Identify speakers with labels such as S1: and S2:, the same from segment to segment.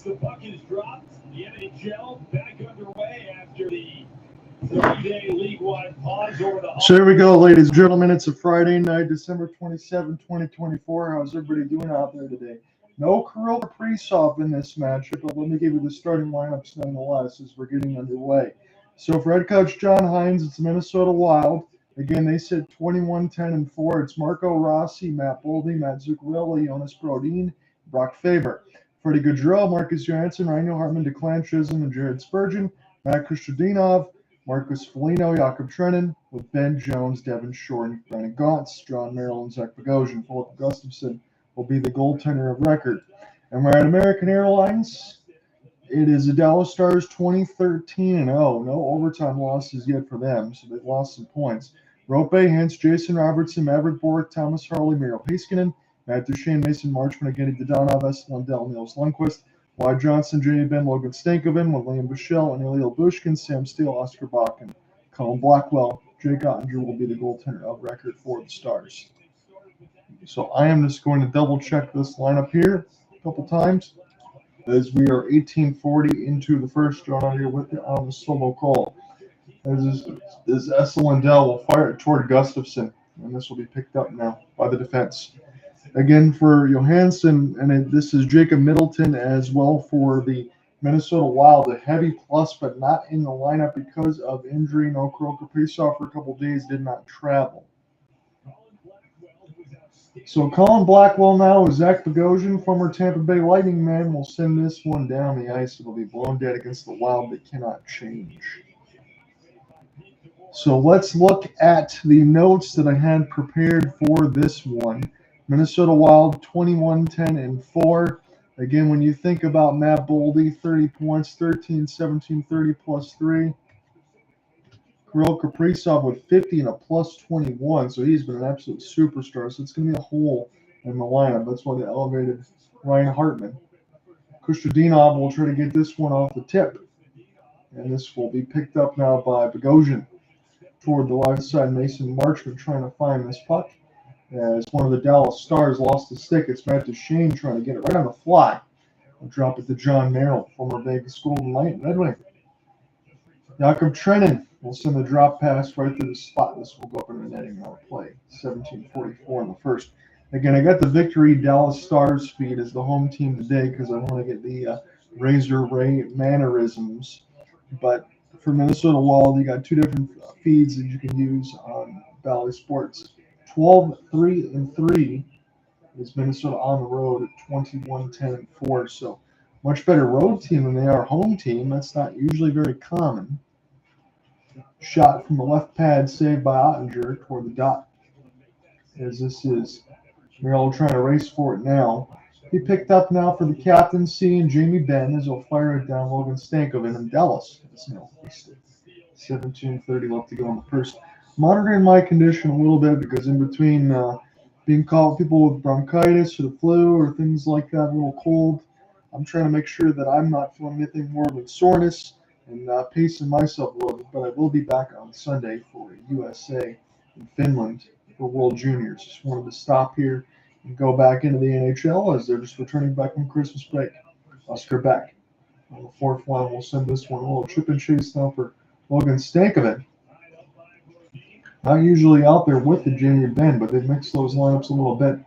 S1: the puck is dropped. The NHL back underway after the 3-day league-wide pause over the.
S2: So here we go, ladies and gentlemen. It's a Friday night, December 27, 2024. How's everybody doing out there today? No Kirill Kaprizov in this matchup, but let me give you the starting lineups nonetheless as we're getting underway. So for head coach John Hines, it's Minnesota Wild. Again, they sit 21-10-4. It's Marco Rossi, Matt Boldy, Matt Zuccarelli, Jonas Brodin, Brock Faber. Freddie Gaudreau, Marcus Johansson, Ryan Hartman, Declan Chisholm, and Jared Spurgeon. Matt Kostadinov, Marcus Foligno, Jakob Trenin, with Ben Jones, Devin Shore, and Brandon Gauntz, John Merrill, and Zach Bogosian. Philip Gustafson will be the goaltender of record. And we're at American Airlines. It is the Dallas Stars 20-13-0. No overtime losses yet for them, so they've lost some points. Rope Hintz, Jason Robertson, Maverick Bork, Thomas Harley, Miro Heiskanen, Matt Duchene, Mason Marchman, Evgeny Dodonov, Esen Lundell, Nils Lundqvist, Wyatt Johnson, Jamie Benn, Logan Stankoven, with Liam Bichelle, and Eliel Bushkin, Sam Steele, Oscar Bach, and Colin Blackwell. Jake Ottinger will be the goaltender of record for the Stars. So I am just going to double check this lineup here a couple times as we are 18:40 into the first. John out here with you on the solo call. As Esen Lundell will fire it toward Gustafson, and this will be picked up now by the defense. Again for Johansson, and this is Jacob Middleton as well for the Minnesota Wild. A heavy plus, but not in the lineup because of injury. No Kirill Kaprizov for a couple days, did not travel. So Colin Blackwell now with Zach Bogosian, former Tampa Bay Lightning man, will send this one down the ice. It'll be blown dead against the Wild. They cannot change. So let's look at the notes that I had prepared for this one. Minnesota Wild 21-10-4. Again, when you think about Matt Boldy, 30 points, 13, 17, 30 plus 3. Kirill Kaprizov with 50 and a plus 21, so he's been an absolute superstar. So it's going to be a hole in the lineup. That's why they elevated Ryan Hartman. Kostadinov will try to get this one off the tip, and this will be picked up now by Bogosian. Toward the left side, Mason Marchman trying to find this puck. As one of the Dallas Stars lost the stick, it's Matt Duchene trying to get it right on the fly. I'll drop it to John Merrill, former Vegas Golden Knight Red Wing. Jakob Trenin will send the drop pass right through the spot. This will go up in the netting on a play. 17:44 in the first. Again, I got the Victory Dallas Stars feed as the home team today because I want to get the Razor Ray mannerisms. But for Minnesota Wild, you got two different feeds that you can use on Bally Sports. 12-3-3 is Minnesota on the road at 21-10-4. So much better road team than they are home team. That's not usually very common. Shot from the left pad, saved by Ottinger toward the dot. As this is Merrill trying to race for it now. He picked up now for the captaincy and Jamie Benn as he'll fire it down Logan Stankoven and Dallas. 17:30 left to go in the first. Monitoring my condition a little bit because in between being called people with bronchitis or the flu or things like that, a little cold, I'm trying to make sure that I'm not feeling anything more than soreness and pacing myself a little bit. But I will be back on Sunday for USA in Finland for World Juniors. Just wanted to stop here and go back into the NHL as they're just returning back from Christmas break. Oscar back on the fourth line. We'll send this one a little chip and chase now for Logan Stankoven. Not usually out there with the Jamie Benn, but they've mixed those lineups a little bit.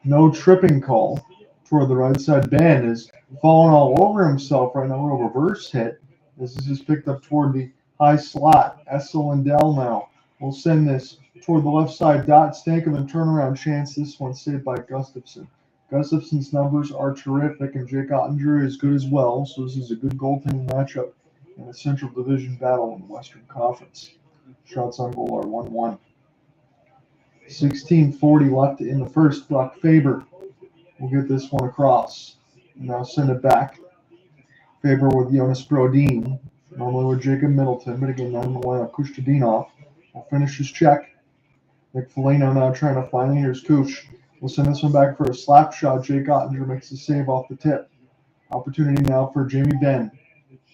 S2: No tripping call toward the right side. Benn is falling all over himself right now. A reverse hit. This is just picked up toward the high slot. Esen Lundell now will send this toward the left side. Dot Stankoven turnaround chance. This one saved by Gustafson. Gustafson's numbers are terrific, and Jake Ottinger is good as well. So this is a good goaltending matchup in a Central Division battle in the Western Conference. Shots on goal are 1-1. 16:40 left in the first. Brock Faber will get this one across. And now send it back. Faber with Jonas Brodin. Normally with Jacob Middleton, but again, not in the lineup. Kostadinov will finish his check. Nick Foligno now trying to find it. Here's Kush. We'll send this one back for a slap shot. Jake Ottinger makes the save off the tip. Opportunity now for Jamie Benn.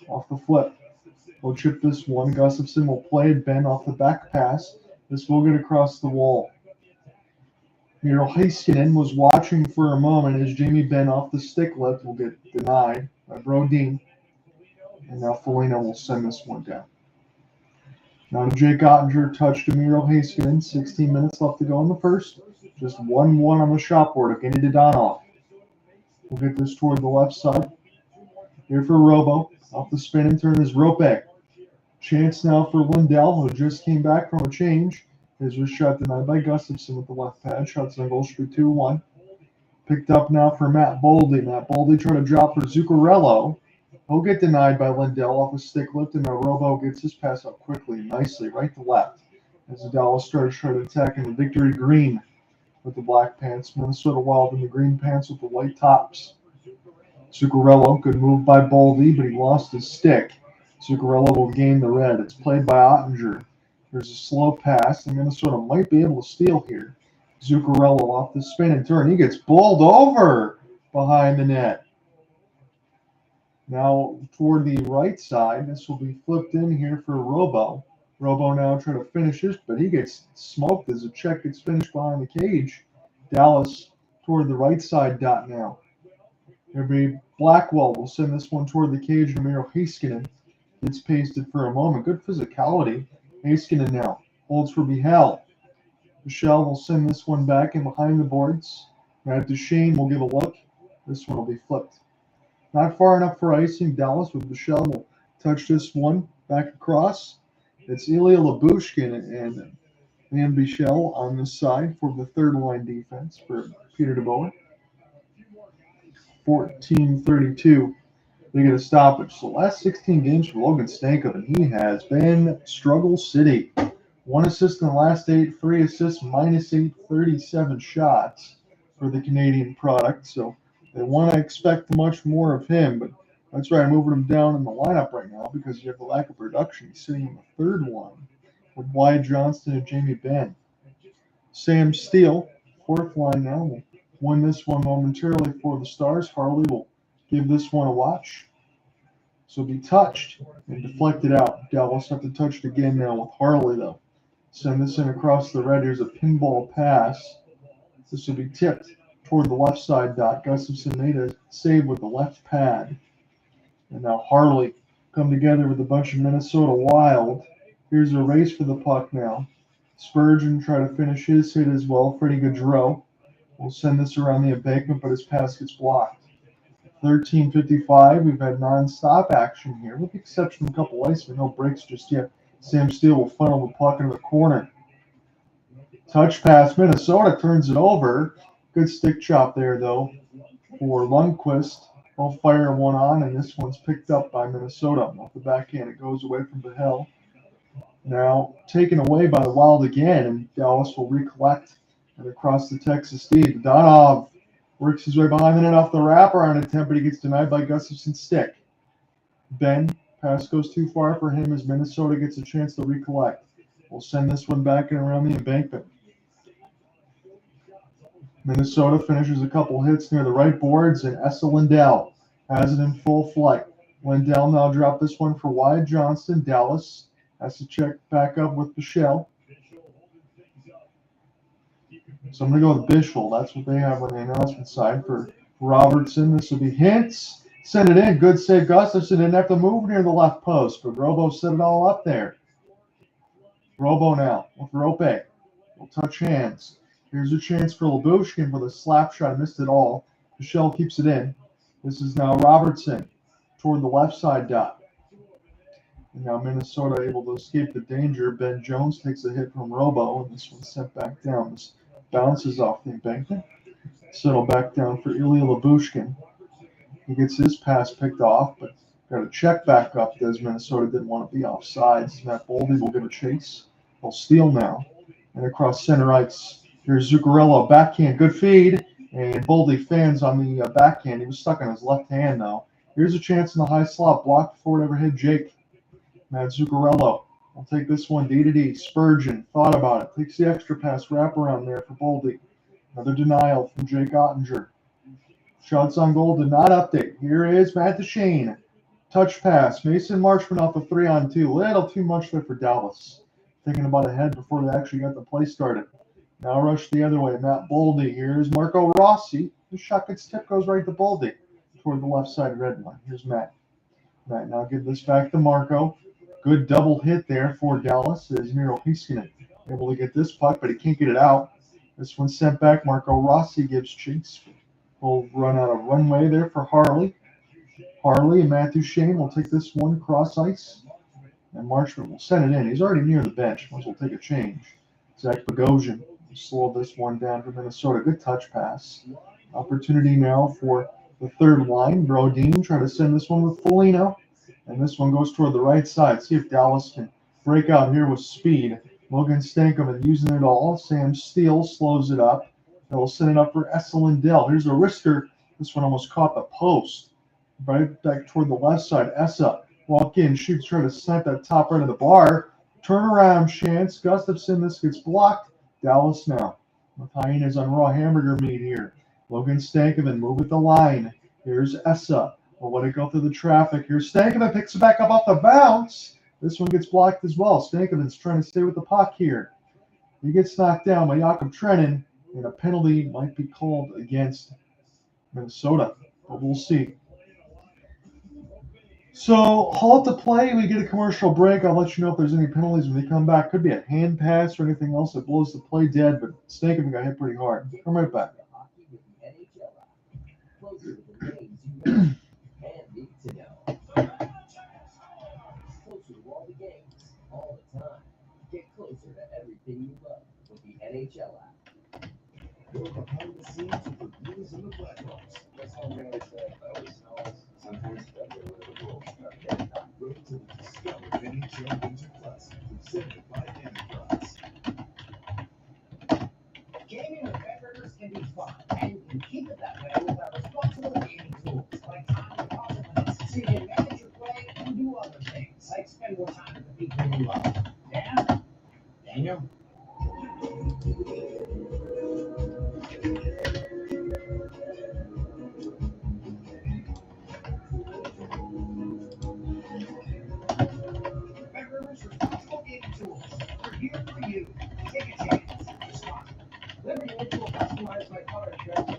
S2: Off the flip. We'll chip this one. Gustafson will play it. Benn off the back pass. This will get across the wall. Miro Heiskanen was watching for a moment as Jamie Benn off the stick lift will get denied. by Brodeen. And now Foligno will send this one down. Now to Jake Ottinger, touch to Miro Heiskanen. 16 minutes left to go in the first. Just 1-1 on the shot board. Evgeny Dadonov. We'll get this toward the left side. Here for Robo. Off the spin and turn is Rope. Chance now for Lindell, who just came back from a change. His was shot denied by Gustafsson with the left pad. Shots on goal should be 2-1. Picked up now for Matt Boldy. Matt Boldy trying to drop for Zuccarello. He'll get denied by Lindell off a stick lift, and now Robo gets his pass up quickly, nicely, right to left. As the Dallas Stars try to attack in the victory green with the black pants. Minnesota Wild in the green pants with the white tops. Zuccarello, good move by Boldy, but he lost his stick. Zuccarello will gain the red. It's played by Ottinger. There's a slow pass, and Minnesota might be able to steal here. Zuccarello off the spin and turn. He gets bowled over behind the net. Now toward the right side, this will be flipped in here for Robo. Robo now trying to finish this, but he gets smoked as the check gets finished behind the cage. Dallas toward the right side dot now. There'll be Blackwell will send this one toward the cage to Miro Heiskanen. Gets pasted for a moment. Good physicality. Heiskanen now holds for Behel. Michelle will send this one back in behind the boards. Matt Duchene will give a look. This one will be flipped. Not far enough for icing. Dallas with Michelle will touch this one back across. It's Ilya Lyubushkin and Michelle on this side for the third line defense for Peter DeBoer. 14:32. They get a stoppage. So last 16 games for Logan Stankoven, and he has been struggle city. 1 assist in the last 8, 3 assists, -8, 37 shots for the Canadian product. So they want to expect much more of him, but that's right. I'm moving him down in the lineup right now because you have the lack of production. He's sitting in the third one with Wyatt Johnston and Jamie Benn. Sam Steele, fourth line now, will win this one momentarily for the Stars. Harley will give this one a watch. So be touched and deflected out. Dallas have to touch it again now with Harley, though. Send this in across the red. Here's a pinball pass. This will be tipped toward the left side dot. Gustafsson made a save with the left pad. And now Harley come together with a bunch of Minnesota Wild. Here's a race for the puck now. Spurgeon try to finish his hit as well. Freddie Gaudreau will send this around the embankment, but his pass gets blocked. 13:55. We've had non-stop action here, with the exception of a couple icemen. No breaks just yet. Sam Steele will funnel the puck into the corner. Touch pass. Minnesota turns it over. Good stick chop there, though, for Lundqvist. They'll fire one on, and this one's picked up by Minnesota. Off the backhand, it goes away from Behel. Now taken away by the Wild again, and Dallas will recollect and across the Texas D. Dadonov works his way behind the net off the wraparound attempt, but he gets denied by Gustafsson's stick. Ben, pass goes too far for him as Minnesota gets a chance to recollect. We'll send this one back and around the embankment. Minnesota finishes a couple hits near the right boards, and Esa Lindell has it in full flight. Lindell now dropped this one for Wyatt Johnston. Dallas has to check back up with Bichelle. So I'm going to go with Bichelle. That's what they have on the announcement side for Robertson. This will be Hintz. Send it in. Good save. Gustafsson didn't have to move near the left post, but Robo set it all up there. Robo now with Rope. Will touch hands. Here's a chance for Lyubushkin for the slap shot. Missed it all. Bichelle keeps it in. This is now Robertson toward the left side dot. And now Minnesota able to escape the danger. Ben Jones takes a hit from Robo, and this one's sent back down. This bounces off the embankment. Settle back down for Ilya Lyubushkin. He gets his pass picked off, but got a check back up because Minnesota didn't want to be offsides. Matt Boldy will give a chase. They'll steal now. And across center ice, here's Zuccarello. Backhand, good feed. And Boldy fans on the backhand. He was stuck on his left hand, though. Here's a chance in the high slot. Blocked before it ever hit Jake. Matt Zuccarello will take this one D to D. Spurgeon thought about it. Takes the extra pass. Wrap around there for Boldy. Another denial from Jake Ottinger. Shots on goal did not update. Here is Matt Duchene. Touch pass. Mason Marchman off a 3-on-2. Little too much there for Dallas. Thinking about ahead before they actually got the play started. Now rush the other way. Matt Boldy. Here's Marco Rossi. The shot gets tipped, goes right to Boldy. toward the left side red line. Here's Matt. Matt now give this back to Marco. Good double hit there for Dallas as Miro Heiskanen able to get this puck, but he can't get it out. This one sent back. Marco Rossi gives chase. We'll run out of runway there for Harley. Harley and Matthew Shane will take this one cross ice. And Marchment will send it in. He's already near the bench. Might as well take a change. Zach Bogosian will slow this one down for Minnesota. Good touch pass. Opportunity now for the third line. Brodin try to send this one with Foligno. And this one goes toward the right side. See if Dallas can break out here with speed. Logan Stankoven using it all. Sam Steele slows it up. They'll send it up for Essel and Dell. Here's a wrister. This one almost caught the post. Right back toward the left side. Essa walk in, shoots, try to snipe that top right of the bar. Turnaround chance. Gustafson, this gets blocked. Dallas now. With hyenas on raw hamburger meat here. Logan Stankoven move with the line. Here's Essa. We'll let it go through the traffic. Here's Stankoven, picks it back up off the bounce. This one gets blocked as well. Stankoven's trying to stay with the puck here. He gets knocked down by Jakob Trenin, and a penalty might be called against Minnesota, but we'll see. So, halt to play. We get a commercial break. I'll let you know if there's any penalties when they come back. Could be a hand pass or anything else that blows the play dead, but Stankoven got hit pretty hard. Come right back.
S3: Get closer to everything you love with the NHL app. You're behind the scenes of the news and the platforms. That's how we always say, sometimes the world. Go to the Discover NHL Winter Classic presented by Enterprise. Gaming with BetRivers can be fun, and you can keep it that way with our responsible gaming tools like time deposit limits, so you can manage your play and do other things like spend more time with the people you love. Dan? Daniel? BetRivers responsible gaming tools. We're here for you. Take a chance. Responsibly. Liberty Mutual customized my card strategy.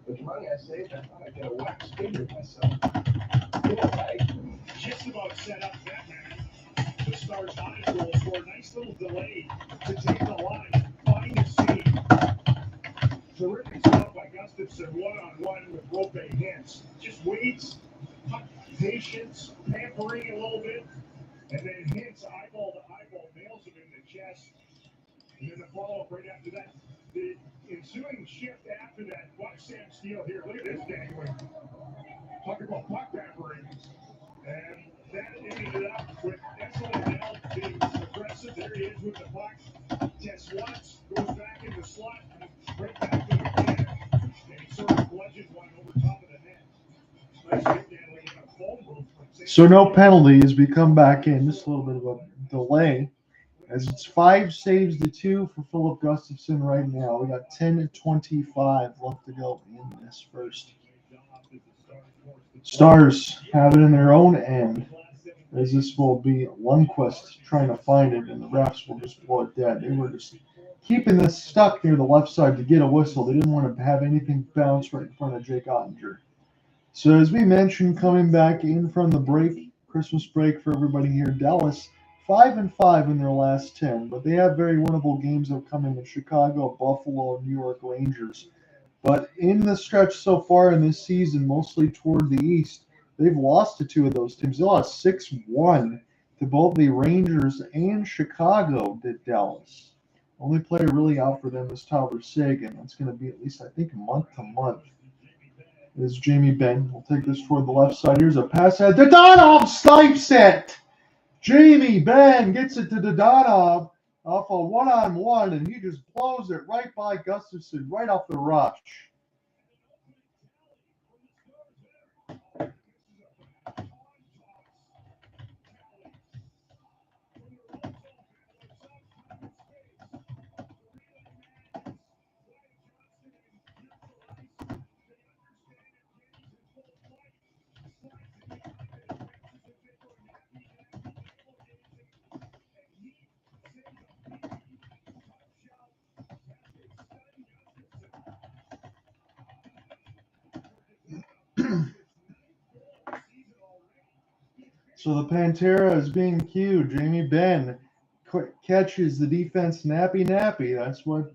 S3: With the money I saved, I thought I'd get a wax figure myself. Cool, right?
S1: Just about set up that man. The Stars honor goal for a nice little delay to take the line, find the seam. Terrific stuff by Gustafson, one-on-one with Rope Hintz. Just waits, patience, pampering a little bit, and then Hintz eyeball to eyeball, nails him in the chest. And then the follow-up right after that. The ensuing shift after that, watch Sam Steele here. Look at this dangling. Talk about puck pampering. And that ended up with excellent help being aggressive. There he is with the puck. Just once, goes back in the slot, right back to the net. And he sort of bludgeons one over top of the net. Nice hit handling in a phone booth from Sam
S2: So no
S1: Steele.
S2: penalty as we come back in. Just a little bit of a delay. As it's 5 saves to 2 for Philip Gustafson right now. We got 10:25 left to go in this first. Stars have it in their own end, as this will be Lundqvist trying to find it, and the refs will just blow it dead. They were just keeping this stuck near the left side to get a whistle. They didn't want to have anything bounce right in front of Jake Ottinger. So as we mentioned, coming back in from the break, Christmas break for everybody here, Dallas 5-5 in their last 10, but they have very winnable games that come in Chicago, Buffalo, and New York Rangers. But in the stretch so far in this season, mostly toward the east, they've lost to 2 of those teams. They lost 6-1 to both the Rangers and Chicago, did Dallas. Only player really out for them is Tyler Seguin. That's going to be at least, I think, month to month. Is Jamie Benn. We'll take this toward the left side. Here's a pass ahead. Dodonov snipes it! Jamie Benn gets it to Dodonov off a one-on-one, and he just blows it right by Gustafson, right off the rush. So the Pantera is being cued. Jamie Benn catches the defense nappy. That's what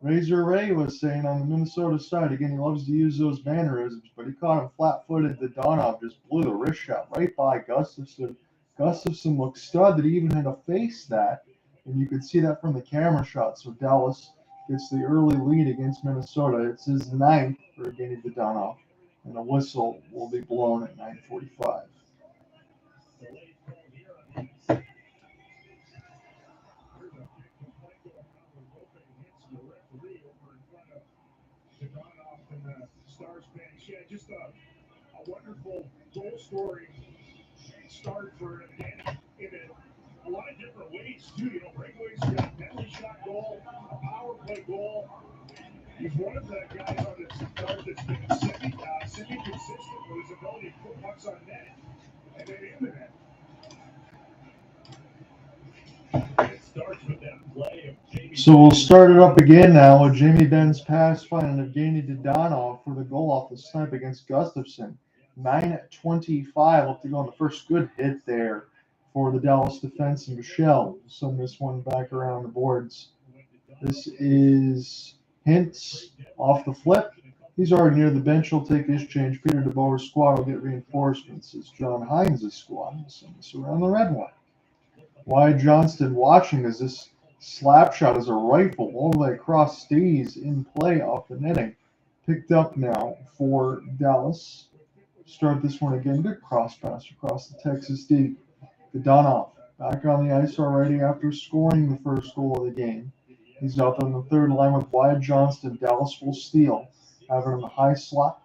S2: Razor Ray was saying on the Minnesota side. Again, he loves to use those mannerisms, but he caught him flat-footed. The Donov just blew the wrist shot right by Gustafson. Gustafson looked stud that he even had to face that, and you could see that from the camera shot. So Dallas gets the early lead against Minnesota. It's his ninth for Evgeny Dadonov, and a whistle will be blown at 9:45.
S1: Stars bench. Yeah, just a wonderful goal scoring start for Danny in a lot of different ways too. You know, breakaways, you got a penalty shot goal, a power play goal. He's one of the guys on the start that's been semi-consistent with his ability to put pucks on net and then in the net.
S2: So we'll start it up again now with Jamie Benn's pass finding Evgeny Dadonov for the goal off the snipe against Gustafson. 9:25 left to go on the first good hit there for the Dallas defense, and Michelle send this one back around the boards. This is Hintz off the flip. He's already near the bench. He'll take his change. Peter DeBoer's squad will get reinforcements as John Hines' squad will send this around the red one. Wyatt Johnston watching as this slap shot is a rifle all the way across, stays in play off the netting. Picked up now for Dallas. Start this one again. Good cross pass across the Texas D. Dadonov back on the ice already after scoring the first goal of the game. He's out on the third line with Wyatt Johnston. Dallas will steal. Having him a high slot.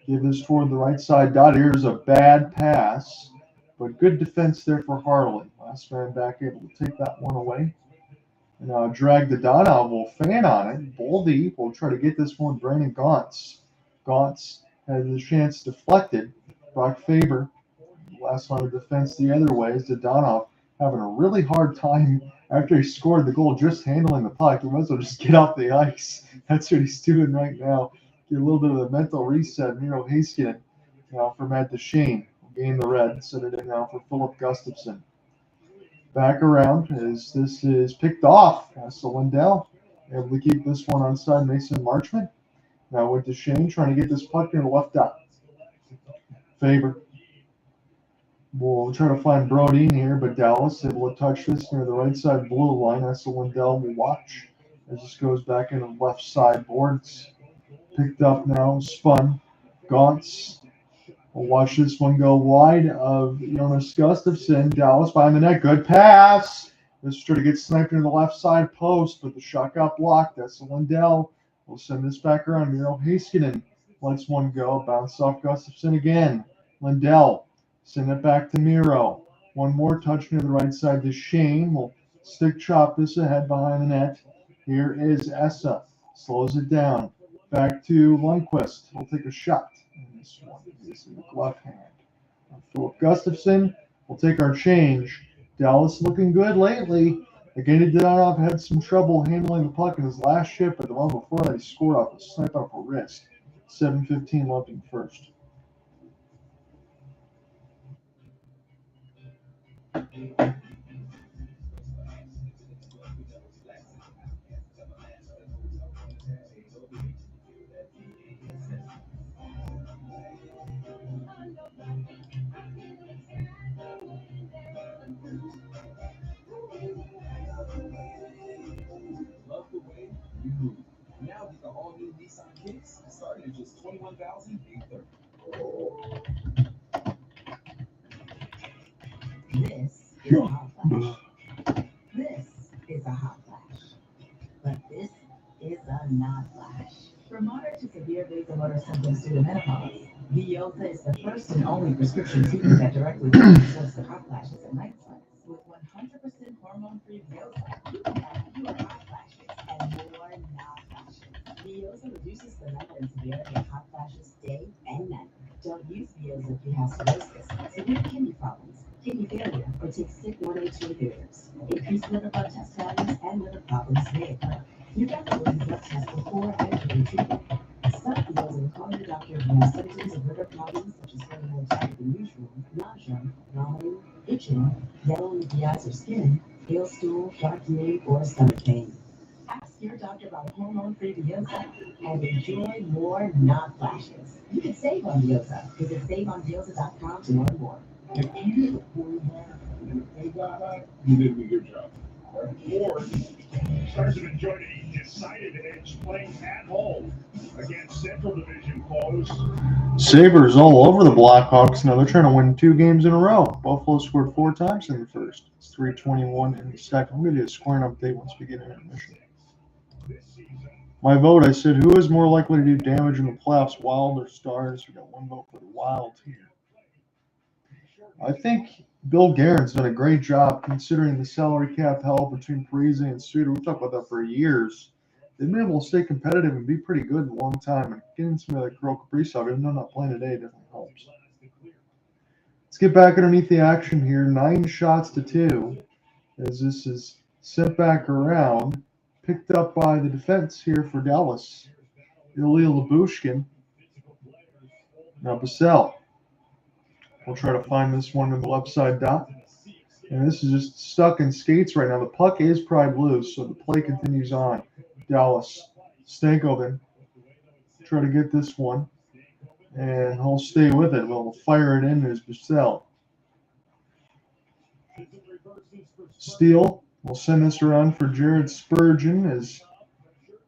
S2: Give this toward the right side. Dot. Here's a bad pass. But good defense there for Harley. Last man back able to take that one away. And drag the Dadonov will fan on it. Ball deep. We'll try to get this one. Brandon Gauntz. Gauntz had the chance deflected. Brock Faber. Last line of defense the other way is Dadonov having a really hard time after he scored the goal just handling the puck. He might as well just get off the ice. That's what he's doing right now. Get a little bit of a mental reset. Miro Heiskanen now for Matt Duchene. Gain the red. Set it in now for Philip Gustafson. Back around as this is picked off. That's the Lindell. Able to keep this one onside. Mason Marchment. Now with Duchene trying to get this puck near the left dot. Faber. We'll try to find Brodeen here, but Dallas able to touch this near the right side blue line. That's the Lindell will watch as this goes back into the left side boards. Picked up now, spun. Gauntz. We'll watch this one go wide of Jonas Gustafsson. Dallas behind the net. Good pass. This is trying to get sniped into the left side post, but the shot got blocked. That's the Lindell. We'll send this back around. Miro Heiskanen lets one go. Bounce off Gustafsson again. Lindell. Send it back to Miro. One more touch near the right side to Shane. We'll stick chop this ahead behind the net. Here is Essa. Slows it down. Back to Lundqvist. We'll take a shot. And this one is in the left hand. Philip Gustafson will take our change. Dallas looking good lately. Again, Dadonov had some trouble handling the puck in his last shift, but the one before that he scored off a snipe off a wrist. 7:15 left in first.
S3: Love the way you move. Now get the all-new Nissan Kicks starting at just $21,830.
S4: This is a hot flash. This is a hot flash. But this is a not flash. From moderate to severe vasomotor symptoms due to menopause, Vioza is the first and only prescription treatment that directly treats the hot flashes and night sweats. With 100% hormone-free Vioza, you can have fewer hot flashes and more not flashes. Vioza reduces the number and severity of hot flashes day and night. Don't use Vioza if you have cirrhosis, severe kidney problems, kidney failure, or take sick 1H inhibitors. Increased liver blood test values and liver problems may occur. You got to do the blood test before and after treatment. Stop Vioza and call your doctor If you have symptoms of liver problems such as feeling more tired than usual, nausea, vomiting, itching, yellowing of the eyes or skin, pale stool, dark urine, or stomach pain, ask your doctor about hormone-free Vioza and enjoy more not flashes. You can save on Vioza. Visit saveonvioza.com to learn more.
S1: If you get a poor back and if they got that, you did a good job. Or Stars have enjoyed a decided edge playing at home against Central Division foes.
S2: Sabres all over the Blackhawks. Now they're trying to win 2 games in a row. Buffalo scored 4 times in the first. It's 3:21 in the second. I'm going to do a scoring update once we get intermission. My vote, I said, who is more likely to do damage in the playoffs, Wild or Stars? We got 1 vote for the Wild here. I think Bill Guerin's done a great job considering the salary cap held between Parise and Suter. We've talked about that for years. They've been able to stay competitive and be pretty good in a long time. And getting some of that Kirill Kaprizov, even though not playing today, definitely helps. Let's get back underneath the action here. 9 shots to 2 as this is sent back around. Picked up by the defense here for Dallas. Ilya Lyubushkin. Now Bassell. We'll try to find this one in the left side dot. And this is just stuck in skates right now. The puck is pried loose, so the play continues on. Dallas. Stankoven. Try to get this one. And he'll stay with it. We'll fire it in as Bassell. Steele. We'll send this around for Jared Spurgeon as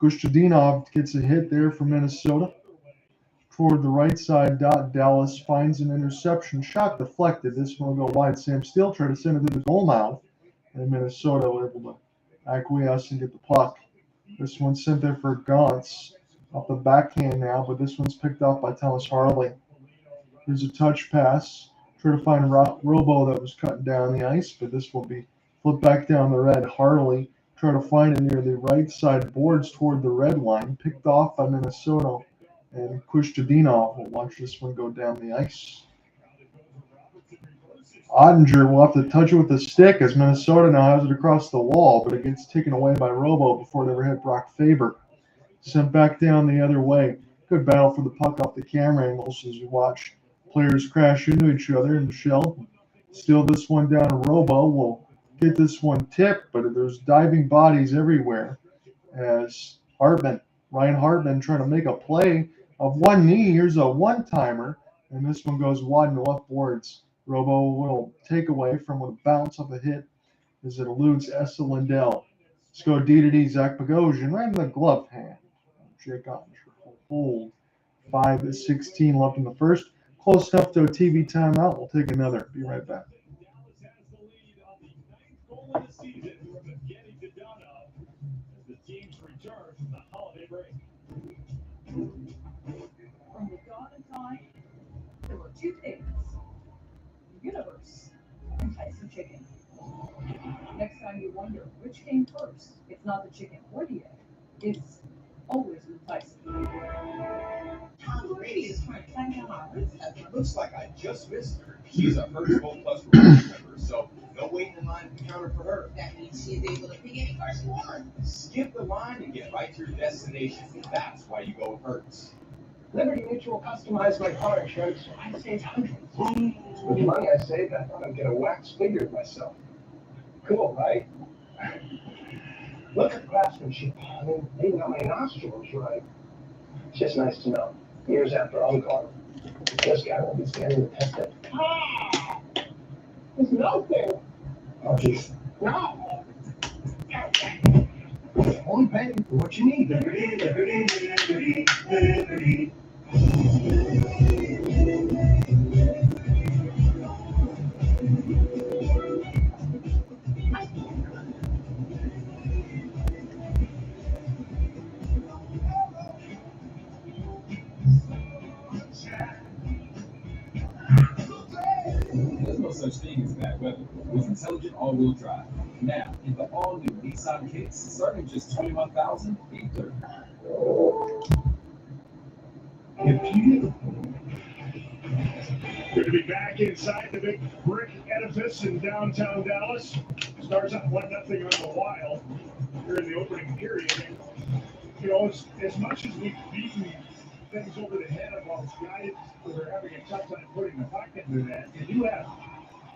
S2: Gustadinov gets a hit there for Minnesota. Toward the right side dot, Dallas finds an interception. Shot deflected. This one will go wide. Sam Steele tried to send it to the goal mouth. And Minnesota were able to acquiesce and get the puck. This one's sent there for Gauntz. Off the backhand now, but this one's picked up by Thomas Harley. Here's a touch pass. Try to find Robo that was cut down the ice, but this will be flipped back down the red. Harley try to find it near the right side boards toward the red line. Picked off by Minnesota. And Kustadinov will watch this one go down the ice. Ottinger will have to touch it with the stick as Minnesota now has it across the wall, but it gets taken away by Robo before it ever hit Brock Faber. Sent back down the other way. Good battle for the puck off the camera angles as you watch players crash into each other. And Michelle steal this one down to Robo. Will get this one tipped, but there's diving bodies everywhere as Ryan Hartman trying to make a play of one knee. Here's a one-timer, and this one goes wide in the left boards. Robo will take away from with a bounce of a hit as it eludes Essa Lindell. Let's go D-to-D, Zach Bogosian, right in the glove hand. Jake Ottinger will hold. 5:16 left in the first. Close enough to a TV timeout. We'll take another. Be right back.
S5: From the dawn of time, there were 2 things: the universe and Tyson chicken. Next time you wonder which came first, it's not the chicken or the egg. It's always with Tyson.
S6: Tom Brady is trying to climb down my roof. Looks like I just missed her. She's a Hertz Gold Plus Rewards member, so no waiting in line at the counter for her.
S4: That means she's able to pick any car she wants.
S6: Skip the line and get right to your destination. That's why you go with Hertz.
S7: Liberty Mutual customized my car insurance, so I saved hundreds. With the money I saved, I thought I'd get a wax figure of myself. Cool, right? Look at craftsmanship. I mean, they got my nostrils, right? It's just nice to know. Years after I'm gone, this guy won't be standing the test of. Ah! There's nothing. Oh, jeez. No. Only pay for what you need. Liberty.
S8: There's no such thing as bad weather with intelligent all-wheel drive. Now, in the all-new Nissan Kicks, starting at just $21,830.
S1: Good to be back inside the big brick edifice in downtown Dallas. Stars up 1-0 on the Wild here in the opening period. You know, as much as we've beaten things over the head of those guys who are having a tough time putting the puck into that. And you have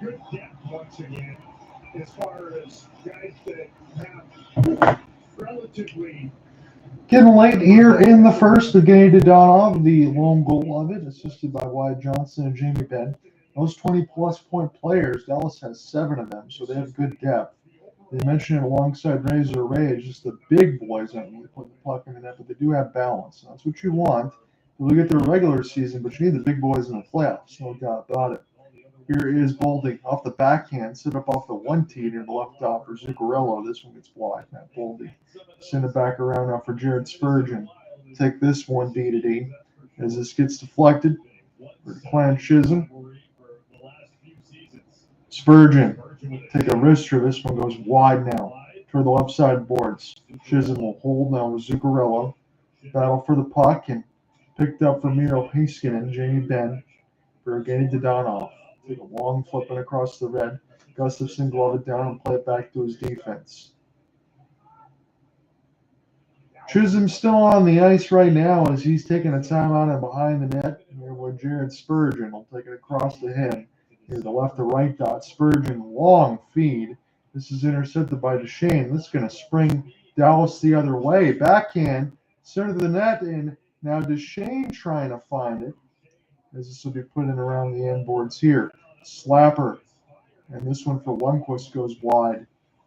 S1: good depth once again as far as guys that have relatively.
S2: Getting late here in the first, beginning to dawn off the lone goal of it, assisted by Wyatt Johnson and Jamie Benn. Those 20-plus point players, Dallas has 7 of them, so they have good depth. They mentioned it alongside Razor Ray, it's just the big boys aren't really putting the puck in the net, but they do have balance. And that's what you want. You look at their regular season, but you need the big boys in the playoffs, no doubt about it. Here is Boldy off the backhand, set up off the 1 tee near the left top for Zuccarello. This one gets blocked, not Boldy. Send it back around now for Jared Spurgeon. Take this one D to D as this gets deflected for Clan Chisholm. Spurgeon, take a wrister. This one goes wide now toward the left side boards. Chisholm will hold now with Zuccarello. Battle for the puck and picked up for Miro Heiskanen and Jamie Benn for Evgeny Dadonov. Take a long flipping across the red. Gustafsson glove it down and play it back to his defense. Chisholm's still on the ice right now as he's taking a timeout and behind the net. Here with Jared Spurgeon will take it across to him. Here's the left to right dot. Spurgeon, long feed. This is intercepted by Duchesne. This is going to spring Dallas the other way. Backhand, center of the net, and now Duchesne trying to find it. As this will be put in around the end boards here. Slapper. And this one for Lundqvist goes wide.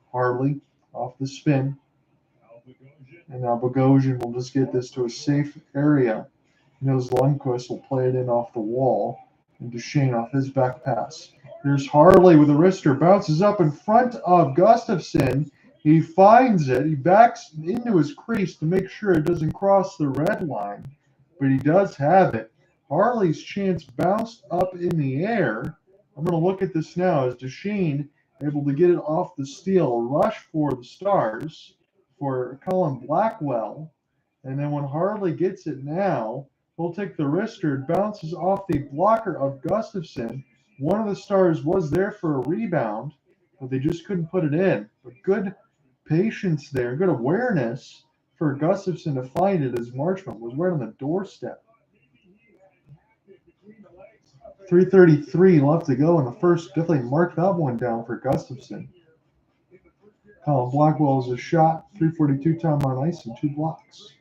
S2: Harley off the spin. And now Bogosian will just get this to a safe area. He knows Lundqvist will play it in off the wall. And Duchesne off his back pass. Here's Harley with a wrister. Bounces up in front of Gustafsson. He finds it. He backs into his crease to make sure it doesn't cross the red line. But he does have it. Harley's chance bounced up in the air. I'm going to look at this now as Duchesne able to get it off the steal. Rush for the Stars for Colin Blackwell. And then when Harley gets it now, he'll take the wrister. It bounces off the blocker of Gustafsson. One of the Stars was there for a rebound, but they just couldn't put it in. But good patience there, good awareness for Gustafsson to find it as Marchment was right on the doorstep. 3:33 left to go in the first. Definitely mark that one down for Gustafsson. Colin Blackwell is a shot. 3:42 time on ice and 2 blocks.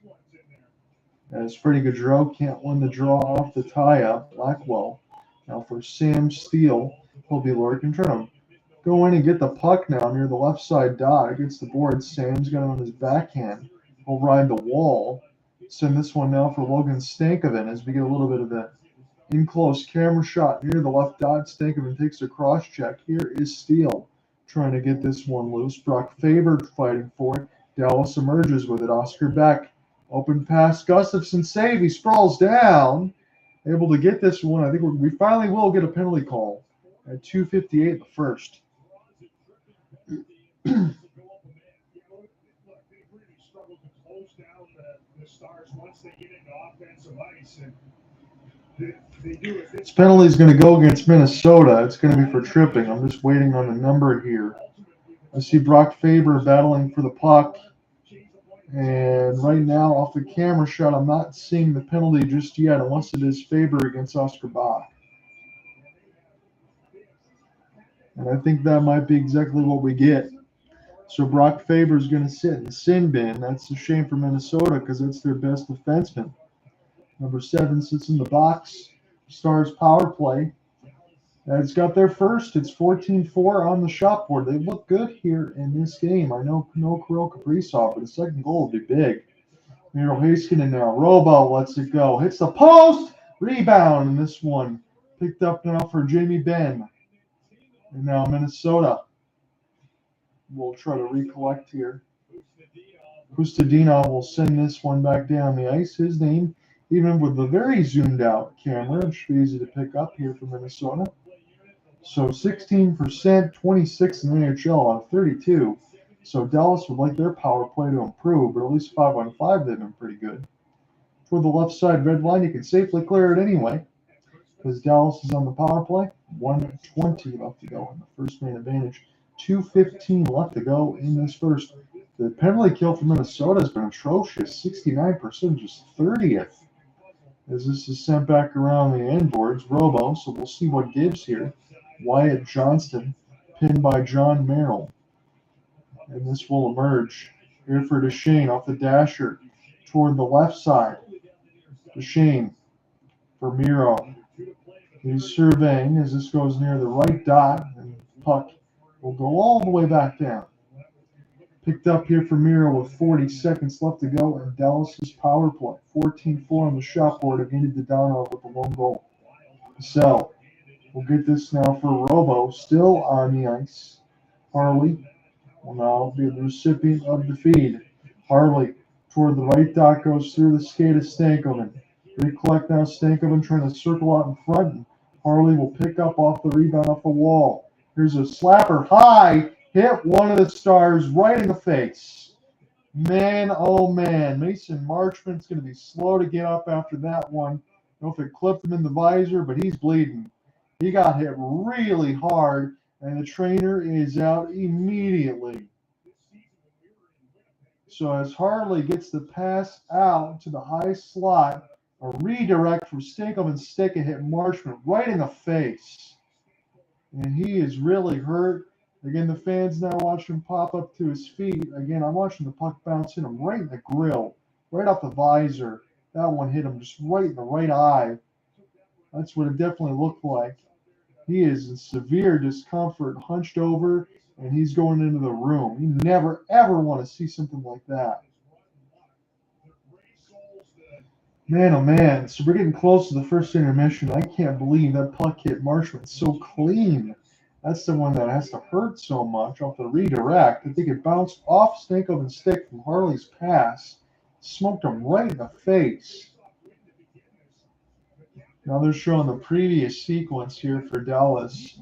S2: As Freddie Gaudreau can't win the draw off the tie-up. Blackwell now for Sam Steele. He'll be lurking. Trying to go in and get the puck now near the left side dot against the board. Sam's got it on his backhand. He'll ride the wall. Send this one now for Logan Stankoven as we get a little bit of a in-close camera shot near the left dot. Stankoven takes a cross-check. Here is Steele trying to get this one loose. Brock Faber fighting for it. Dallas emerges with it. Oscar Beck. Open pass. Gustafsson save. He sprawls down. Able to get this one. I think we finally will get a penalty call at 2:58 the first. This penalty is going to go against Minnesota. It's going to be for tripping. I'm just waiting on the number here. I see Brock Faber battling for the puck. And right now, off the camera shot, I'm not seeing the penalty just yet, unless it is Faber against Oscar Bach. And I think that might be exactly what we get. So Brock Faber is going to sit in the sin bin. That's a shame for Minnesota because that's their best defenseman. Number 7 sits in the box. Stars power play. It's got their first. It's 14-4 on the shot board. They look good here in this game. I know no Kirill Kaprizov, but the second goal will be big. Miro Heiskanen now. Robo lets it go. Hits the post. Rebound. And this one picked up now for Jamie Benn. And now Minnesota will try to recollect here. Kustadinov will send this one back down the ice. His name, even with the very zoomed out camera, should be easy to pick up here for Minnesota. So 16%, 26 in the NHL on 32. So Dallas would like their power play to improve, but at least 5-on-5 they've been pretty good. Toward the left side red line, you can safely clear it anyway because Dallas is on the power play. 1:20 left to go in the first man advantage. 2:15 left to go in this first. The penalty kill for Minnesota has been atrocious. 69%, just 30th as this is sent back around the end boards. Robo, so we'll see what gives here. Wyatt Johnston, pinned by John Merrill. And this will emerge here for Duchesne off the dasher toward the left side. Duchesne for Miro. He's surveying as this goes near the right dot, and the puck will go all the way back down. Picked up here for Miro with 40 seconds left to go, and Dallas's power play. 14-4 on the shot board against Dodonov with the lone goal. So we'll get this now for Robo, still on the ice. Harley will now be the recipient of the feed. Harley toward the right dot goes through the skate of Stankoven. Recollect now, Stankoven trying to circle out in front. Harley will pick up off the rebound off the wall. Here's a slapper high. Hit one of the stars right in the face. Man, oh man. Mason Marchment's going to be slow to get up after that one. I don't know if it clipped him in the visor, but he's bleeding. He got hit really hard, and the trainer is out immediately. So as Harley gets the pass out to the high slot, a redirect from Stankoven's stick and hit Marchment right in the face. And he is really hurt. Again, the fans now watch him pop up to his feet. Again, I'm watching the puck bounce hit him right in the grill, right off the visor. That one hit him just right in the right eye. That's what it definitely looked like. He is in severe discomfort, hunched over, and he's going into the room. You never, ever want to see something like that. Man, oh man. So we're getting close to the first intermission. I can't believe that puck hit Marchment so clean. That's the one that has to hurt so much off the redirect. I think it bounced off Stankoven's stick from Harley's pass. Smoked him right in the face. Now they're showing the previous sequence here for Dallas,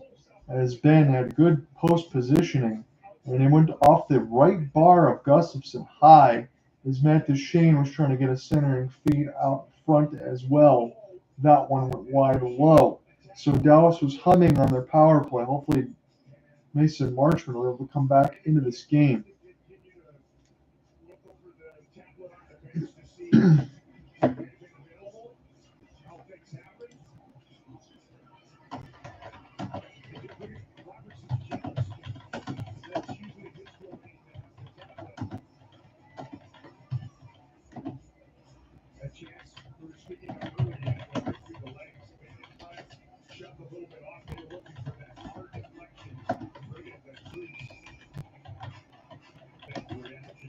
S2: as Ben had good post positioning, and it went off the right bar of Gustafson high, as Matt Duchesne was trying to get a centering feed out front as well. That one went wide low. So Dallas was humming on their power play. Hopefully Mason Marchment will be able to come back into this game.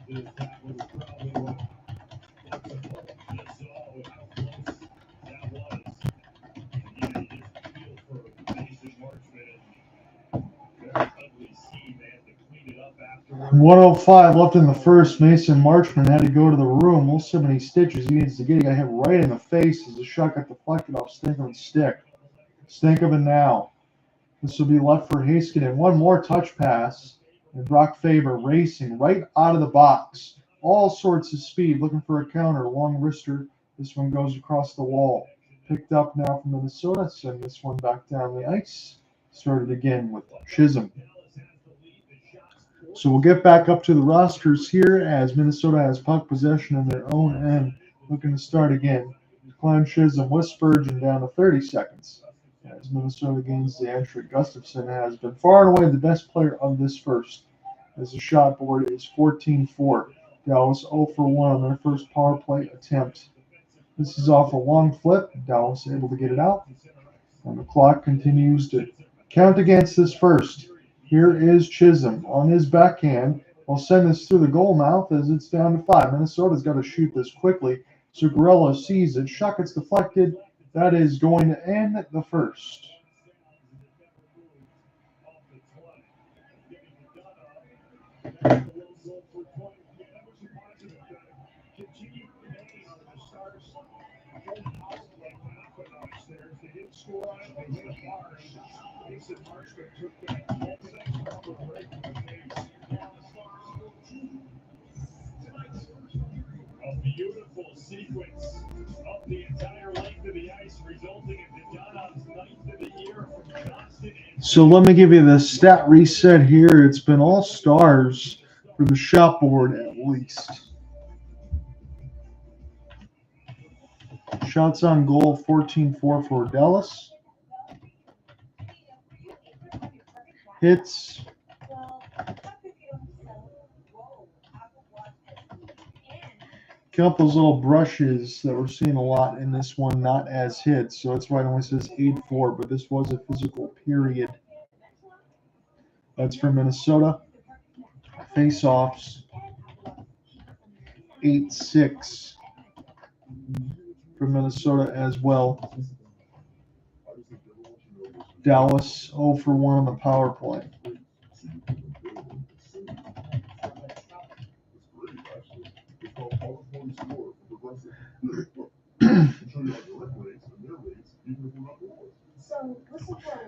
S2: And 1:05 left in the first. Mason Marchment had to go to the room. We'll see how many stitches he needs to get. He got hit right in the face as the shot got deflected off Stankoven's stick. Stankoven now. This will be left for Heiskanen. One more touch pass. And Brock Faber racing right out of the box. All sorts of speed, looking for a counter. Long wrister. This one goes across the wall. Picked up now from Minnesota. Send this one back down the ice. Started again with Chisholm. So we'll get back up to the rosters here as Minnesota has puck possession in their own end. Looking to start again. Climb Chisholm with Spurgeon down to 30 seconds. As Minnesota gains the entry, Gustafson has been far and away the best player of this first, as the shot board is 14-4. Dallas 0 for 1 on their first power play attempt. This is off a long flip. Dallas able to get it out. And the clock continues to count against this first. Here is Chisholm on his backhand. We'll send this through the goal mouth as it's down to 5. Minnesota's got to shoot this quickly. Zuccarello sees it. Shot gets deflected. That is going to end the first.
S1: A beautiful sequence up the entire length of the ice, resulting in Dononov's 9th of the year from Johnston.
S2: So let me give you the stat reset here. It's been all stars for the shot board at least. Shots on goal, 14-4 for Dallas. Hits, count those little brushes that we're seeing a lot in this one, not as hits. So that's why it only says 8-4, but this was a physical period. That's for Minnesota. Face-offs, 8-6 for Minnesota as well. Dallas 0 for 1 on the power play.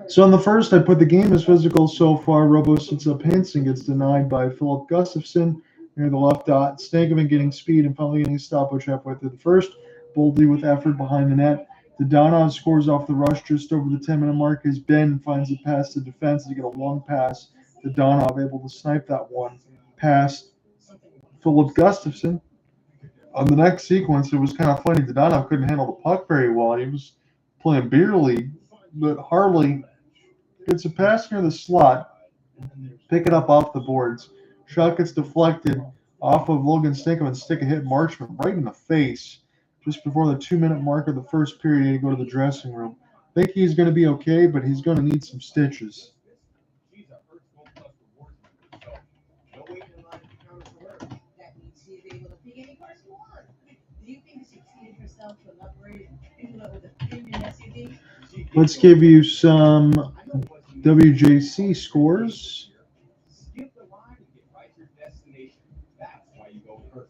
S2: So in the first, I put the game as physical so far. Robo sits up Hansen, gets denied by Philip Gustafson near the left dot. Stankoven getting speed and finally getting a stoppage halfway through the first. Boldly with effort behind the net. Dadonov scores off the rush just over the 10-minute mark as Ben finds a pass to defense to get a long pass. Dadonov able to snipe that one past Philip Gustafson. On the next sequence, it was kind of funny. Dadonov couldn't handle the puck very well. He was playing beer league, but Harley gets a pass near the slot, pick it up off the boards. Shot gets deflected off of Logan Stankoven, stick a hit Marchment right in the face just before the 2-minute mark of the first period to go to the dressing room. Think he's going to be okay, but he's going to need some stitches.
S4: That means she's able to pick any part she wants. Do you think she treated herself to elaborate and with a premium SUV?
S2: Let's give you some WJC scores.
S8: Skip the line and get right to your destination. That's why you go first.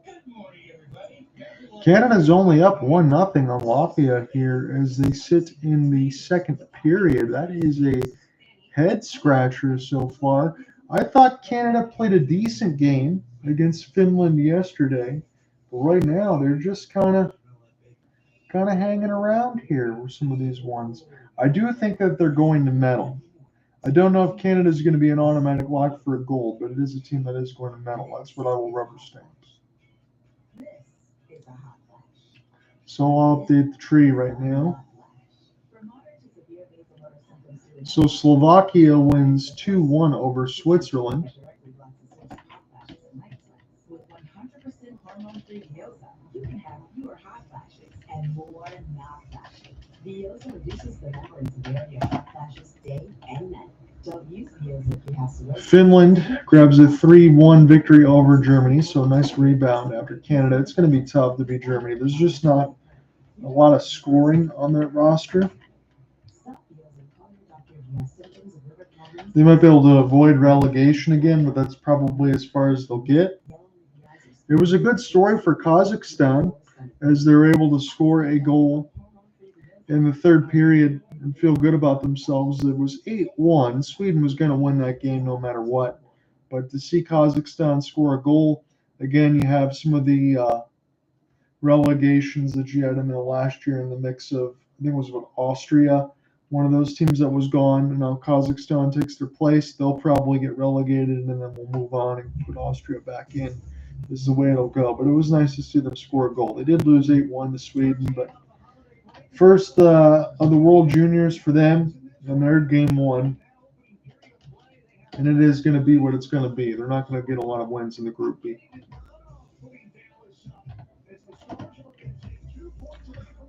S8: Good morning, everybody.
S2: Canada's only up 1-0 on Latvia here as they sit in the second period. That is a head scratcher so far. I thought Canada played a decent game against Finland yesterday, but right now they're just kind of hanging around here with some of these ones. I do think that they're going to medal. I don't know if Canada is going to be an automatic lock for a gold, but it is a team that is going to medal. That's what I will rubber stamp.
S4: This is a hot flash.
S2: So I'll update the tree right now.
S4: From moderate to severe vasomotor symptoms to
S2: So Slovakia wins 2-1 over Switzerland.
S4: directly blocks the source of hot flashes and night sweats. With 100% hormone-free Vioza, you can have fewer hot flashes and more not flashes. Vioza reduces the number and severity of hot flashes day and night. Don't use Vioza if you have cirrhosis.
S2: Finland grabs a 3-1 victory over Germany, so a nice rebound after Canada. It's going to be tough to beat Germany. There's just not a lot of scoring on that roster.
S4: Stop Vioza. Call your doctor if you have symptoms of liver problems.
S2: They might be able to avoid relegation again, but that's probably as far as they'll get. It was a good story for Kazakhstan as they were able to score a goal in the third period and feel good about themselves. It was 8-1. Sweden was going to win that game no matter what. But to see Kazakhstan score a goal, again, you have some of the relegations that you had in the last year in the mix of, I think it was with Austria, one of those teams that was gone. And now Kazakhstan takes their place. They'll probably get relegated, and then we'll move on and put Austria back in. This is the way it'll go. But it was nice to see them score a goal. They did lose 8-1 to Sweden, but first of the World Juniors for them, and their game one. And it is going to be what it's going to be. They're not going to get a lot of wins in the Group B.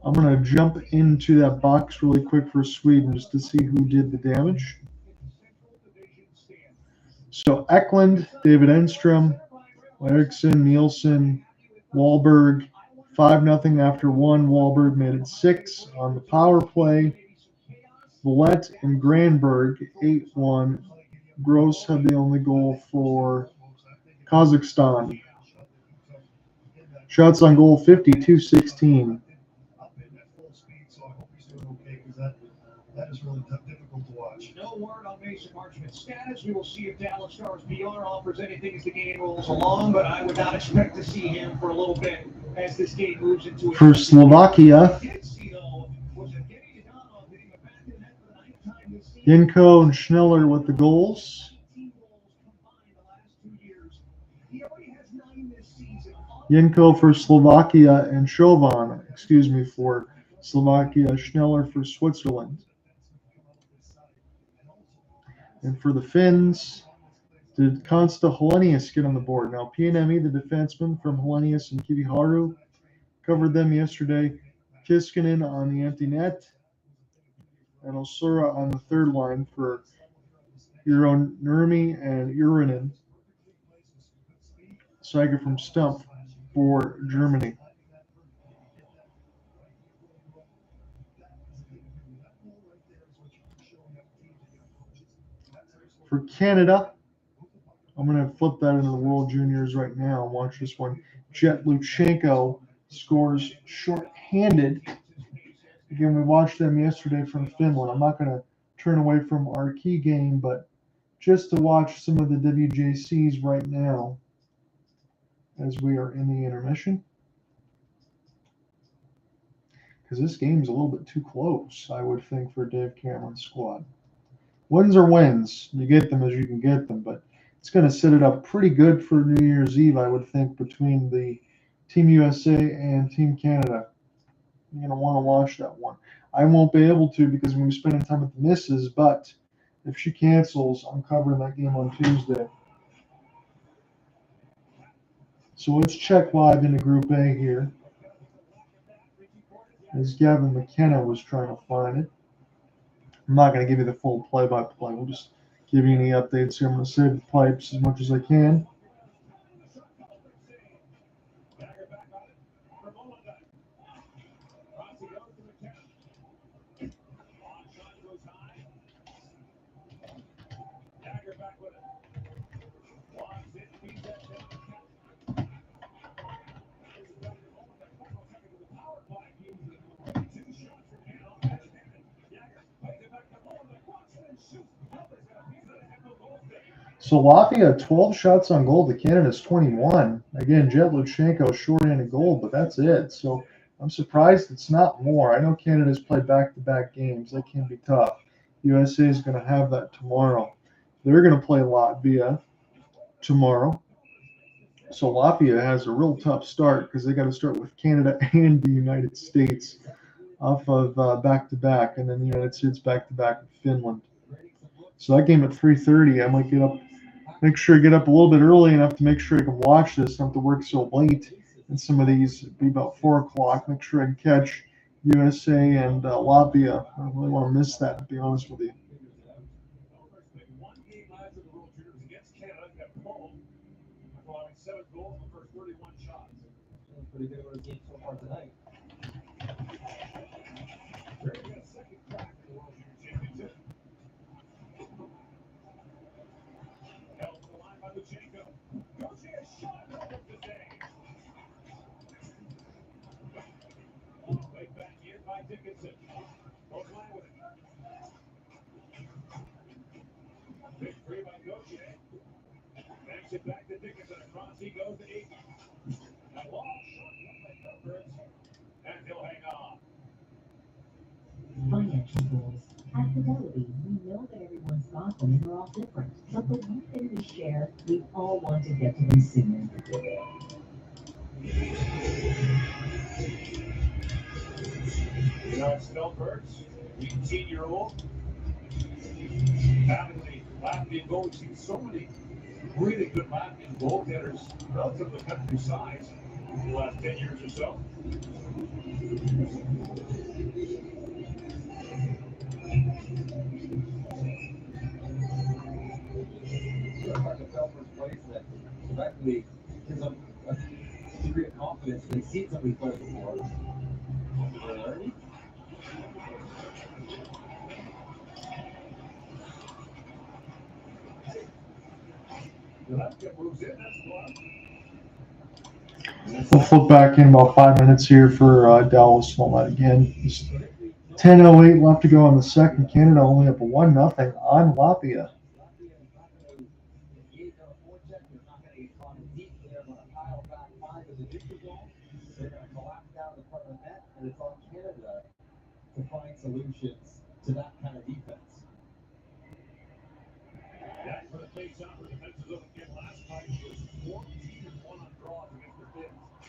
S2: I'm going to jump into that box really quick for Sweden just to see who did the damage. So Eklund, David Enstrom, Eriksson, Nielsen, Wahlberg, 5-0 after 1. Wahlberg made it 6 on the power play. Villette and Granberg, 8-1. Gross had the only goal for Kazakhstan. Shots on goal, 52-16.
S1: That is really difficult to watch. No word on Mason Marchment's status. We will see if Dallas Stars PR offers anything as the game rolls along, but I would not expect to see him for a little bit as this game moves into it.
S2: For Slovakia, Yenko and Schneller with the goals. Jenko for Slovakia and Chauvin, for Slovakia, Schneller for Switzerland. And for the Finns, did Konsta Helenius get on the board? Now, Pianemi, the defenseman from Helenius and Kiviharu, covered them yesterday. Kiskinen on the empty net, and Osura on the third line for Nurmi and Urinen. Saiger from Stump for Germany. For Canada, I'm going to flip that into the World Juniors right now and watch this one. Jet Luchenko scores shorthanded. Again, we watched them yesterday from Finland. I'm not going to turn away from our key game, but just to watch some of the WJCs right now as we are in the intermission. Because this game's a little bit too close, I would think, for Dave Cameron's squad. Wins are wins. You get them as you can get them, but it's going to set it up pretty good for New Year's Eve, I would think, between the Team USA and Team Canada. You're going to want to watch that one. I won't be able to because I'm going to be spending time with the missus, but if she cancels, I'm covering that game on Tuesday. So let's check live into Group A here, as Gavin McKenna was trying to find it. I'm not going to give you the full play-by-play. We'll just give you any updates here. I'm going to save the pipes as much as I can. So Latvia, 12 shots on goal to Canada's 21. Again, Jet Luchenko short-handed goal, but that's it. So I'm surprised it's not more. I know Canada's played back-to-back games. That can be tough. USA is going to have that tomorrow. They're going to play Latvia tomorrow. So Latvia has a real tough start because they got to start with Canada and the United States off of back-to-back, and then the United States back-to-back with Finland. So that game at 3:30, I might make sure I get up a little bit early enough to make sure I can watch this. I don't have to work so late. And some of these it'd be about 4 o'clock. Make sure I can catch USA and Latvia. I don't really want to miss that, to be honest with you.
S8: Pretty good with the game so far tonight.
S4: Financial goals. At Fidelity, we know that everyone's got them and they're all different. But the one thing we share, we all want to get to them sooner.
S1: You know, Spellbergs, 18-year-old, having the Latvian goal. We've seen so many really good Latvian goaltenders relative to the country's size in the last 10 years or so.
S8: It's hard to tell first place that directly gives them a degree of confidence. They've seen somebody play before. Familiarity.
S2: We'll flip back in about 5 minutes here for Dallas and all that again. Just 10:08 left to go on the second. Canada only up 1-0 on Latvia.
S8: And it's on Canada to find solutions to that kind of defense.
S1: That for the face-off for defenses up again last night was 14-1 on draws against the Finns.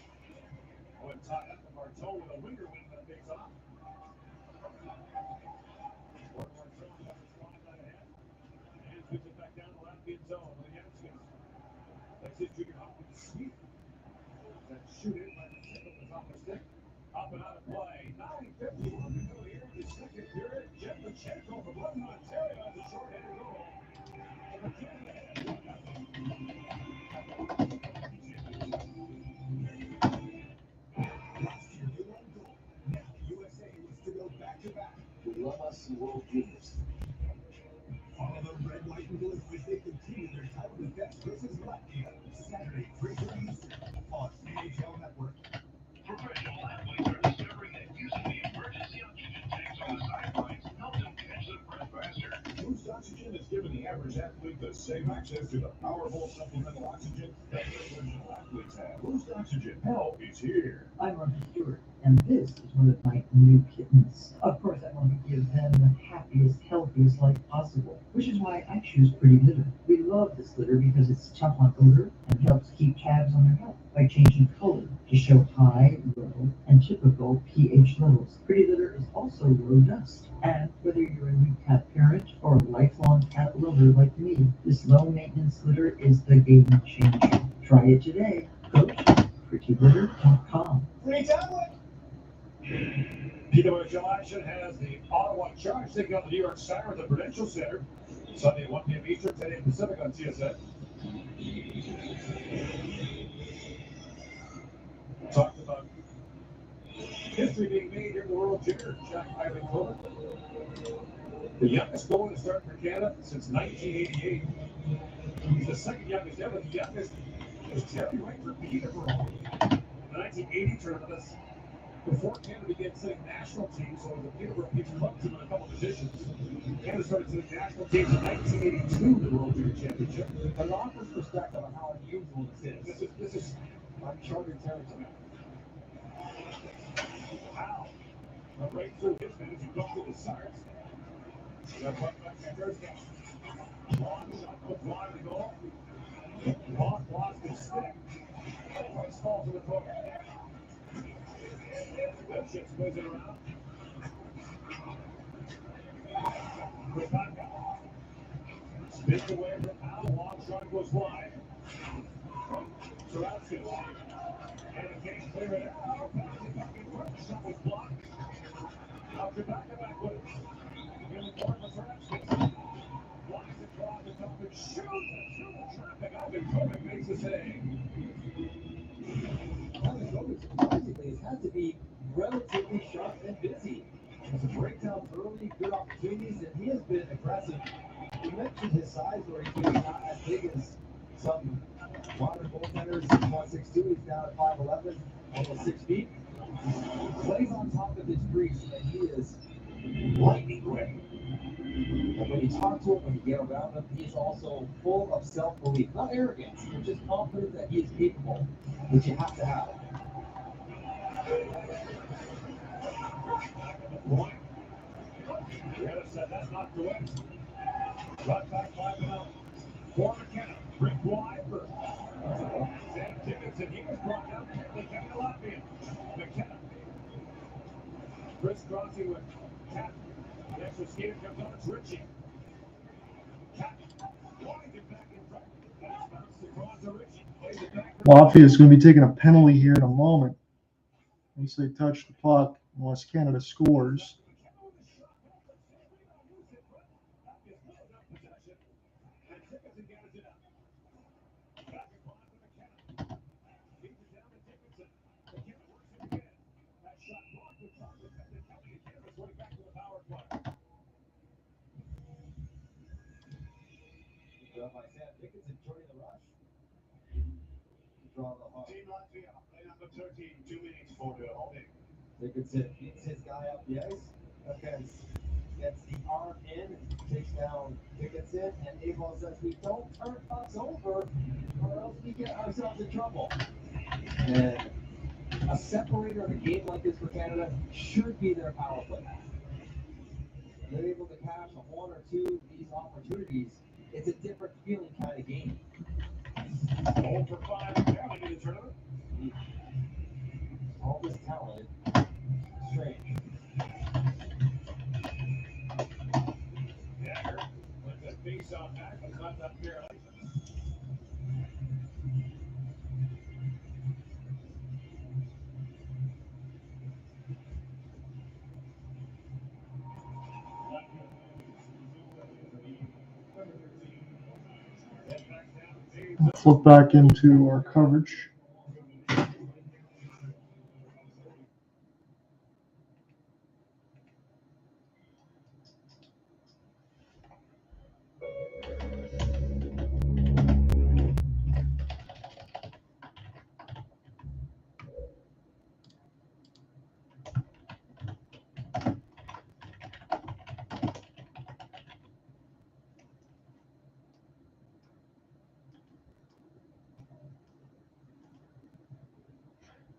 S1: tied up. Marteau with a winger win that takes off. Marteau covers wide right ahead. And puts it back down the Latvian zone. Williamskis. That's his junior hockey sweep. That shoot in by the tip of his off the stick. Up and out of play. 9:51 to go here in the second period. Jevlichenko from London, Ontario has a short-handed goal. And Canada ahead 1-0.
S6: Last year they won gold. Now the USA was to go back-to-back. We love us some World Juniors. Follow the red, white, and blue as they continue their title defense versus Latvia. Saturday, 3:30 Eastern on NHL Network.
S1: Professional athletes are discovering that using the emergency oxygen tanks on the sidelines helps them catch their breath faster.
S6: Boost Oxygen has given the average athlete the same access to the powerful supplemental oxygen that professional athletes have. Boost Oxygen help is here.
S9: I'm Roger Stewart, and this is one of my new kittens. Of course, I want to give them the happiest, healthiest life possible, which is why I choose Pretty Litter. We love this litter because it's tough on odor and helps keep tabs on their health by changing color to show high, low, and typical pH levels. Pretty Litter is also low dust. And whether you're a new cat parent or a lifelong cat lover like me, this low-maintenance litter is the game changer. Try it today. Go to prettylitter.com.
S6: Free tablet.
S1: PWHL action has the Ottawa Charge taking on the New York Star at the Prudential Center. Sunday, 1 p.m. Eastern, 10 a.m. Pacific on TSN. Talked about history being made here in the World Junior Championship. The youngest goalie to start for Canada since 1988. He's the second youngest ever. The youngest is Terry Wright for Peterborough. The 1980 tournament, that's before Canada began setting national teams, so the Peterborough Peach club team in a couple positions. Canada started setting national teams in 1982, the World Junior Championship.
S8: An office perspective on how unusual this is.
S1: This is uncharted territory. Wow. Right through his man as you go through the Sarts. Long shot goes wide to goal. Long lost his stick. Price falls to the corner. That shit spins it around. Spins away from Powell. Long shot goes wide. Saratsky. And the case clear it out. The shot was blocked. After back-to-back with it. In the corner for Saratsky. Flies across the top and shoots through the traffic. Out and Kovic makes the save.
S8: Surprisingly, it has to be relatively sharp and busy. Some breakdowns early, good opportunities, and he has been aggressive. You mentioned his size, where he's not as big as some modern goaltenders. He's 1.62, he's down at 5'11", almost 6 feet. He plays on top of his crease, and he is lightning quick. And when you talk to him, when you get around him, he's also full of self-belief. Not arrogance, but just confident that he is capable, which you have to have.
S1: Said that's not correct. Right back 5-0. For McKenna. Rick wide for Sam Dickinson. He was brought down. McKenna Latvia. McKenna. Chris crossing with Cat. The extra skater comes on. It's Ritchie. Cat. Winds it back in front. That's bounced across to Ritchie. Plays it back.
S2: Latvia is going to be taking a penalty here in a moment. Once they touch the puck, unless Canada scores.
S1: Team Latvia, play number 13, 2 minutes for the holding.
S8: Dickinson beats his guy up the ice. Defense gets the arm in and takes down Dickinson. And Abel says, we don't turn pucks over or else we get ourselves in trouble. And a separator in a game like this for Canada should be their power play. They're able to catch a one or two of these opportunities. It's a different feeling kind of game.
S1: 0 for 5 apparently in the tournament.
S8: all this talent. Strange.
S1: Dagger with the face-off back, but not that fair.
S2: Flip back into our coverage.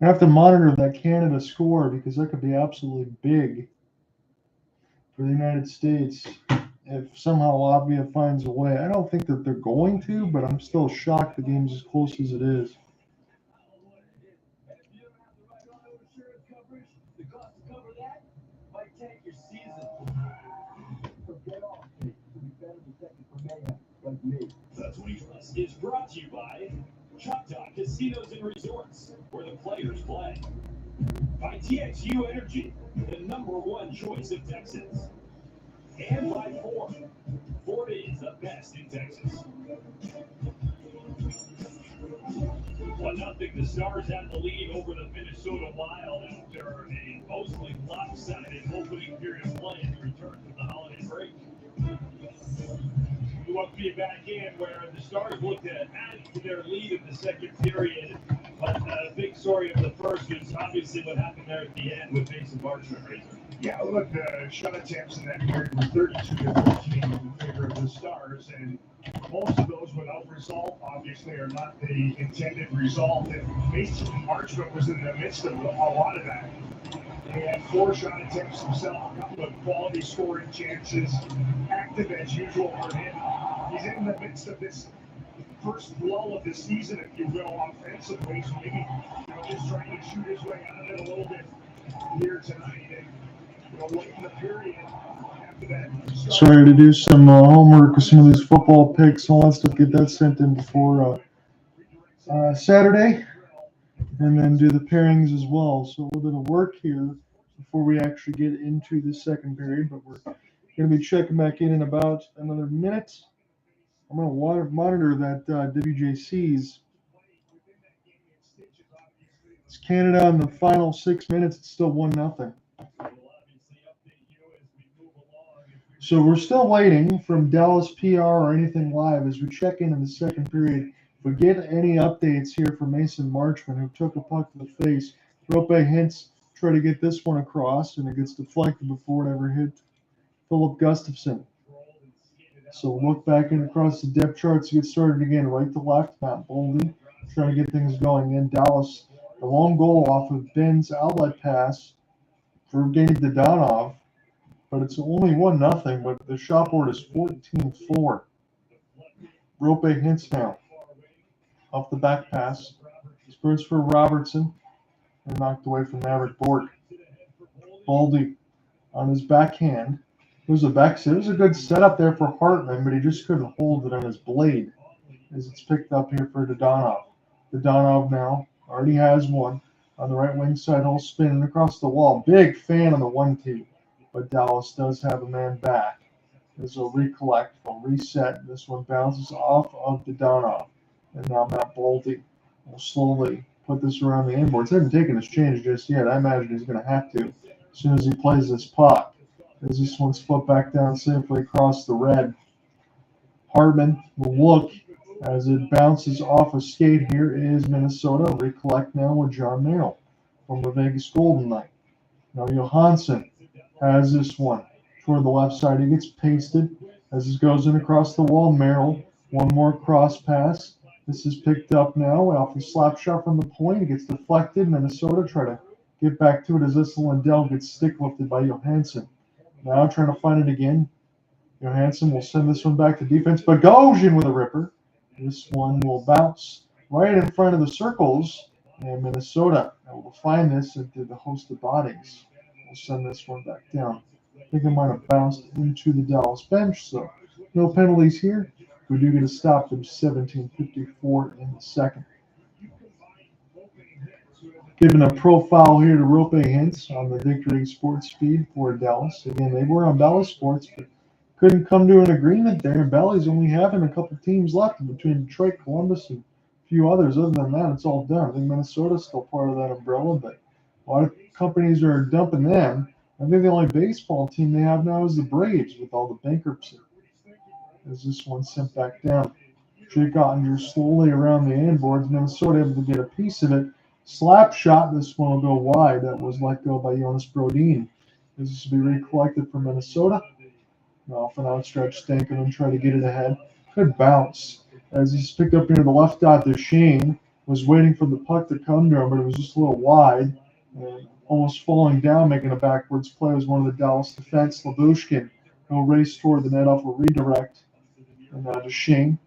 S2: I have to monitor that Canada score because that could be absolutely big for the United States if somehow Latvia finds a way. I don't think that they're going to, but I'm still shocked the game's as close as it is.
S8: If you don't have the right auto insurance coverage, the cost to cover that might tank your season. So get off me to be better protected from mayhem like me.
S1: The Tweet is brought to you by Choctaw Casinos and Resorts, where the players play. By TXU Energy, the #1 choice of Texas. And by Ford. Ford is the best in Texas. 1-0, the Stars have the lead over the Minnesota Wild after a mostly lopsided opening period of play in the return from the holiday break. We want to be back in where the Stars looked to add to their lead in the second period. But the big story of the first is obviously what happened there at the end with Mason Marchment, Razor.
S6: Yeah, look, the shot attempts in that period were 32-14 in favor of the Stars, and most of those without result, obviously, are not the intended result. And Mason Marchment was in the midst of a lot of that. He had 4 shot attempts himself, a couple of quality scoring chances, active as usual for him. He's in the midst of this first lull of the season, if you will, offensively. So maybe just trying to shoot his way out of it a little bit here tonight. And late in the period after that.
S2: Sorry to do some homework with some of these football picks and all that stuff. Get that sent in before Saturday, and then do the pairings as well. So a little bit of work here before we actually get into the second period. But we're going to be checking back in about another minute. I'm going to monitor that WJC's. It's Canada in the final 6 minutes. It's still 1-0. So we're still waiting from Dallas PR or anything live as we check in the second period. If we get any updates here from Mason Marchment, who took a puck to the face, Rope hints, try to get this one across, and it gets deflected before it ever hit Philip Gustafson. So we'll look back in across the depth charts to get started again. Right to left, Matt Boldy trying to get things going. In Dallas, the long goal off of Ben's outlet pass for Evgeny Dadonov. But it's only 1-0, but the shot board is 14-4. Rope hints now. Off the back pass. Sprints for Robertson. And knocked away from Maverick Bork. Baldy on his backhand. It was a good setup there for Hartman, but he just couldn't hold it on his blade as it's picked up here for Dadonov. Dadonov now already has one on the right wing side, all spinning across the wall. Big fan on the 1-2, but Dallas does have a man back. This will recollect, will reset. This one bounces off of Dadonov, and now Matt Baldy will slowly put this around the inboards. He hasn't taken his change just yet. I imagine he's going to have to as soon as he plays this puck. As this one's flipped back down safely across the red. Hardman will look as it bounces off a skate. Here is Minnesota. Recollect now with John Merrill from the Vegas Golden Knight. Now Johansson has this one toward the left side. He gets pasted as this goes in across the wall. Merrill, one more cross pass. This is picked up now off a slap shot from the point. It gets deflected. Minnesota try to get back to it as this Lindell gets stick lifted by Johansson. Now trying to find it again. Johansson will send this one back to defense. Bogosian with a ripper. This one will bounce right in front of the circles And Minnesota able to find this into the host of bodies. We'll send this one back down. I think it might have bounced into the Dallas bench, so no penalties here. We do get a stop from 17:54 in the second. Giving a profile here to Rope Hintz on the Victory Sports feed for Dallas. Again, they were on Bally Sports, but couldn't come to an agreement there. Bally's only having a couple teams left between Detroit, Columbus, and a few others. Other than that, it's all done. I think Minnesota's still part of that umbrella, but a lot of companies are dumping them. I think the only baseball team they have now is the Braves with all the bankruptcy. As this one sent back down. Jake Ottinger slowly around the end boards. Minnesota able to get a piece of it. Slap shot. This one will go wide. That was let go by Jonas Brodin. This will be recollected for Minnesota. Off an outstretched Stankoven try to get it ahead. Good bounce. As he's picked up near the left dot, Duchesne was waiting for the puck to come to him, but it was just a little wide. And almost falling down, making a backwards play was one of the Dallas defense. Labushkin will race toward the net off a redirect. And Duchesne,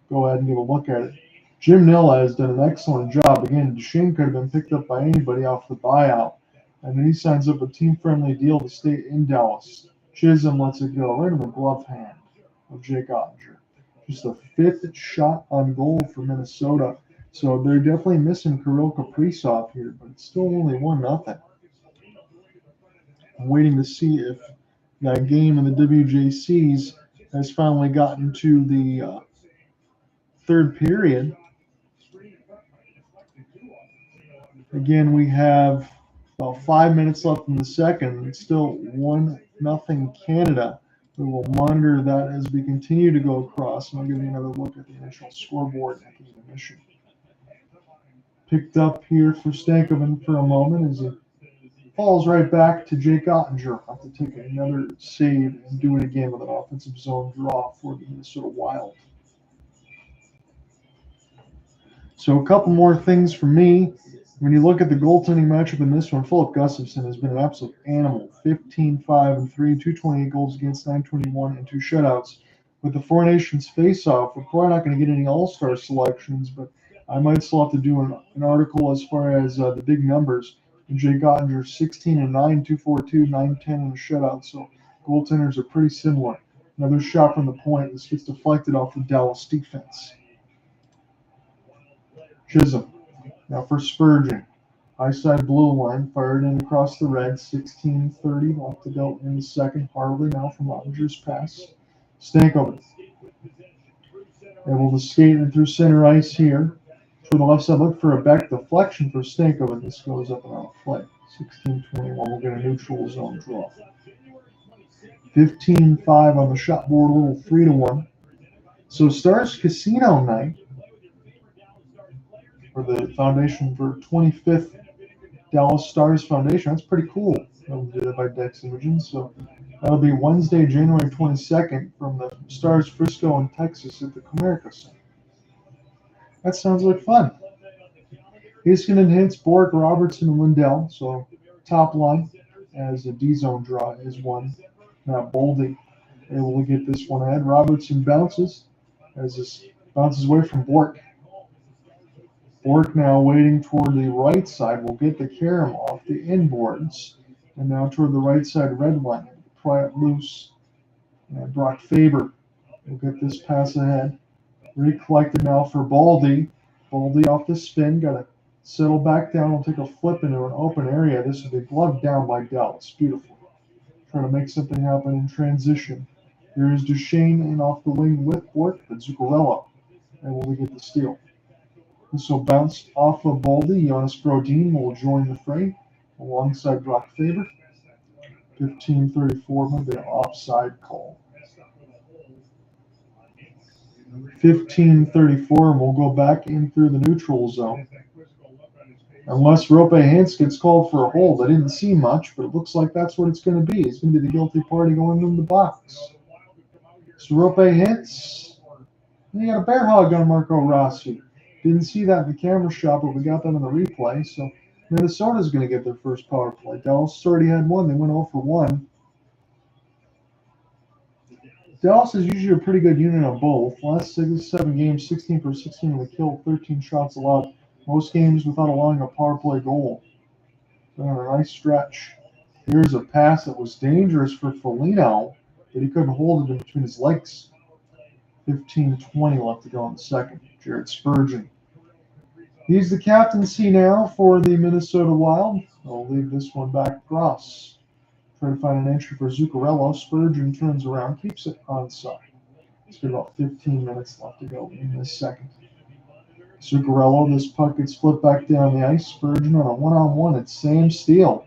S2: go ahead and give a look at it. Jim Nilla has done an excellent job. Again, Duchesne could have been picked up by anybody off the buyout. And then he signs up a team-friendly deal to stay in Dallas. Chisholm lets it go right in the glove hand of Jake Ottinger. Just a fifth shot on goal for Minnesota. So they're definitely missing Kirill Kaprizov here, but it's still only 1-0. I'm waiting to see if that game in the WJCs has finally gotten to the third period. Again, we have about 5 minutes left in the second. It's still 1-0 Canada. We will monitor that as we continue to go across, and I'll give you another look at the initial scoreboard at the intermission. Picked up here for Stankoven for a moment as it falls right back to Jake Ottinger. I'll have to take another save and do it again with an offensive zone draw for the Minnesota Wild. So a couple more things for me. When you look at the goaltending matchup in this one, Philip Gustafsson has been an absolute animal. 15-5-3, 228 goals against, 921, and 2 shutouts. With the Four Nations face-off, we're probably not going to get any all-star selections, but I might still have to do an article as far as the big numbers. And Jake Ottinger, 16-9, 242, 910, and a shutout. So goaltenders are pretty similar. Another shot from the point. This gets deflected off the Dallas defense. Chisholm. Now for Spurgeon. High side blue line, fired in across the red, 16:30 left to go in the second. Harley now from Ottinger's pass. Stankoven. Able to skate in through center ice here. To the left side, look for a back deflection for Stankoven. This goes up and out of play. 16:21, we'll get a neutral zone draw. 15-5 on the shot board, a little 3-1. So Stars Casino night for the foundation for 25th Dallas Stars Foundation. That's pretty cool. They'll do that by Dex Imaging. So that'll be Wednesday, January 22nd from the Stars Frisco in Texas at the Comerica Center. That sounds like fun. Heiskanen, Hintz, Bork, Robertson, and Lindell. So top line as a D-zone draw is one. Now Boldy able to get this one ahead. Robertson bounces as this bounces away from Bork. Bork now waiting toward the right side. Will get the carom off the inboards. And now toward the right side red line. Pry it loose. And Brock Faber will get this pass ahead. Recollected now for Baldy. Baldy off the spin. Got to settle back down. Will take a flip into an open area. This will be gloved down by Dallas. Beautiful. Trying to make something happen in transition. Here is Duchesne in off the wing with Bork. But Zuccarello able to get the steal. This will bounce off of Baldy. Jonas Brodin will join the fray alongside Brock Faber. 15:34 might be an offside call. 15:34, and we'll go back in through the neutral zone. Unless Rope Hintz gets called for a hold. I didn't see much, but it looks like that's what it's going to be. It's going to be the guilty party going in the box. So Rope Hintz, you got a bear hug on Marco Rossi. Didn't see that in the camera shot, but we got that in the replay. So Minnesota's going to get their first power play. Dallas already had one. They went 0 for 1. Dallas is usually a pretty good unit on both. Last 7 games, 16 for 16 with a kill, 13 shots allowed. Most games without allowing a power play goal. Been on a nice stretch. Here's a pass that was dangerous for Foligno, but he couldn't hold it in between his legs. 15:20 left to go in the second. Jared Spurgeon. He's the captaincy now for the Minnesota Wild. I'll leave this one back across. Try to find an entry for Zuccarello. Spurgeon turns around, keeps it onside. It's been about 15 minutes left to go in this second. Zuccarello, this puck gets flipped back down the ice. Spurgeon on a one-on-one. It's Sam Steele.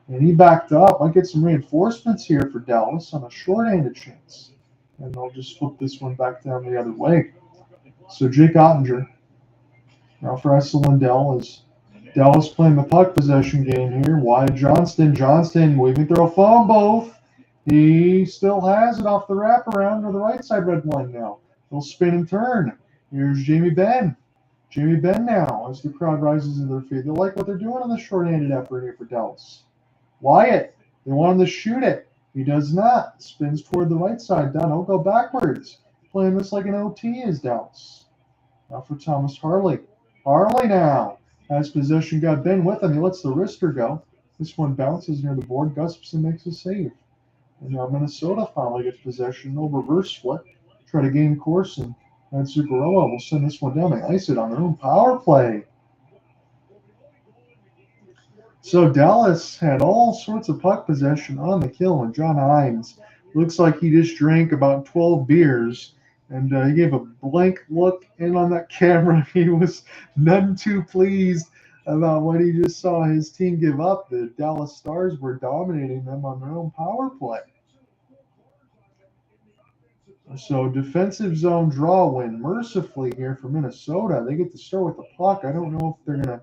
S2: And he backed up. Might get some reinforcements here for Dallas on a short-handed chance. And they'll just flip this one back down the other way. So Jake Ottinger. Now for Esa Lindell is Dallas playing the puck possession game here. Wyatt Johnston. Johnston weaving through a phone booth. He still has it off the wraparound to the right side red line now. He'll spin and turn. Here's Jamie Benn. Jamie Benn now as the crowd rises to their feet. They like what they're doing on the short-handed effort here for Dallas. Wyatt, they want him to shoot it. He does not. Spins toward the right side. Dono go backwards. Playing this like an OT is Dallas. Now for Thomas Harley. Harley now has possession. Got Ben with him. He lets the wrister go. This one bounces near the board. Gustafson makes a save. And now Minnesota finally gets possession. No reverse flip. Try to gain course, and Zuccarello will send this one down. They ice it on their own power play. So Dallas had all sorts of puck possession on the kill, and John Hines looks like he just drank about 12 beers, and he gave a blank look in on that camera. He was none too pleased about what he just saw his team give up. The Dallas Stars were dominating them on their own power play. So defensive zone draw win mercifully here for Minnesota. They get to start with the puck. I don't know if they're going to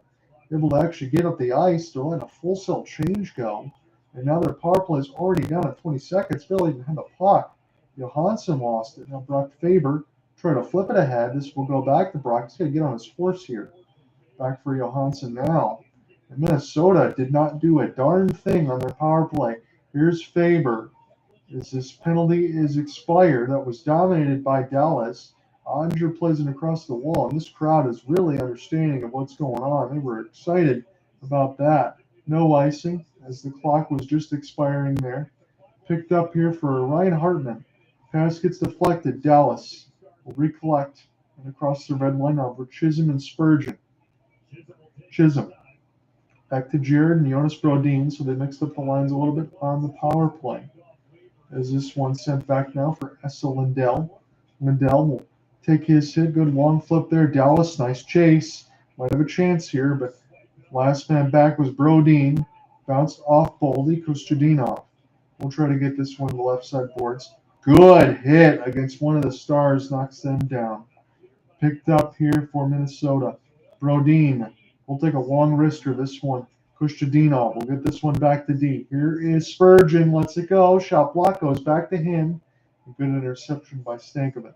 S2: be able to actually get up the ice. They're letting a full cell change go. And now their power play is already down at 20 seconds. Philly even had the puck. Johansson lost it. Now Brock Faber trying to flip it ahead. This will go back to Brock. He's going to get on his horse here. Back for Johansson now. And Minnesota did not do a darn thing on their power play. Here's Faber. As this penalty is expired, that was dominated by Dallas. Ottinger plays it across the wall, and this crowd is really understanding of what's going on. They were excited about that. No icing, as the clock was just expiring there. Picked up here for Ryan Hartman. Pass gets deflected. Dallas will recollect and across the red line over Chisholm and Spurgeon. Chisholm. Back to Jared and Jonas Brodin, so they mixed up the lines a little bit on the power play. As this one sent back now for Esa Lindell. Lindell will take his hit. Good long flip there. Dallas, nice chase. Might have a chance here, but last man back was Brodin. Bounced off Boldy. Kostadinov. We'll try to get this one to the left side boards. Good hit against one of the Stars. Knocks them down. Picked up here for Minnesota. Brodin will take a long wrister. This one. Kostadinov will get this one back to D. Here is Spurgeon. Lets it go. Shot block goes back to him. A good interception by Stankoven.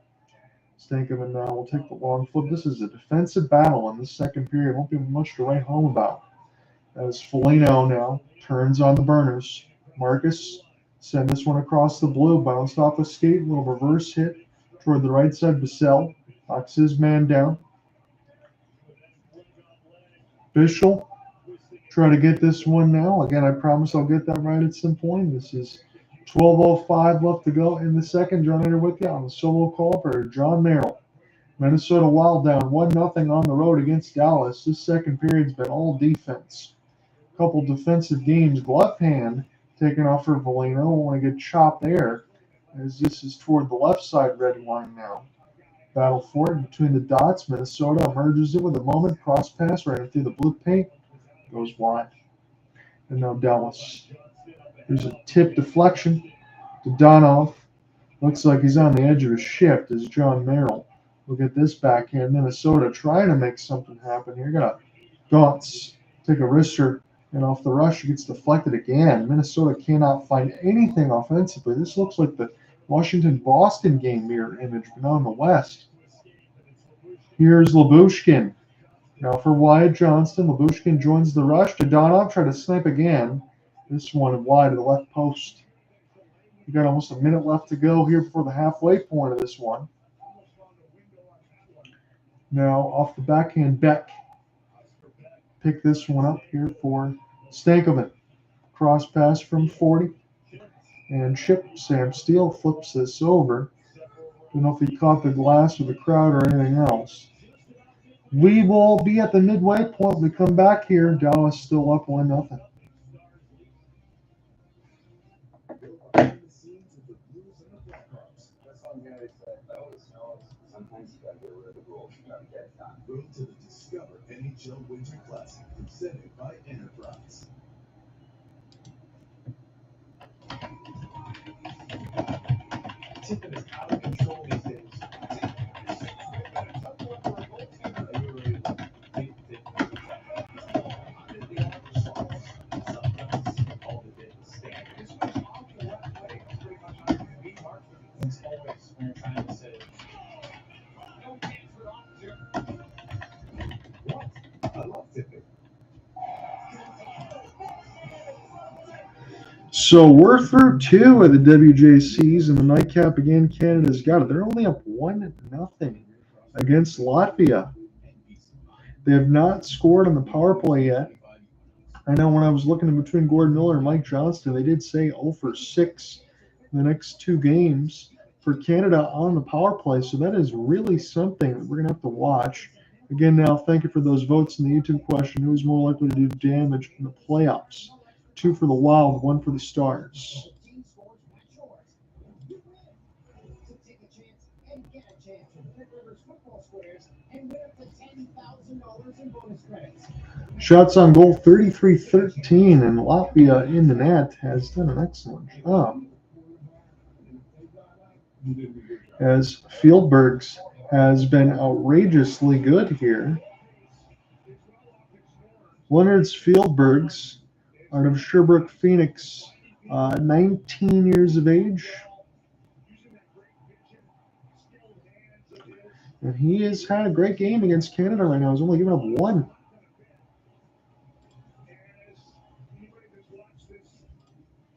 S2: Stankoven now will take the long flip. This is a defensive battle in the second period. Won't be much to write home about. As Foligno now turns on the burners. Marcus send this one across the blue. Bounced off a skate. A little reverse hit toward the right side. Bissell knocks his man down. Bischel. Try to get this one now. Again, I promise I'll get that right at some point. This is 12:05 left to go in the second. John Eder with you on the solo call for John Merrill. Minnesota Wild down 1-0 on the road against Dallas. This second period's been all defense. A couple defensive games. Glove hand taken off for Foligno. Want to get chopped there as this is toward the left side red line now. Battle for it between the dots. Minnesota emerges it with a moment. Cross pass right through the blue paint. Goes wide. And now Dallas. There's a tip deflection to Donov. Looks like he's on the edge of his shift as John Merrill. Look at this backhand. Minnesota trying to make something happen here. Got Gaunts take a wrister, and off the rush it gets deflected again. Minnesota cannot find anything offensively. This looks like the Washington-Boston game mirror image, but now in the West. Here's Lyubushkin. Now for Wyatt Johnston, Lyubushkin joins the rush to Donov, try to snipe again. This one wide of the left post. We got almost a minute left to go here before the halfway point of this one. Now off the backhand, Beck. pick this one up here for Stankoven. Cross pass from 40. And Chip Sam Steele flips this over. Don't know if he caught the glass or the crowd or anything else. We will be at the midway point. We come back here. Dallas still up 1-0.
S6: Behind the scenes of the Blues and the Blackhawks.
S3: That's one guy said, oh, it snows. Sometimes you gotta get rid of the rules. You gotta get it done.
S6: Road to the Discover NHL Winter Classic, presented by Enterprise. Tipping is out of control these days. I love tipping.
S2: So we're through 2 of the WJCs, and the nightcap again. Canada's got it. They're only up 1-0 against Latvia. They have not scored on the power play yet. I know when I was looking in between Gordon Miller and Mike Johnston, they did say 0 for 6 in the next 2 games for Canada on the power play. So that is really something that we're going to have to watch. Again, now, thank you for those votes in the YouTube question. Who's more likely to do damage in the playoffs? 2 for the Wild, 1 for the Stars. Shots on goal 33-13, and Latvia in the net has done an excellent job. As Fieldbergs has been outrageously good here. Leonard's Fieldbergs out of Sherbrooke, Phoenix, 19 years of age. And he has had a great game against Canada right now. He's only given up 1.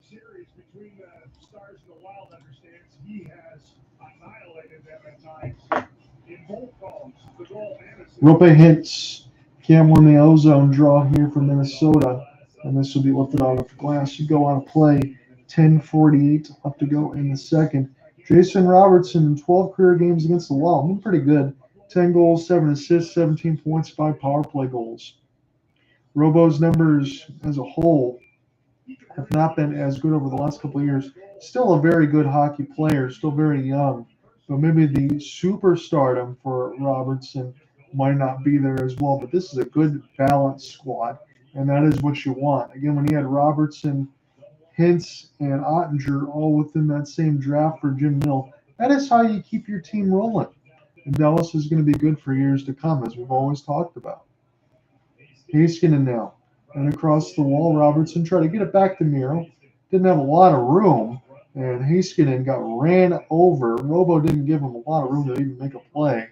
S1: Series between the Stars and the Wild understands he has annihilated them at times in both columns. The goal and assist.
S2: Rope hints. Cam won the ozone draw here for Minnesota, and this will be lifted out of glass. You go on a play. 10:48 left to go in the second. Jason Robertson in 12 career games against the Wild. Been pretty good. 10 goals, 7 assists, 17 points, 5 power play goals. Robo's numbers as a whole have not been as good over the last couple of years. Still a very good hockey player, still very young, but maybe the superstardom for Robertson might not be there as well. But this is a good balanced squad, and that is what you want. Again, when you had Robertson, Hintz, and Ottinger all within that same draft for Jim Mill, that is how you keep your team rolling. And Dallas is going to be good for years to come, as we've always talked about. Heiskanen now. And across the wall, Robertson tried to get it back to Miro. Didn't have a lot of room, and Heiskanen got ran over. Robo didn't give him a lot of room to even make a play,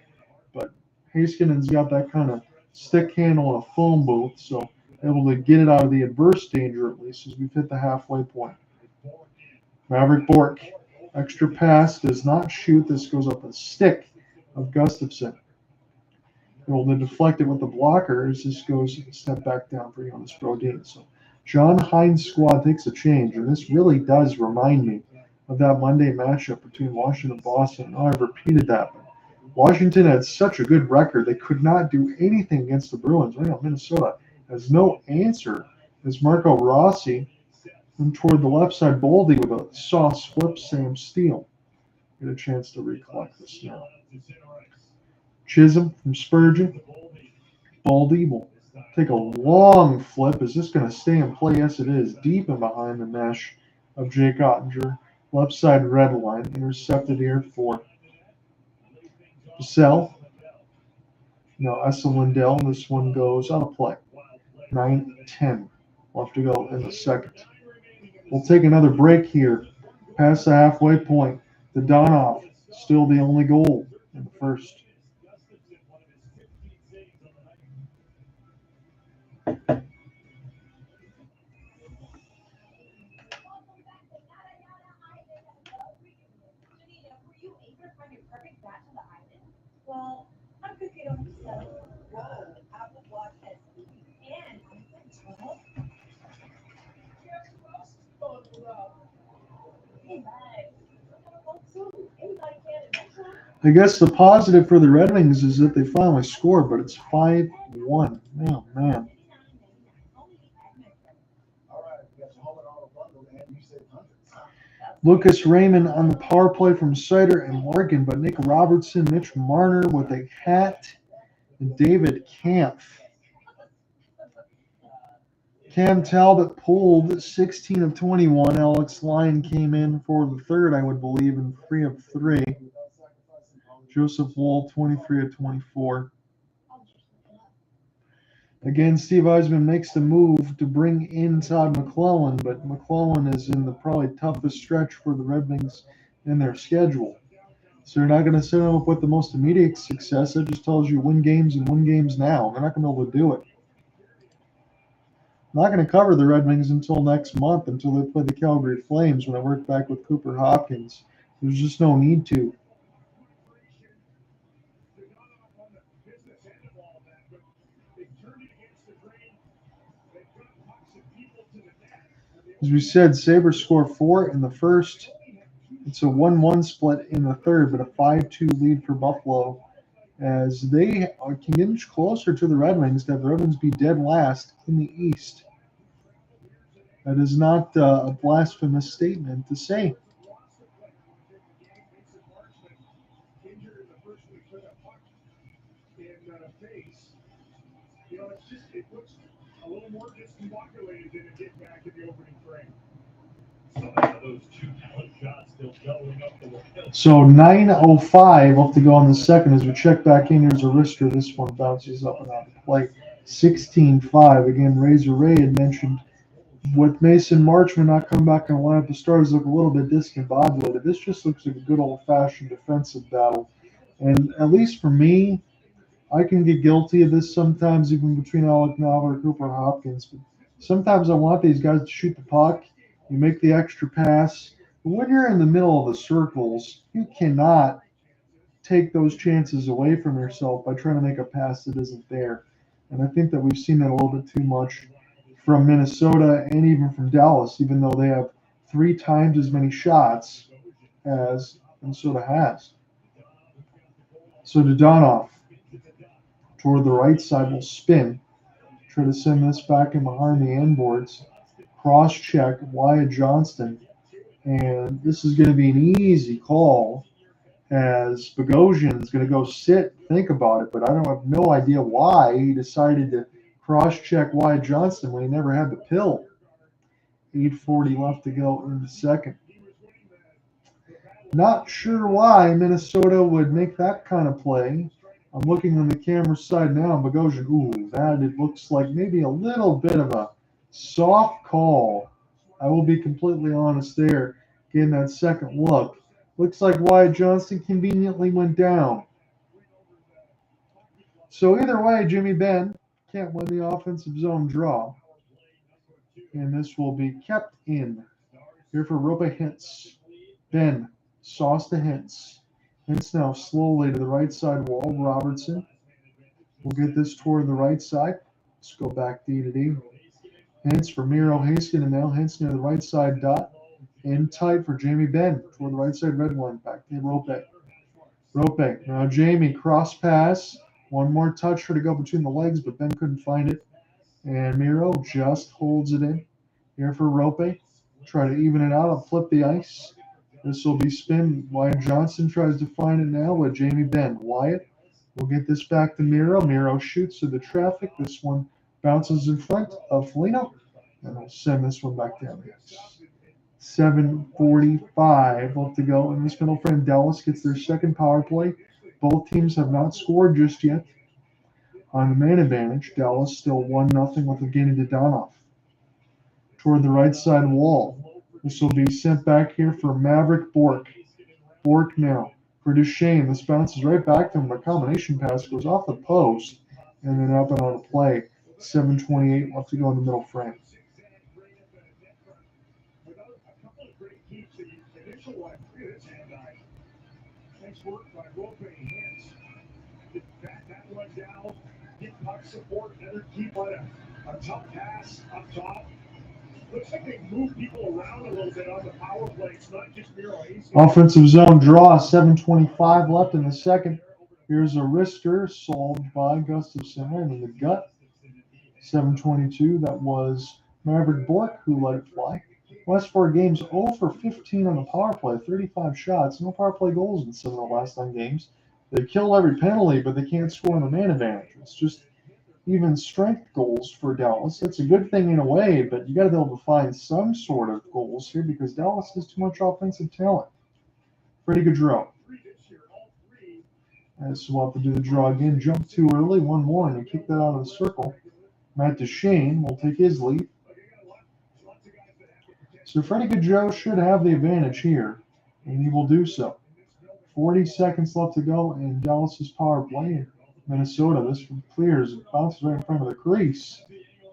S2: but Heiskanen's got that kind of stick handle in a phone booth, so able to get it out of the adverse danger at least as we've hit the halfway point. Maverick Bork, extra pass, does not shoot. This goes up a stick of Gustafsson. Able to deflect it with the blocker as this goes a step back down for Jonas Brodin. So John Hines' squad takes a change, and this really does remind me of that Monday matchup between Washington and Boston. I know I've repeated that, but Washington had such a good record. They could not do anything against the Bruins. Right now, Minnesota has no answer as Marco Rossi and toward the left side, Boldy with a sauce flip Sam Steele. Get a chance to recollect this now. Chisholm from Spurgeon. Boldy will take a long flip. Is this going to stay in play? Yes, it is. Deep and behind the mesh of Jake Ottinger. Left side red line. Intercepted here for Bissell. Now Essa Lindell. This one goes out of play. 9-10 left to go in the second. We'll take another break here. Past the halfway point. The Donoff still the only goal in the first.
S4: Well, I'm cooking on the whoa, Apple Watch SE and
S2: I guess the positive for the Red Wings is that they finally scored, but it's 5-1. Oh, man.
S6: All right, we got your home and auto bundled, and you said hundreds.
S2: Lucas Raymond on the power play from Sider and Larkin, but Nick Robertson, Mitch Marner with a hat, and David Kampf. Cam Talbot pulled 16 of 21. Alex Lyon came in for the third, I would believe, and 3 of 3. Joseph Wool, 23 of 24. Again, Steve Eisman makes the move to bring in Todd McClellan, but McClellan is in the probably toughest stretch for the Red Wings in their schedule. So they're not going to set him up with the most immediate success. That just tells you win games and win games now. They're not going to be able to do it. Not going to cover the Red Wings until next month, until they play the Calgary Flames when they work back with Cooper Hopkins. There's just no need to. As we said, Sabres score 4 in the first. It's a 1-1 split in the third, but a 5-2 lead for Buffalo as they can inch closer to the Red Wings to have the Red Wings be dead last in the East. That is not a blasphemous statement to say.
S1: It looks a little more discombobulated than it did back in the opening frame. Those two talent shots still going up the hill.
S2: So 9:05 left to go on the second as we check back in. Here's a wrister. This one bounces up and out of play. 16-5. Again, Razor Ray had mentioned with Mason Marchman not coming back in the lineup, the Stars look a little bit discombobulated. This just looks like a good old-fashioned defensive battle. And at least for me, I can get guilty of this sometimes, even between Alec Nava or Cooper Hopkins. But sometimes I want these guys to shoot the puck. You make the extra pass. But when you're in the middle of the circles, you cannot take those chances away from yourself by trying to make a pass that isn't there. And I think that we've seen that a little bit too much from Minnesota and even from Dallas, even though they have 3 times as many shots as Minnesota has. So Dodonov toward the right side will spin. Try to send this back in behind the end boards. Cross check Wyatt Johnston. And this is going to be an easy call as Bogosian is going to go sit, think about it, but I don't have no idea why he decided to cross check Wyatt Johnston when he never had the pill. 8:40 left to go in the second. Not sure why Minnesota would make that kind of play. I'm looking on the camera side now, Bogosian. Ooh, that it looks like maybe a little bit of a soft call. I will be completely honest there. Getting that second look. Looks like Wyatt Johnston conveniently went down. So either way, Jimmy Benn can't win the offensive zone draw. And this will be kept in. Here for Ropa Hintz. Benn, sauce to Hintz. Hintz now slowly to the right side wall. Robertson will get this toward the right side. Let's go back D to D. Hintz for Miro Haskin, and now Hintz near the right side dot. In tight for Jamie Benn toward the right side red one. Back to Rope. Rope. Now Jamie cross pass. One more touch for to go between the legs, but Ben couldn't find it. And Miro just holds it in. Here for Rope. Try to even it out. I'll flip the ice. This will be spin. Wyatt Johnston tries to find it now with Jamie Benn. Wyatt will get this back to Miro. Miro shoots through the traffic. This one bounces in front of Foligno. And I'll send this one back down the ice. 7:45 left to go in this middle frame. Dallas gets their second power play. Both teams have not scored just yet. On the man advantage, Dallas still 1-0 with Evgeny Dodonov. Toward the right side wall. This will be sent back here for Maverick Bork. Bork now for Duchesne. This bounces right back to him. A combination pass goes off the post and then up and on a play. 7:28 left to go in the middle frame.
S1: Nice work by Rope and Hintz. Back that one down. Get puck support. Another keep on a tough pass up top. Looks like they move people around a
S2: Offensive zone draw, 7:25 left in the second. Here's a wrister solved by Gustafson right in the gut. 7:22. That was Maverick Bork who let it fly. Last 4 games, 0 for 15 on the power play, 35 shots, no power play goals in 7 of the last 9 games. They kill every penalty, but they can't score on the man advantage. It's just even strength goals for Dallas. That's a good thing in a way, but you got to be able to find some sort of goals here because Dallas has too much offensive talent. Pretty good draw. So we'll have to do the draw again. Jump too early, one more, and you kick that out of the circle. Matt Duchesne will take his lead. So Freddie Gaudreau should have the advantage here, and he will do so. 40 seconds left to go in Dallas's power play in Minnesota. This clears and bounces right in front of the crease,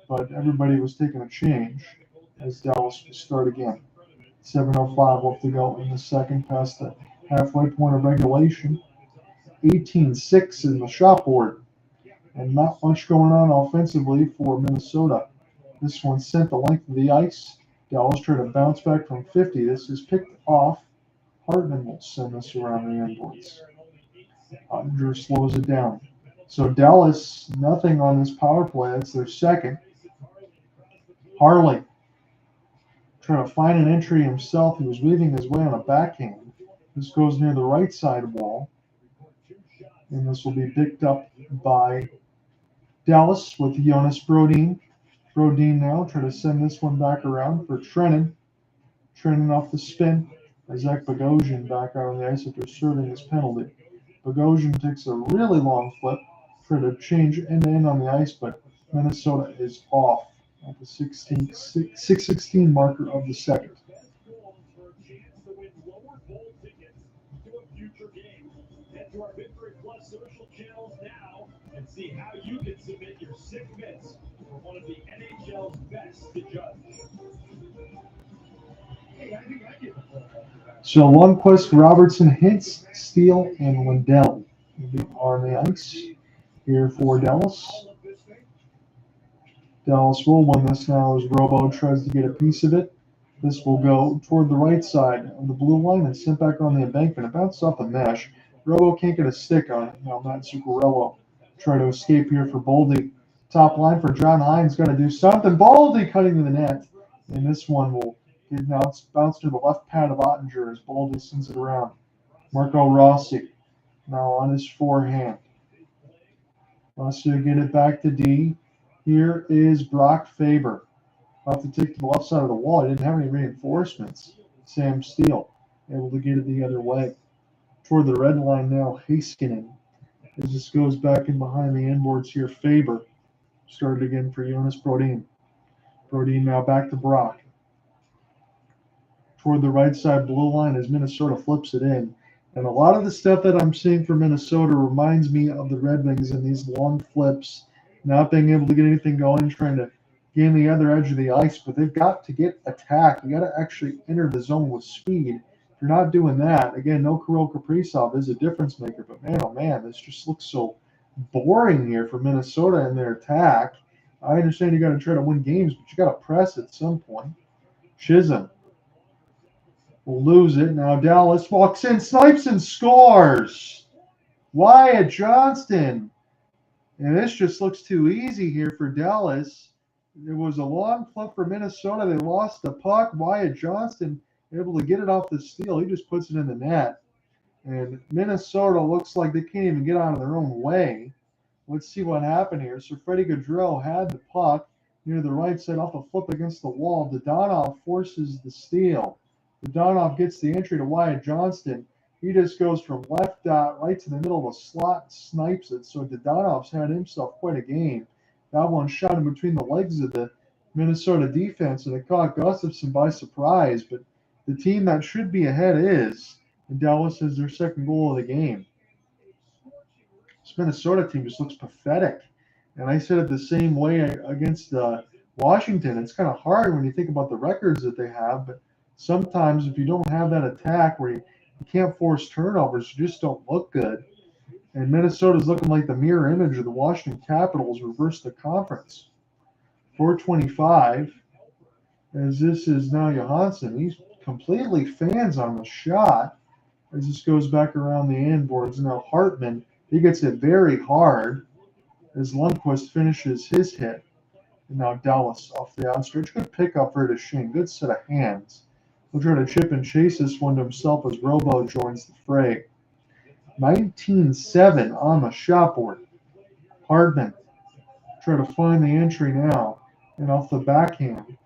S2: but everybody was taking a change as Dallas will start again. 7:05 left to go in the second, past the halfway point of regulation. 18-6 in the shot board, and not much going on offensively for Minnesota. This one sent the length of the ice. Dallas tried to bounce back from 50. This is picked off. Hartman will send this around the end boards. Drew slows it down. So Dallas, nothing on this power play. That's their second. Harley trying to find an entry himself. He was weaving his way on a backhand. This goes near the right side wall. And this will be picked up by Dallas with Jonas Brodin. Brodin now trying to send this one back around for Trennan. Trennan off the spin. Zach Bogosian back out on the ice after serving his penalty. Bogosian takes a really long flip, trying to change end-to-end on the ice, but Minnesota is off at the 6:16 marker of the second.
S1: To our Victory Plus social channels now and see how you can submit your sick bits for one of the NHL's best to judge. Hey, I think I get
S2: So Lundqvist, Robertson, Hintz, Steele, and Lindell are on the ice here for Dallas. Dallas will win this now as Robo tries to get a piece of it. This will go toward the right side of the blue line and sent back on the embankment. It bounced off the mesh. Robo can't get a stick on it. Now Matt Zuccarello try to escape here for Boldy. Top line for John Hines. Got to do something. Boldy cutting to the net. And this one will get bounced to the left pad of Ottinger as Boldy sends it around. Marco Rossi now on his forehand. Rossi will get it back to D. Here is Brock Faber. About to take to the left side of the wall. He didn't have any reinforcements. Sam Steele able to get it the other way. Toward the red line now, Heiskanen. As this goes back in behind the inboards here, Faber. Started again for Jonas Brodin. Brodin now back to Brock. Toward the right side blue line as Minnesota flips it in. And a lot of the stuff that I'm seeing for Minnesota reminds me of the Red Wings in these long flips, not being able to get anything going, trying to gain the other edge of the ice, but they've got to get attack. You got to actually enter the zone with speed. If you're not doing that, again, no Kirill Kaprizov is a difference maker, but man, oh man, this just looks so boring here for Minnesota in their attack. I understand you got to try to win games, but you got to press at some point. Chisholm will lose it. Now Dallas walks in, snipes and scores. Wyatt Johnston. And this just looks too easy here for Dallas. It was a long flip for Minnesota. They lost the puck. Wyatt Johnston able to get it off the steal. He just puts it in the net. And Minnesota looks like they can't even get out of their own way. Let's see what happened here. So Freddie Gaudreau had the puck near the right side off a flip against the wall. Dodonov forces the steal. Dodonov gets the entry to Wyatt Johnston. He just goes from left dot right to the middle of the slot, snipes it. So Dodonov's had himself quite a game. That one shot in between the legs of the Minnesota defense, and it caught Gustafson by surprise. But the team that should be ahead is, and Dallas has their second goal of the game. This Minnesota team just looks pathetic. And I said it the same way against Washington. It's kind of hard when you think about the records that they have, but sometimes if you don't have that attack where you can't force turnovers, you just don't look good. And Minnesota's looking like the mirror image of the Washington Capitals reversed the conference. 4:25 as this is now Johansson. He completely fans on the shot as this goes back around the end boards. Now Hartman, he gets it very hard as Lundqvist finishes his hit. And now Dallas off the outstretch. Good pickup for Duchesne. Good set of hands. He'll try to chip and chase this one to himself as Robo joins the fray. 19-7 on the shot board. Hardman try to find the entry now. And off the backhand,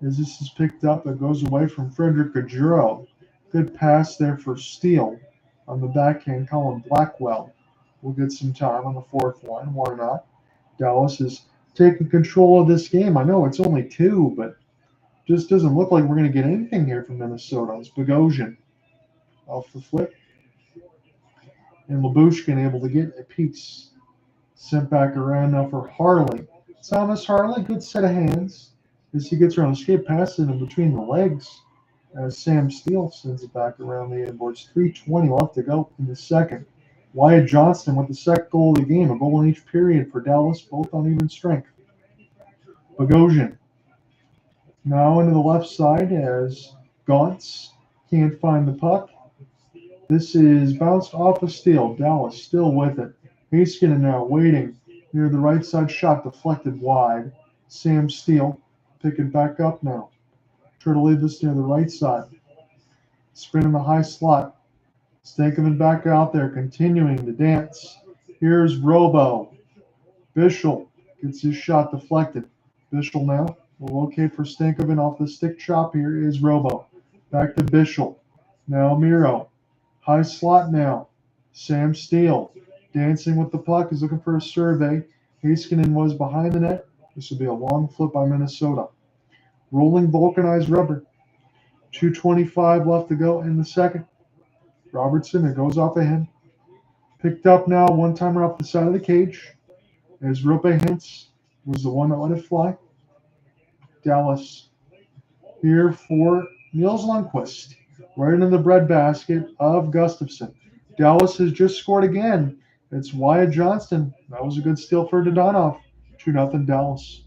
S2: as this is picked up, it goes away from Frederick Gaudreau. Good pass there for Steele on the backhand. Colin Blackwell will get some time on the fourth line. Why not? Dallas is taking control of this game. I know it's only 2, but just doesn't look like we're going to get anything here from Minnesota. It's Bogosian off the flip. And Lyubushkin able to get a piece. Sent back around now for Harley. Thomas Harley, good set of hands. As he gets around the skate, passes in between the legs. As Sam Steele sends it back around the end boards. 3:20 left to go in the second. Wyatt Johnston with the second goal of the game. A goal in each period for Dallas, both on even strength. Bogosian now into the left side as Gauntz can't find the puck. This is bounced off of Steele. Dallas still with it. Heiskanen now waiting near the right side, shot deflected wide. Sam Steele pick it back up now. Try to leave this near the right side. Spin in the high slot. Stankoven back out there, continuing to dance. Here's Robo. Bischel gets his shot deflected. Bischel now will locate for Stankoven off the stick chop. Here is Robo. Back to Bischel. Now Miro. High slot now. Sam Steele dancing with the puck. Is looking for a survey. Heiskanen was behind the net. This will be a long flip by Minnesota. Rolling vulcanized rubber. 2:25 left to go in the second. Robertson, it goes off of him. Picked up now, one-timer off the side of the cage. As Rope Hintz was the one that let it fly. Dallas here for Niels Lundqvist. Right into the breadbasket of Gustafsson. Dallas has just scored again. It's Wyatt Johnston. That was a good steal for Dodonov. 2-0 Dallas.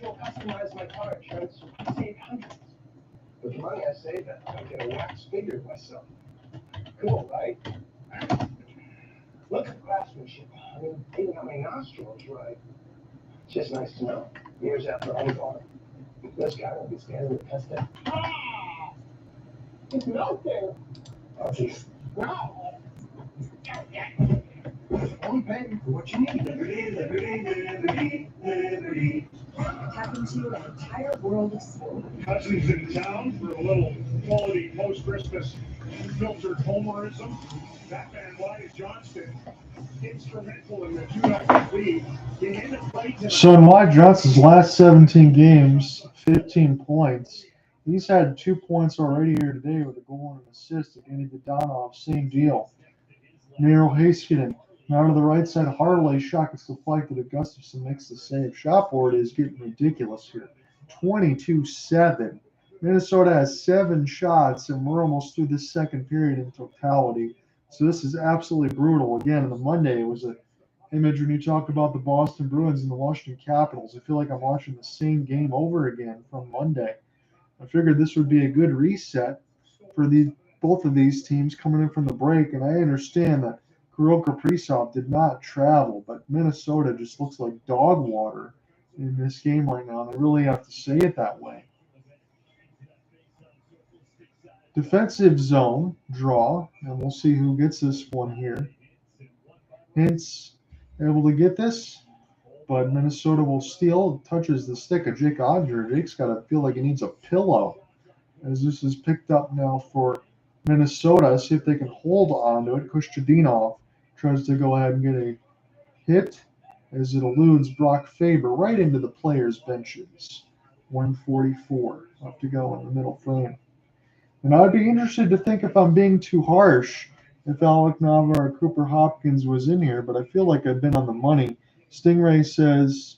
S7: Customize my car insurance, save hundreds. With the money I save, I get a wax figure of myself. Cool, right? Look at the craftsmanship. I mean, even got my nostrils right. It's just nice to know. Years after I'm gone, this guy won't be standing the test of. Ah! It's melting. Oh, jeez. No. Only paying for what you need. Liberty.
S4: Tap into an entire world of sport.
S1: Cousins in town for a little quality post-Christmas filtered homerism. Batman Wyatt Johnston, instrumental in the 2-0 lead.
S2: So in Wyatt Johnston's last 17 games, 15 points. He's had 2 points already here today with a goal and an assist against Dodonov. Same deal. Miro Heiskanen. Now to the right side, Harley shot gets deflected. Gustafsson makes the save. Shot board is getting ridiculous here. 22-7. Minnesota has 7 shots, and we're almost through this second period in totality. So this is absolutely brutal. Again, on the Monday, it was an image when you talk about the Boston Bruins and the Washington Capitals. I feel like I'm watching the same game over again from Monday. I figured this would be a good reset for both of these teams coming in from the break, and I understand that Kirill Kaprizov did not travel, but Minnesota just looks like dog water in this game right now. They really have to say it that way. Defensive zone draw, and we'll see who gets this one here. Hintz able to get this, but Minnesota will steal. Touches the stick of Jake Odger. Jake's got to feel like he needs a pillow as this is picked up now for Minnesota. See if they can hold on to it. Kushchadinov tries to go ahead and get a hit as it eludes Brock Faber right into the players' benches. 144 left to go in the middle frame. And I'd be interested to think if I'm being too harsh if Alec Nava or Cooper Hopkins was in here, but I feel like I've been on the money. Stingray says,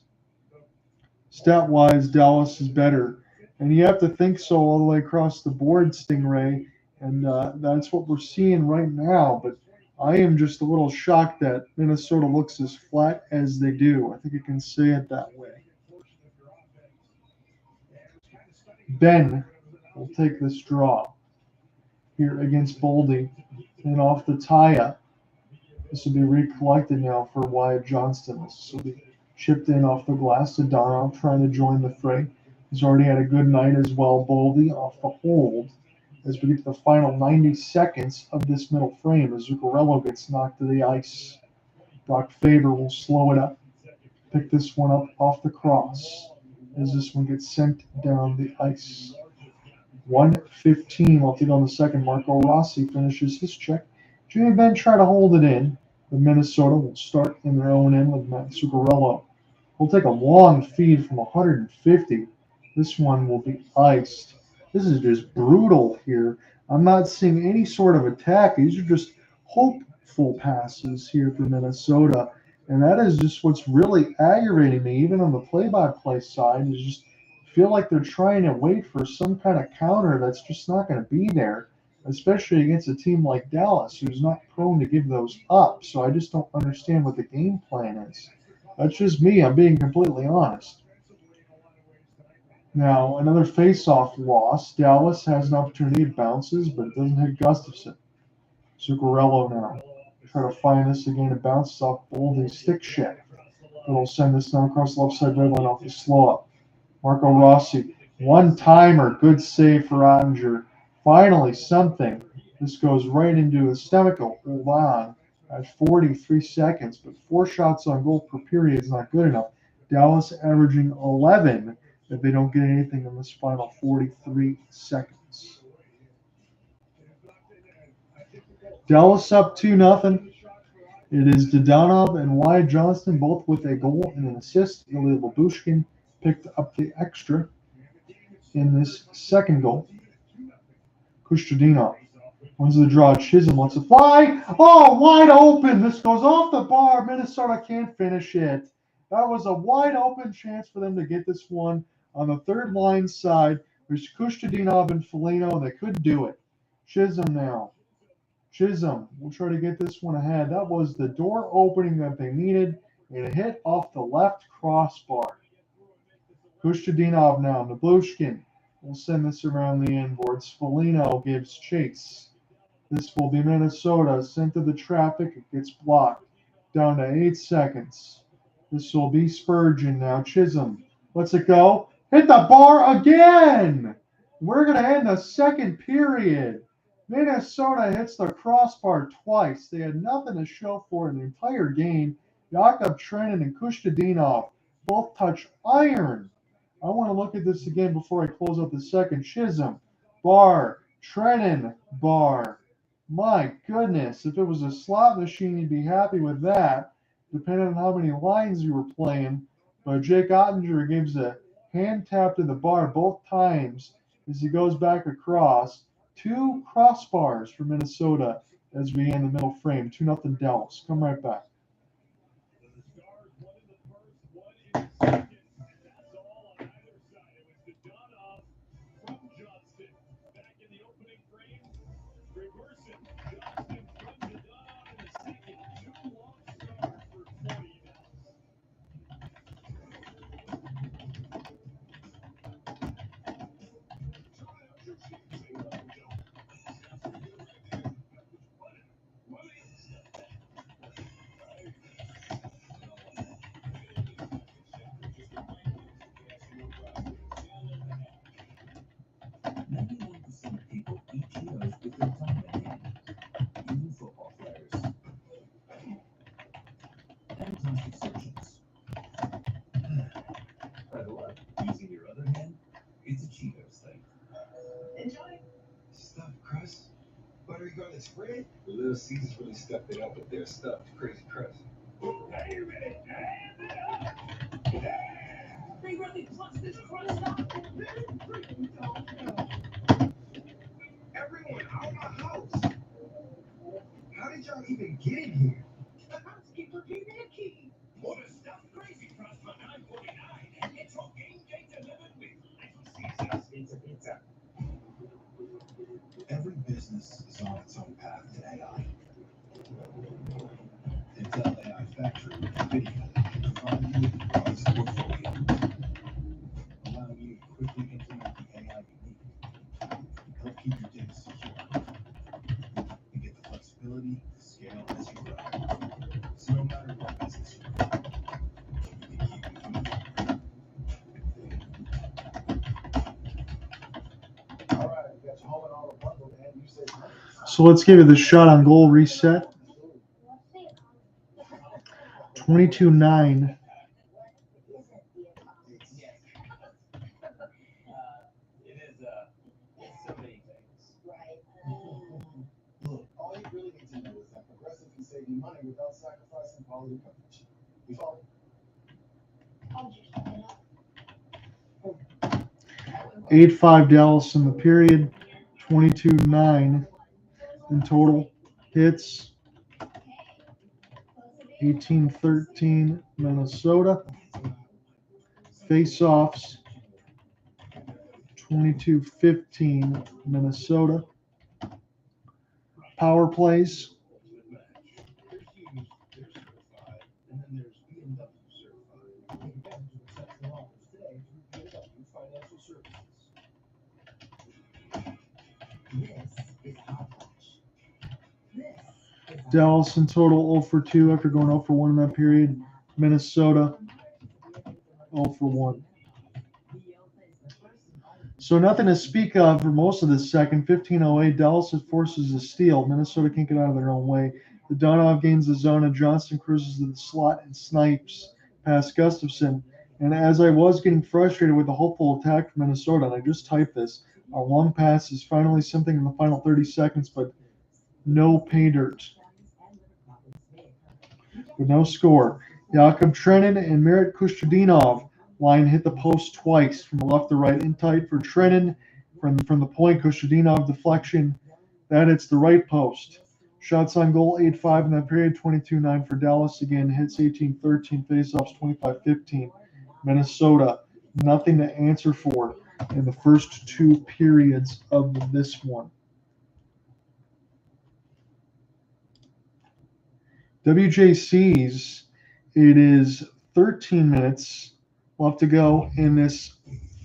S2: stat-wise, Dallas is better. And you have to think so all the way across the board, Stingray, and that's what we're seeing right now. But I am just a little shocked that Minnesota looks as flat as they do. I think you can say it that way. Ben will take this draw here against Boldy. And off the tie-up, this will be recollected now for Wyatt Johnston. This will be chipped in off the glass to Donald, trying to join the fray. He's already had a good night as well. Boldy off the hold as we get to the final 90 seconds of this middle frame as Zuccarello gets knocked to the ice. Brock Faber will slow it up, pick this one up off the cross as this one gets sent down the ice. 1:15 left to go on the second. Marco Rossi finishes his check. Jimmy Benn try to hold it in, but Minnesota will start in their own end with Matt Zuccarello. We'll take a long feed from 150. This one will be iced. This is just brutal here. I'm not seeing any sort of attack. These are just hopeful passes here for Minnesota. And that is just what's really aggravating me, even on the play-by-play side, is just feel like they're trying to wait for some kind of counter that's just not going to be there, especially against a team like Dallas, who's not prone to give those up. So I just don't understand what the game plan is. That's just me. I'm being completely honest. Now, another face-off loss. Dallas has an opportunity. It bounces, but it doesn't hit Gustafson. Zuccarello now. Try to find this again. It bounces off Boldy's stick shift. It'll send this down across the left side red line off the slow-up. Marco Rossi. One-timer. Good save for Ottinger. Finally, something. This goes right into his stomach. Hold on. At 43 seconds, but 4 shots on goal per period is not good enough. Dallas averaging 11 if they don't get anything in this final 43 seconds. Dallas up 2-0. It is Dadonov and Wyatt Johnston both with a goal and an assist. Ilya Babushkin picked up the extra in this second goal. Kushchadinov. Wins the draw. Chisholm lets it fly. Oh, wide open. This goes off the bar. Minnesota can't finish it. That was a wide open chance for them to get this one on the third line side. There's Kushchadinov and Foligno, and they couldn't do it. Chisholm now. Chisholm will try to get this one ahead. That was the door opening that they needed. And a hit off the left crossbar. Kushchadinov now. Nablushkin will send this around the inboards. Foligno gives chase. This will be Minnesota sent to the traffic. It gets blocked. Down to 8 seconds. This will be Spurgeon now. Chisholm lets it go. Hit the bar again. We're going to end the second period. Minnesota hits the crossbar twice. They had nothing to show for in the entire game. Jakub Trenin and Kushchadinov both touch iron. I want to look at this again before I close out the second. Chisholm, bar, Trenin, bar. My goodness, if it was a slot machine, you'd be happy with that, depending on how many lines you were playing. But Jake Ottinger gives a hand tap to the bar both times as he goes back across. 2 crossbars for Minnesota as we end the middle frame. 2-0 Dallas. Come right back.
S6: against exertions. By the way, using your other hand, it's a Cheetos thing.
S3: Enjoy.
S6: Stuffed crust, buttery garlic spread. The Little Caesars really stepped it up with their stuffed crazy crust.
S3: They really plus this crust up.
S6: Everyone out of my house. How did y'all even get in here?
S3: The housekeeper gave me a key.
S6: What a stuffed crazy crust for $9.49. It's all game day delivered with Little Caesars pizza. Every business is on its own path to AI. Intel AI Factory with NVIDIA providing you with the broadest portfolio, allowing you to quickly implement the AI you need, help keep your data secure, and get the flexibility to scale as you grow. So no matter what business you're in, we can keep you moving.
S7: All right, we got you home and all the bundle, and you say
S2: So let's give it the shot on goal reset. 22-9.
S8: So many things.
S7: Look, all you really need to know is that Progressive can save you money without sacrificing quality coverage. You follow?
S2: 8-5 Dallas in the period. 22-9 in total. Hits. 18-13 Minnesota. Face-offs. 22-15 Minnesota. Power plays. Dallas in total 0 for 2 after going 0 for 1 in that period. Minnesota 0 for 1. So nothing to speak of for most of this second. 15:08. Dallas forces a steal. Minnesota can't get out of their own way. The Donov gains the zone and Johnston cruises to the slot and snipes past Gustafson. And as I was getting frustrated with the hopeful attack from Minnesota, and I just typed this, a long pass is finally something in the final 30 seconds, but no pay dirt. But no score. Jakub Trenin and Merit Kustadinov line hit the post twice from the left to right in tight for Trenin. From the point, Kustadinov deflection. That hits the right post. Shots on goal 8-5 in that period. 22-9 for Dallas. Again, hits 18-13. Faceoffs 25-15. Minnesota, nothing to answer for in the first two periods of this one. WJCs, it is 13 minutes left to go in this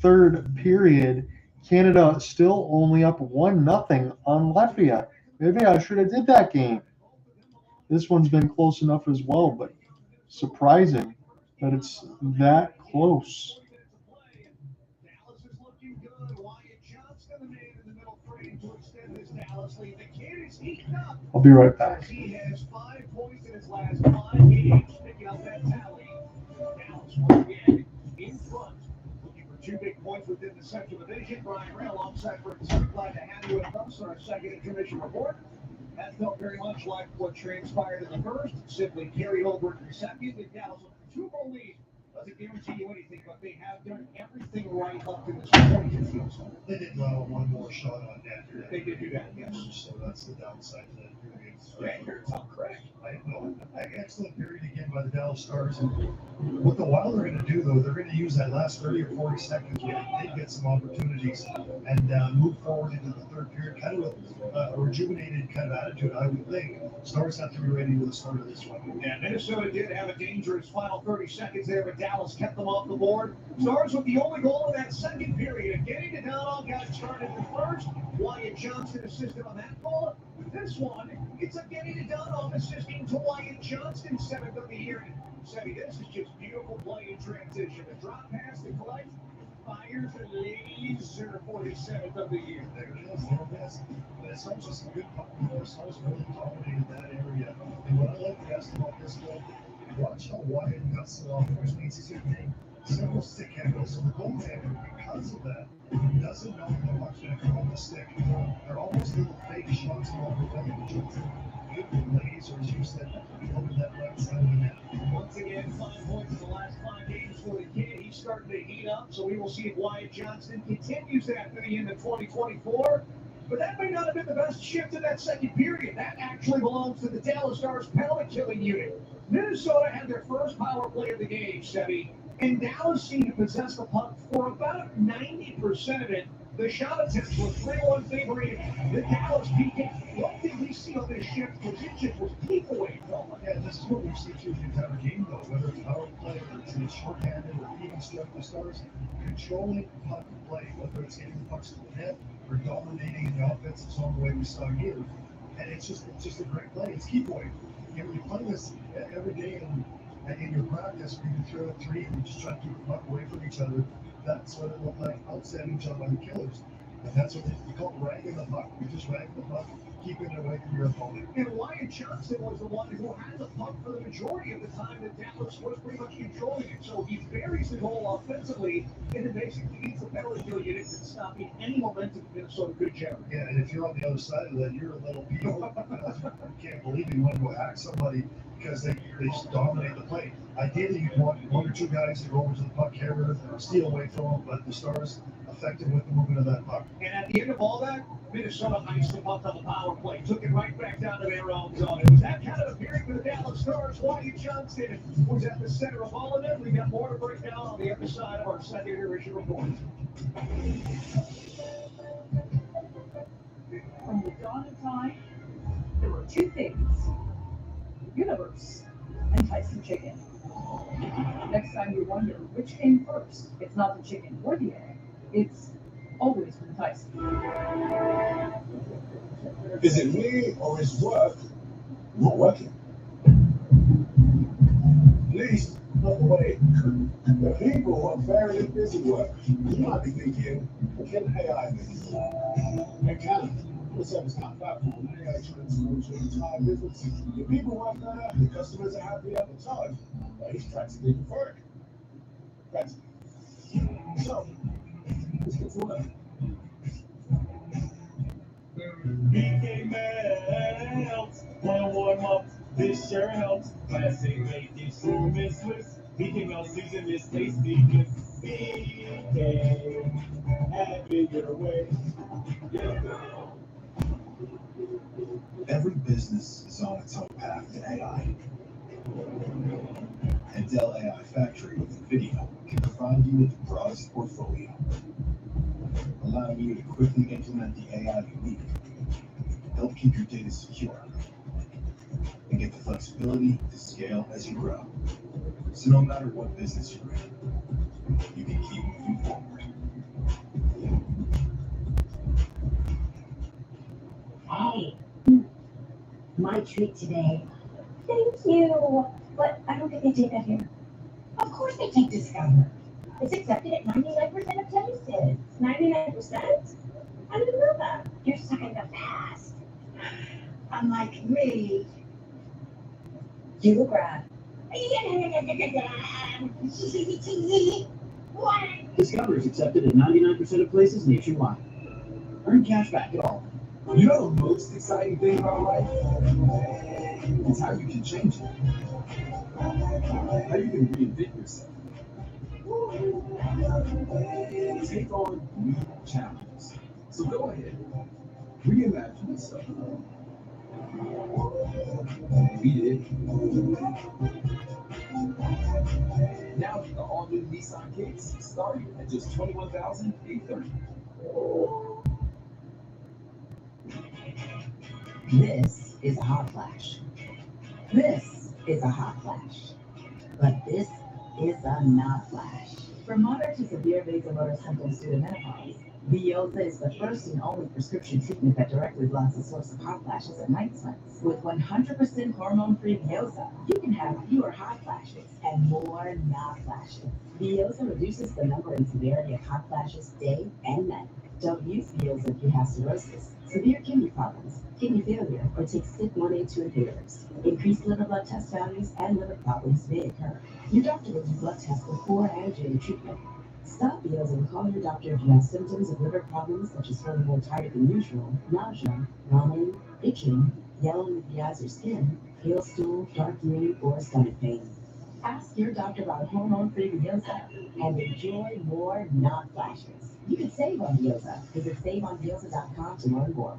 S2: third period. Canada still only up 1-0 on Latvia. Maybe I should have did that game. This one's been close enough as well, but surprising that it's that close.
S1: Dallas is looking good. Wyatt Johnston, the man in the middle frame to extend this Dallas lead. The kid is heating up.
S2: I'll be right back.
S1: He has 5 points in his last 5 games, picking up that tally. Dallas once again in front. Looking for 2 big points within the Central Division. Brian Rail alongside for glad to have you with us on our second intermission report. That felt very much like what transpired in the first. Simply carried over in the second. The Dallas with a 2-goal lead. Doesn't guarantee you anything, but they have done everything right up to this point. It feels like.
S6: They did allow one more shot on net.
S1: They did do that, yes.
S6: So that's the downside to that period.
S1: Yeah, you're top correct.
S6: I know. Excellent period again by the Dallas Stars. And what the Wild are going to do, though, they're going to use that last 30 or 40 seconds where they get some opportunities and move forward into the third period, kind of with a rejuvenated kind of attitude, I would think. Stars have to be ready with the start of this one.
S1: Yeah, Minnesota did have a dangerous final 30 seconds there, but Dallas kept them off the board. Stars with the only goal in that second period. And getting to Donald got started in first. Wyatt Johnston assisted on that goal. This one, it's a getting to Donald assisting to Wyatt Johnston, 7th of the year. Sebby, this is just beautiful play in transition. The drop pass to collect, fires and laser for the 7th of the year.
S6: There it is, there it is. But it's not just a good puck. Stars really dominated that area. And what I like best about this goal, Watch how Wyatt cuts it off, which means he's getting several stick handles. So the goaltender, because of that, doesn't know when the puck's going to come on the stick. They're almost little fake shots along the way, which are good lays, or as you said, over that right side of the net.
S1: Once again, 5 points in the last 5 games for the kid. He's starting to heat up, so we will see if Wyatt Johnston continues that through the end of 2024. But that may not have been the best shift in that second period. That actually belongs to the Dallas Stars penalty killing unit. Minnesota had their first power play of the game, Sebby, and Dallas seemed to possess the puck for about 90% of it. The shot attempts were 3-1 favoring the Dallas PK. What did we see on this shift? Position was deep away from them.
S6: Yeah, this is what we see through the entire game, though. Whether it's power play, or it's shorthanded, or even struck the Stars, controlling puck play, whether it's getting the pucks to the net or dominating in the offensive zone the way we saw here. And it's just a great play. It's keep away. You know, you play this every day in your practice, where you throw a three and you just try to keep the puck away from each other. That's what it looked like outstanding job by the Killers. And that's what we call ragging the puck. We just rag the puck, keeping it away from your opponent.
S1: And Wyatt Johnston was the one who had the puck for the majority of the time that Dallas was pretty much controlling it. So he buries the goal offensively, and it basically leads the penalty kill unit to stopping any momentum Minnesota could generate.
S6: Yeah, and if you're on the other side of that, you're a little beat. You can't believe you want to go hack somebody because they just dominate the play. Ideally, you want one or two guys to go over to the puck carrier, steal away from them, but the Stars effective with the movement of that puck.
S1: And at the end of all that, Minnesota iced the puck on the power play, took it right back down to their own zone. It was that kind of a period for the Dallas Stars. Wyatt Johnston was at the center of all of it. We got more to break down on the other side of our second edition report.
S5: From the dawn of time, there were two things: the universe and Tyson chicken. Next time you wonder which came first, it's not the chicken or the egg. It's always been Tyson.
S6: Is it me or is work not working? Please, not the way. The people who are very busy work, you might be thinking, can AI make it? It can. The service now platform, AI transforms your entire business. The people work better, the customers are happy at the time. But it's practically preferred. Practically. So, let's get to work.
S10: BK melts, wanna warm up, this sure helps. Classic making sure Miss Swiss. BK melt season is tasty, cause BK, have it your way. Yeah.
S11: Every business is on its own path to AI. And Dell AI Factory with NVIDIA can provide you with the broadest portfolio, allowing you to quickly implement the AI you need, help keep your data secure, and get the flexibility to scale as you grow. So no matter what business you're in, you can keep moving forward.
S12: Hey, my treat today. Thank you. But I don't think they take that here. Of course they take Discover. It's accepted at 99% of places. 99%? I didn't know that. You're stuck in the past. Unlike me. You grab.
S13: Discover is accepted at 99% of places nationwide. Earn cash back at all.
S11: You know the most exciting thing about life? It's how you can change it. How you can reinvent yourself. Take on new challenges. So go ahead. Reimagine yourself. Beat it. Now get the all-new Nissan Kicks starting at just $21,830.
S4: This is a hot flash. This is a hot flash. But this is a not flash. From moderate to severe vasomotor symptoms due to menopause, Veoza is the first and only prescription treatment that directly blocks the source of hot flashes and night sweats. With 100% hormone-free Veoza, you can have fewer hot flashes and more not flashes. Veoza reduces the number and severity of hot flashes day and night. Don't use Veoza if you have cirrhosis, severe kidney problems, kidney failure, or take SIP-182 inhibitors. Increased liver blood test values and liver problems may occur. Your doctor will do blood tests before and during treatment. Stop Veoza and call your doctor if you have symptoms of liver problems such as feeling more tired than usual, nausea, vomiting, itching, yellow with the eyes or skin, pale stool, dark urine, or stomach pain. Ask your doctor about hormone-free Veoza and enjoy more not flashes. You can save on Veoza. Visit saveonveoza.com to learn more.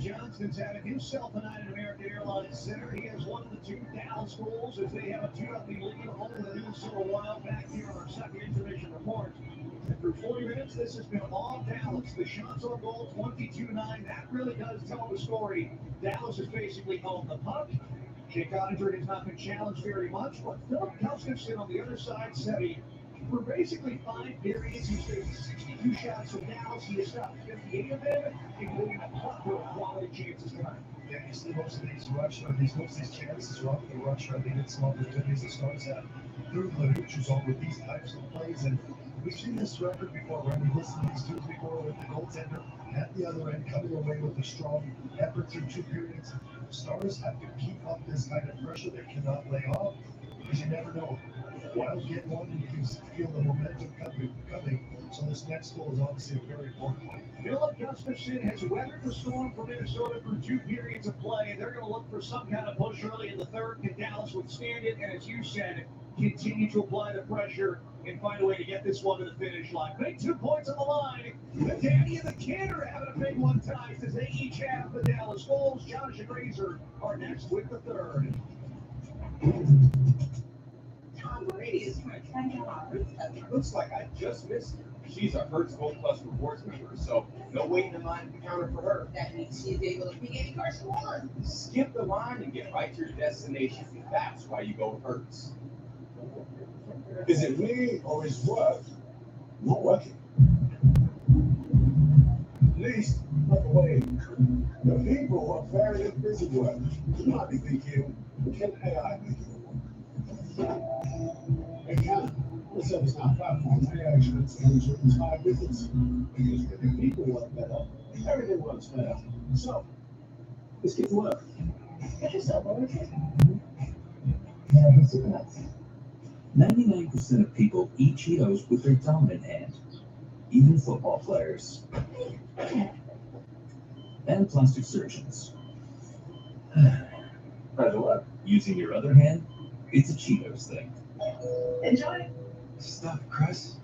S1: Johnson's having himself a night at American Airlines Center. He has one of the two Dallas goals as they have a 2-0 lead over the Minnesota Wild back here on our second intermission report. And for 40 minutes, this has been all Dallas. The shots on goal, 22-9. That really does tell the story. Dallas is basically owned the puck. Jake Ottinger has not been challenged very much, but Philip Gustafsson on the other side said for basically 5 periods, he's taken 62 shots from Dallas. He has stopped 58 of them, including a couple of quality chances tonight.
S6: Yeah, you see most of these chances are off the rush. I think it's some opportunities the Stars have through the futures over these types of plays. And we've seen this record before, right? We've listened to these two before with the goaltender at the other end coming away with a strong effort through 2 periods. The Stars have to keep up this kind of pressure. They cannot lay off because you never know. Wild get one, and you can feel the momentum coming. So this next goal is obviously a very important one.
S1: Philip Gustafsson has weathered the storm for Minnesota through 2 periods of play. They're going to look for some kind of push early in the third. Can Dallas withstand it? And as you said, continue to apply the pressure and find a way to get this one to the finish line. Big 2 points on the line. The Daddy and the Kid are having a big one tonight as they each have the Dallas goals. Josh and Razor are next with the third.
S14: Tom Brady is my It looks like I just missed her. She's a Hertz Gold Plus Rewards member, so no waiting in line at the counter for her.
S15: That means she's able to pick any car she wants.
S14: Skip the line and get right to your destination. That's why you go with Hertz.
S6: Is it me or is work not working? At least, not the way. The people who are very busy work. You might be thinking, can AI make it work? It can. The ServiceNow platform, AI transforms your entire business. Because when the people work better, everything works better. So, let's get to work.
S15: Get yourself over here.
S16: 99% of people eat Cheetos with their dominant hand, even football players and plastic surgeons. Using your other hand, it's a Cheetos thing.
S15: Enjoy.
S17: Stuffed crust,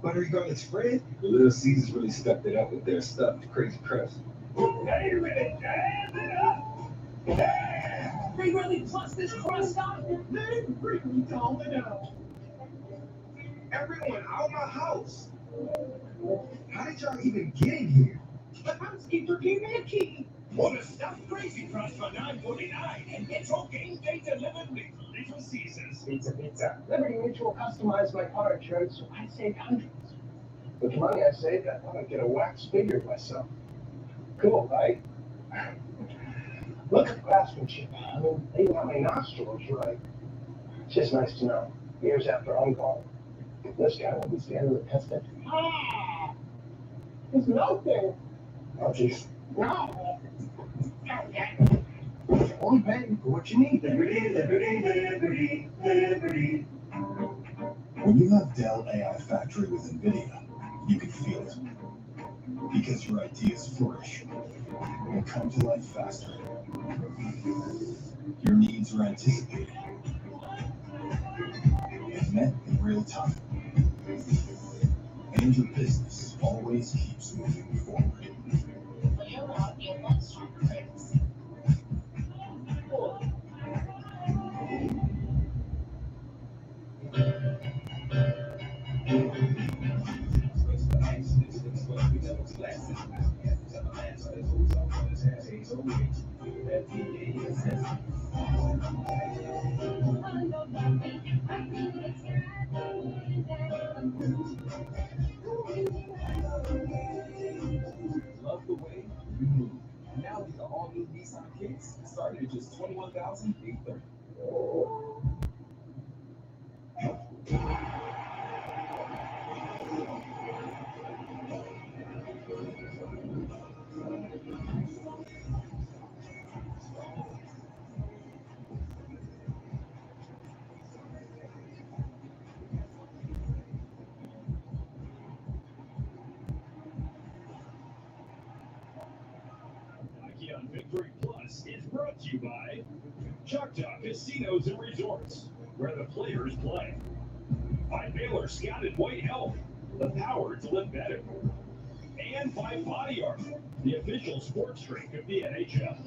S17: buttery garlic spread. The Little Caesars really stepped it up with their stuffed crazy crust.
S1: Hey, really jam it up! Yeah!
S15: They really plus this crust on?
S1: They really don't know.
S17: Everyone out of my house! How did y'all even get in here?
S15: The housekeeper gave me a key.
S1: Want a stuffed crazy crust for $9.49 and get your game day delivered with Little Caesars.
S7: Pizza. Liberty Mutual customized my car insurance, so I saved hundreds. With the money I saved, I thought I'd get a wax figure of myself. Cool, right? Look at the craftsmanship. I mean, even got my nostrils right. It's just nice to know. Years after I'm gone, this guy will be standing the test of. Ah! It's nothing. Oh, jeez. No. Only paying for what you need. Liberty, liberty, liberty, liberty.
S11: When you have Dell AI Factory with NVIDIA, you can feel it. Because your ideas flourish and come to life faster. Your needs are anticipated and met in real time. And your business always keeps moving forward.
S14: Love the way you move. Now with the all-new Nissan Kicks, starting at just $21,830.
S1: Hockey on Victory Plus is brought to you by Choctaw Casinos and Resorts, where the players play. By Baylor Scott and White Health, the power to live better. And by Body Armor, the official sports drink of the NHL.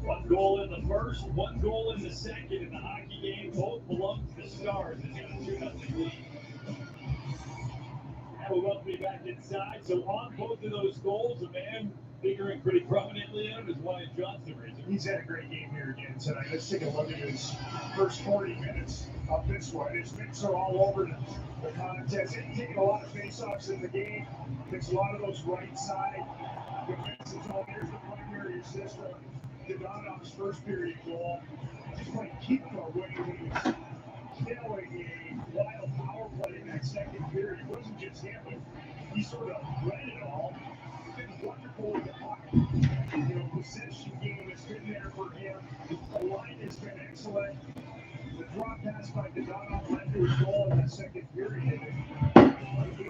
S1: One goal in the first, one goal in the second in the hockey game. Both belong to the Stars. It's got a 2-0 lead. And we'll welcome you back inside. So on both of those goals, a man figuring pretty prominently on is Wyatt Johnston.
S6: He's had a great game here again tonight. Let's take a look at his first 40 minutes of this one. His mitts are all over the contest. He's taking a lot of face-offs in the game. Makes a lot of those right side defensive zone. Here's the primary assist from Donatov's first period goal. Just playing keep away when he was killing a wild power play in that second period. It wasn't just him, but he sort of read it all. He's been wonderful with the puck. Possession game has been there for him. The line has been excellent. The drop pass by Donov led to his goal in that second period. They're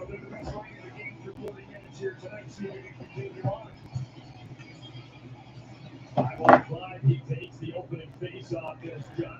S6: the best line in the game for 40 minutes here tonight. See if we can continue on.
S1: 5-on-5, he takes the opening face-off.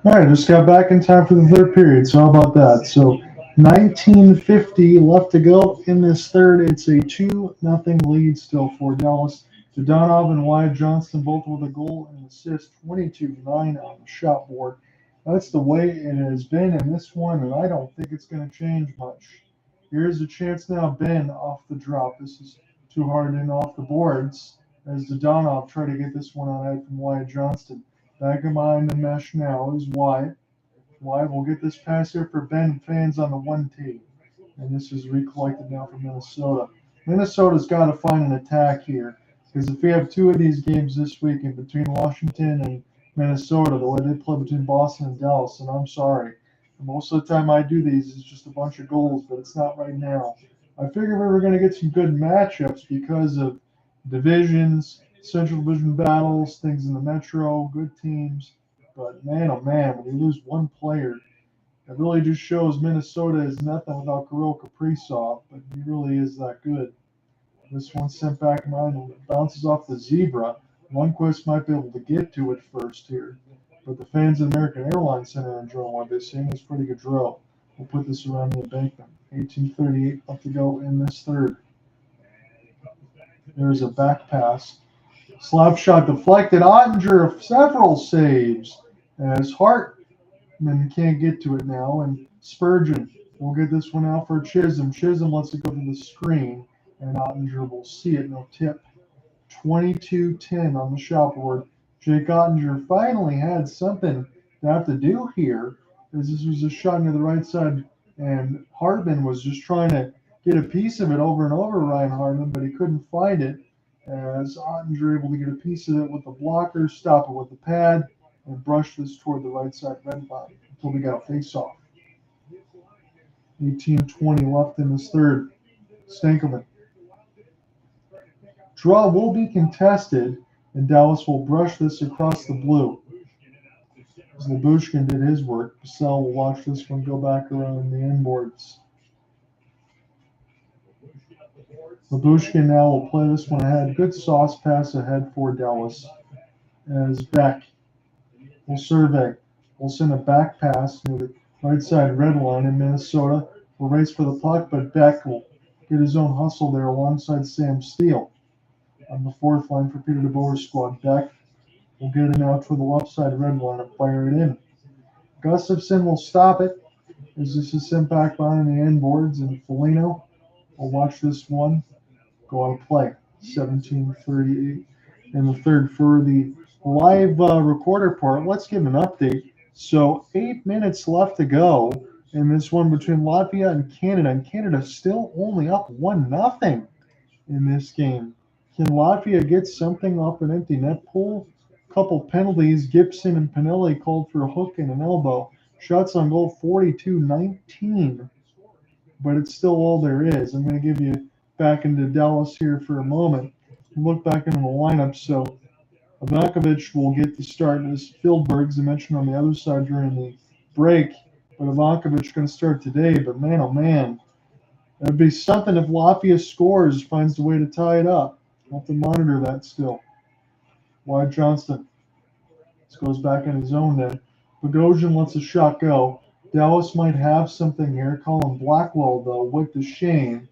S2: All right, just got back in time for the third period, so how about that? So 19:50 left to go in this third. It's a 2-0 lead still for Dallas. Donov and Wyatt Johnston both with a goal and assist, 22-9 on the shot board. That's the way it has been in this one, and I don't think it's going to change much. Here's a chance now, Ben off the drop. This is too hard in off the boards as Donov try to get this one on out from Wyatt Johnston. Back in behind the mesh now is Wyatt. Wyatt will get this pass here for Ben fans on the 1T. And this is recollected now from Minnesota. Minnesota's got to find an attack here. Because if we have two of these games this week in between Washington and Minnesota, the way they play between Boston and Dallas, and I'm sorry. Most of the time I do these, it's just a bunch of goals, but it's not right now. I figured we were going to get some good matchups because of divisions, Central Division battles, things in the Metro, good teams. But man, oh man, when you lose one player, it really just shows Minnesota is nothing without Kirill Kaprizov, but he really is that good. This one sent back mine and bounces off the zebra. Lundqvist might be able to get to it first here. But the fans at American Airlines Center are enjoying what they're seeing. It's a pretty good drill. We'll put this around the embankment. 18:38 left to go in this third. There's a back pass. Slap shot deflected. Ottinger several saves. As Hartman can't get to it now. And Spurgeon will get this one out for Chisholm. Chisholm lets it go to the screen. And Ottinger will see it, no tip. 22-10 on the shot board. Jake Ottinger finally had something to have to do here, as this was a shot into the right side, and Hartman was just trying to get a piece of it over and over, Ryan Hartman, but he couldn't find it, as Ottinger able to get a piece of it with the blocker, stop it with the pad, and brush this toward the right side red bottom until we got a face-off. 18-20 left in this third. Stankelman. Draw will be contested, and Dallas will brush this across the blue. Labushkin did his work. Purcell will watch this one go back around the inboards. Labushkin now will play this one ahead. Good sauce pass ahead for Dallas. As Beck will survey. Will send a back pass near the right side red line in Minnesota. Will race for the puck, but Beck will get his own hustle there alongside Sam Steele. On the fourth line for Peter DeBoer's squad, Beck will get it out to the left side red line and fire it in. Gustafson will stop it as this is sent back behind the inboards, and Foligno will watch this one go out of play. 17:38 in the third. For the live recorder part, let's give an update. So 8 minutes left to go in this one between Latvia and Canada. And Canada still only up 1-0 in this game. Can Latvia get something off an empty net pool? Couple penalties. Gibson and Pinelli called for a hook and an elbow. Shots on goal 42-19. But it's still all there is. I'm going to give you back into Dallas here for a moment. Look back into the lineup. So Ivankovic will get the start as Fieldberg's I mentioned on the other side during the break. But Ivankovic going to start today. But man, oh man, it'd be something if Latvia scores, finds a way to tie it up. We'll have to monitor that still. Wyatt Johnston. This goes back in his zone then. Bogosian lets a shot go. Dallas might have something here. Colin Blackwell, though, with the shame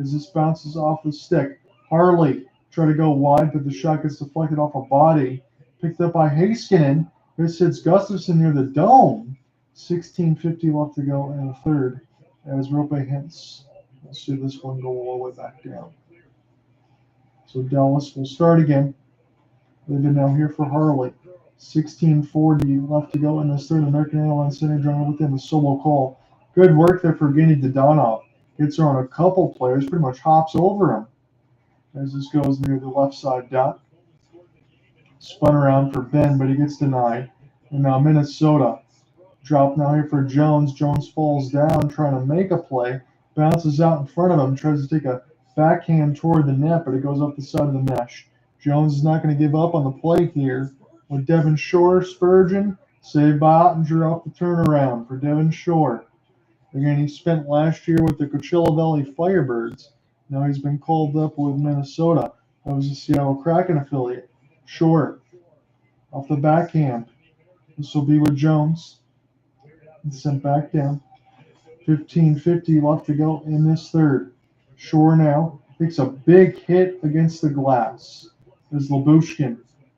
S2: as this bounces off the stick. Harley try to go wide, but the shot gets deflected off a body. Picked up by Heiskanen. This hits Gustafson near the dome. 16:50 left to go in the third as Rope hints. We'll see this one go all the way back down. So Dallas will start again. They've been now here for Harley. 16:40 left to go in this third. American Airlines Center joining within the solo call. Good work there for Evgeny Dodonov. Gets around a couple players, pretty much hops over him as this goes near the left side dot. Spun around for Ben, but he gets denied. And now Minnesota. Drop now here for Jones. Jones falls down trying to make a play. Bounces out in front of him. Tries to take a backhand toward the net, but it goes up the side of the mesh. Jones is not going to give up on the play here. With Devon Shore, Spurgeon, saved by Ottinger off the turnaround for Devon Shore. Again, he spent last year with the Coachella Valley Firebirds. Now he's been called up with Minnesota. That was a Seattle Kraken affiliate. Shore, off the backhand. This will be with Jones. And sent back down. 15:50 left to go in this third. Shore now takes a big hit against the glass. As Labushkin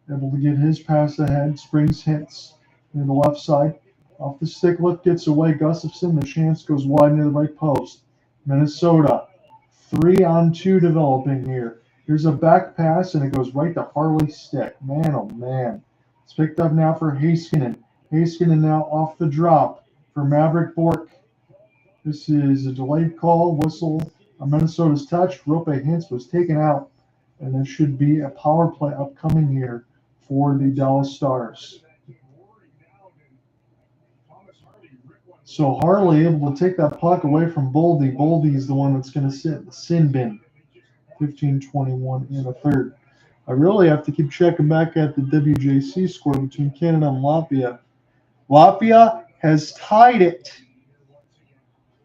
S2: able to get his pass ahead. Springs hits near the left side. Off the stick lift gets away. Gustafson, the chance goes wide near the right post. Minnesota, 3-on-2 developing here. Here's a back pass, and it goes right to Harley's stick. Man, oh man. It's picked up now for Heiskanen. Heiskanen now off the drop for Maverick Bork. This is a delayed call. Whistle on Minnesota's touch. Rope Hintz was taken out, and there should be a power play upcoming here for the Dallas Stars. So Harley able to take that puck away from Boldy. Boldy is the one that's going to sit in the sin bin. 15:21 in a third. I really have to keep checking back at the WJC score between Canada and Latvia. Latvia has tied it.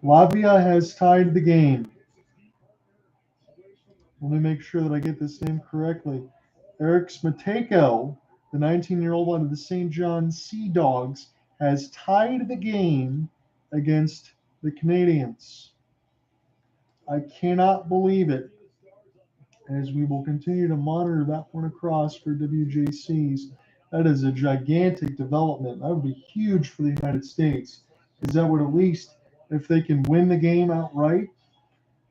S2: Latvia has tied the game. Let me make sure that I get this name correctly. Eric Smateko, the 19-year-old out of the St. John Sea Dogs, has tied the game against the Canadians. I cannot believe it, as we will continue to monitor that one across for WJCs. That is a gigantic development. That would be huge for the United States, because that would at least, if they can win the game outright,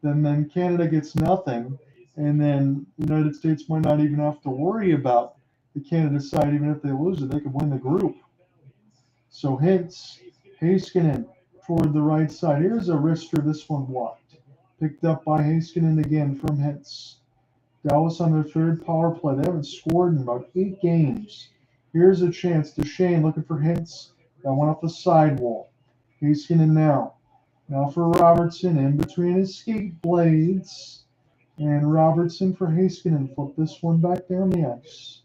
S2: then Canada gets nothing. And then the United States might not even have to worry about the Canada side. Even if they lose it, they could win the group. So Hintz, Heiskanen toward the right side. Here's a wrister. This one blocked. Picked up by Heiskanen again from Hintz. Dallas on their third power play. They haven't scored in about 8 games. Here's a chance. Duchesne looking for Hintz. That went off the sidewall. Heiskanen now. Now for Robertson in between his skate blades. And Robertson for Heiskanen. Flip this one back down the ice.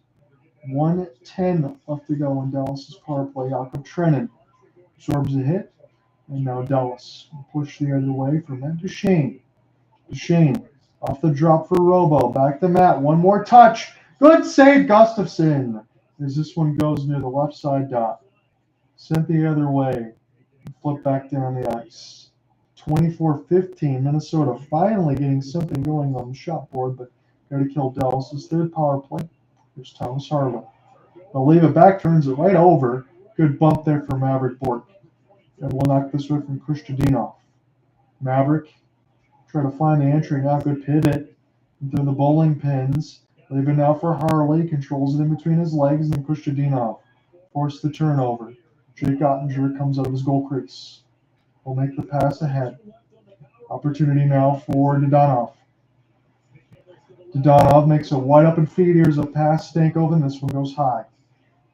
S2: 1:10 left to go in Dallas's power play. Jakob Trenin absorbs a hit, and now Dallas will push the other way for Matt Duchene. Duchene off the drop for Robo. Back to Matt. One more touch. Good save, Gustafson. As this one goes near the left side dot. Sent the other way. Flip back down the ice. 24-15. Minnesota finally getting something going on the shot board, but got to kill Dallas's third power play. Here's Thomas Harlow. They'll leave it back, turns it right over. Good bump there for Maverick Bork. And we'll knock this way from Kostadinov. Maverick try to find the entry, not good pivot. Through the bowling pins. Leave it now for Harley. Controls it in between his legs, and then Kostadinov forced the turnover. Jake Ottinger comes out of his goal crease. Will make the pass ahead. Opportunity now for Dodonov. Dodonov makes a wide open feed. Here's a pass, Stankoven. This one goes high.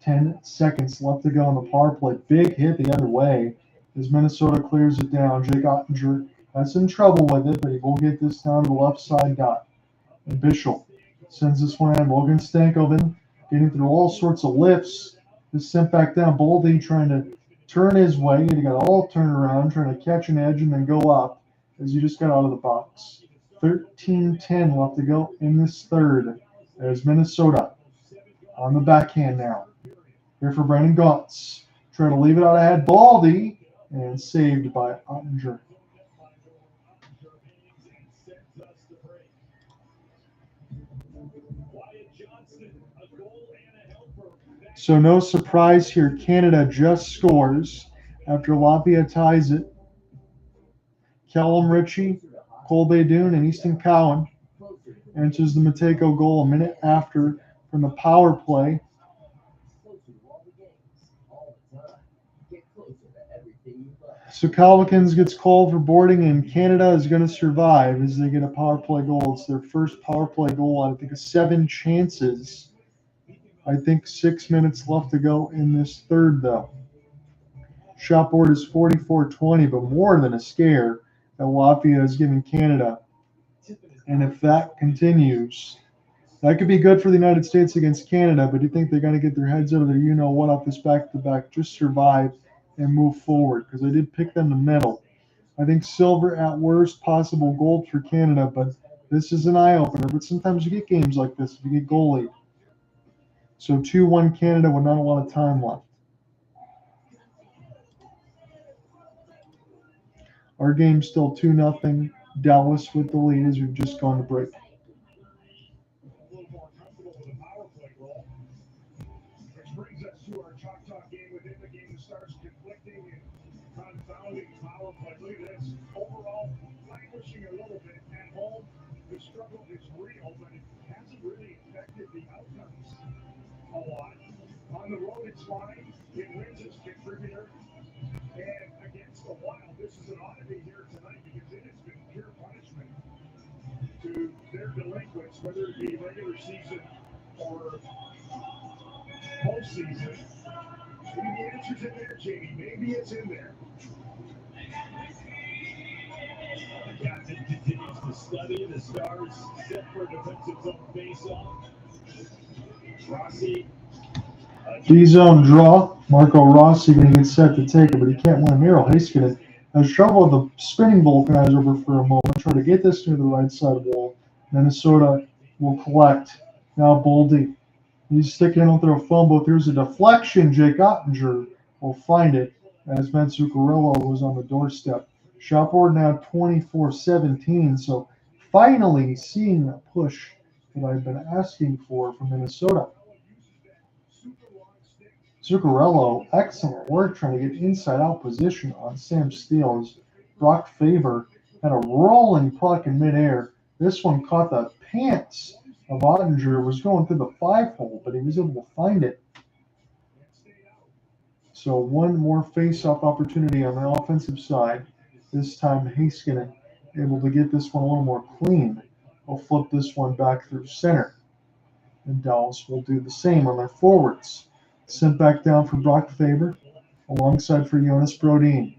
S2: 10 seconds left to go on the power play. Big hit the other way as Minnesota clears it down. Jake Ottinger has some trouble with it, but he will get this down to the left side dot. And Bishop sends this one in. Logan Stankoven getting through all sorts of lifts. Is sent back down. Boldy trying to turn his way. He got all turned around, trying to catch an edge and then go up as he just got out of the box. 13-10 left to go in this third. There's Minnesota on the backhand now. Here for Brandon Gaunts. Trying to leave it out ahead. Baldy and saved by Ottinger. So no surprise here. Canada just scores after Latvia ties it. Callum Ritchie, Cole Baydoun, and Easton Cowan answers the Matejko goal a minute after from the power play. So Calvikins gets called for boarding, and Canada is going to survive as they get a power play goal. It's their first power play goal out, I think, of 7 chances. I think 6 minutes left to go in this third, though. Shot board is 44-20, but more than a scare that Latvia is giving Canada. And if that continues, that could be good for the United States against Canada, but do you think they're going to get their heads out of their you-know-what off this back-to-back, just survive and move forward? Because I did pick them to medal. I think silver at worst, possible gold for Canada, but this is an eye-opener. But sometimes you get games like this if you get goal lead. So 2-1 Canada with not a lot of time left. Our game's still 2-0. Dallas with the lead as we've just gone to break.
S1: Which brings us to our Chalk Talk game within the game that starts conflicting and confounding power play. Look at this. Overall, languishing a little bit at home. The struggle is real, but it hasn't really affected the outcomes a lot. On the road, it's fine. It wins its contributor. And against the Wild, this is an oddity here tonight because it has been pure punishment to their delinquents, whether it be regular season or postseason. Maybe the answer's in there, Jamie. Maybe it's in there.
S10: The captain continues to study the Stars, set for a defensive zone face-off. Rossi.
S2: D-zone draw. Marco Rossi going to get set to take it, but he can't win. Miro Heiskanen has trouble with the spinning vulcanizer for a moment. Try to get this near the right side wall. Minnesota will collect. Now Boldy. He's sticking in with a fumble. Here's a deflection. Jake Ottinger will find it as Ben Zuccarello was on the doorstep. Shot board now 24-17. So finally seeing that push that I've been asking for from Minnesota. Zuccarello, excellent work trying to get inside-out position on Sam Steele. Brock Faber had a rolling puck in midair. This one caught the pants of Ottinger. Was going through the 5-hole, but he was able to find it. So one more face-off opportunity on the offensive side. This time Heiskanen able to get this one a little more clean. We'll flip this one back through center. And Dallas will do the same on their forwards. Sent back down for Brock Faber, alongside for Jonas Brodin.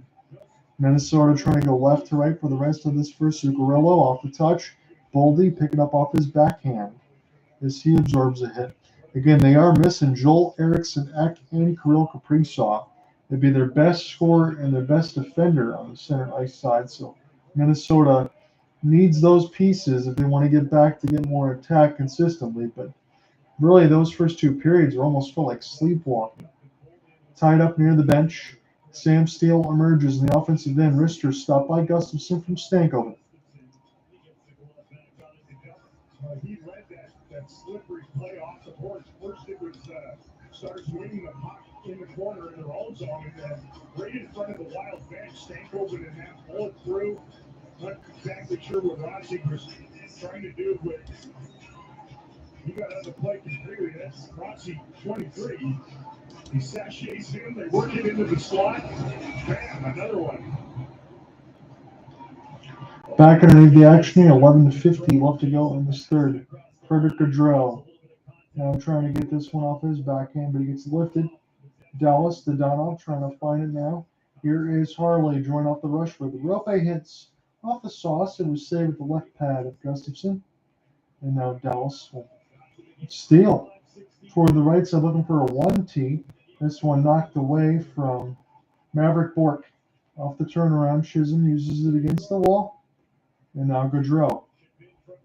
S2: Minnesota trying to go left to right for the rest of this first. Zuccarello off the touch. Boldy picking up off his backhand as he absorbs a hit. Again, they are missing Joel Eriksson Ek and Kirill Kaprizov. It'd be their best scorer and their best defender on the center ice side. So Minnesota needs those pieces if they want to get back to get more attack consistently. But really, those first two periods almost felt like sleepwalking. Tied up near the bench, Sam Steele emerges in the offensive end. Rister stopped by Gustafsson from Stankoven.
S1: He led that slippery play off the boards. First it was Stars winning the puck in the corner in their own zone, and then right in front of the Wild bench, Stankoven and that bullet through. Not exactly sure what Rossi was trying to do, but he got out of the play completely. That's Rossi, 23. He sachets in, they work it into the slot. Bam, another one.
S2: Back underneath the action here, 11:50 left to go in this third. Frederick Gaudreau now trying to get this one off his backhand, but he gets lifted. Dallas, the Donald, trying to find it now. Here is Harley drawing off the rush with the rope hits off the sauce. It was saved with the left pad of Gustafsson. And now Dallas will steal toward the right side, looking for a 1T. This one knocked away from Maverick Bork. Off the turnaround, Chisholm uses it against the wall. And now Gaudreau.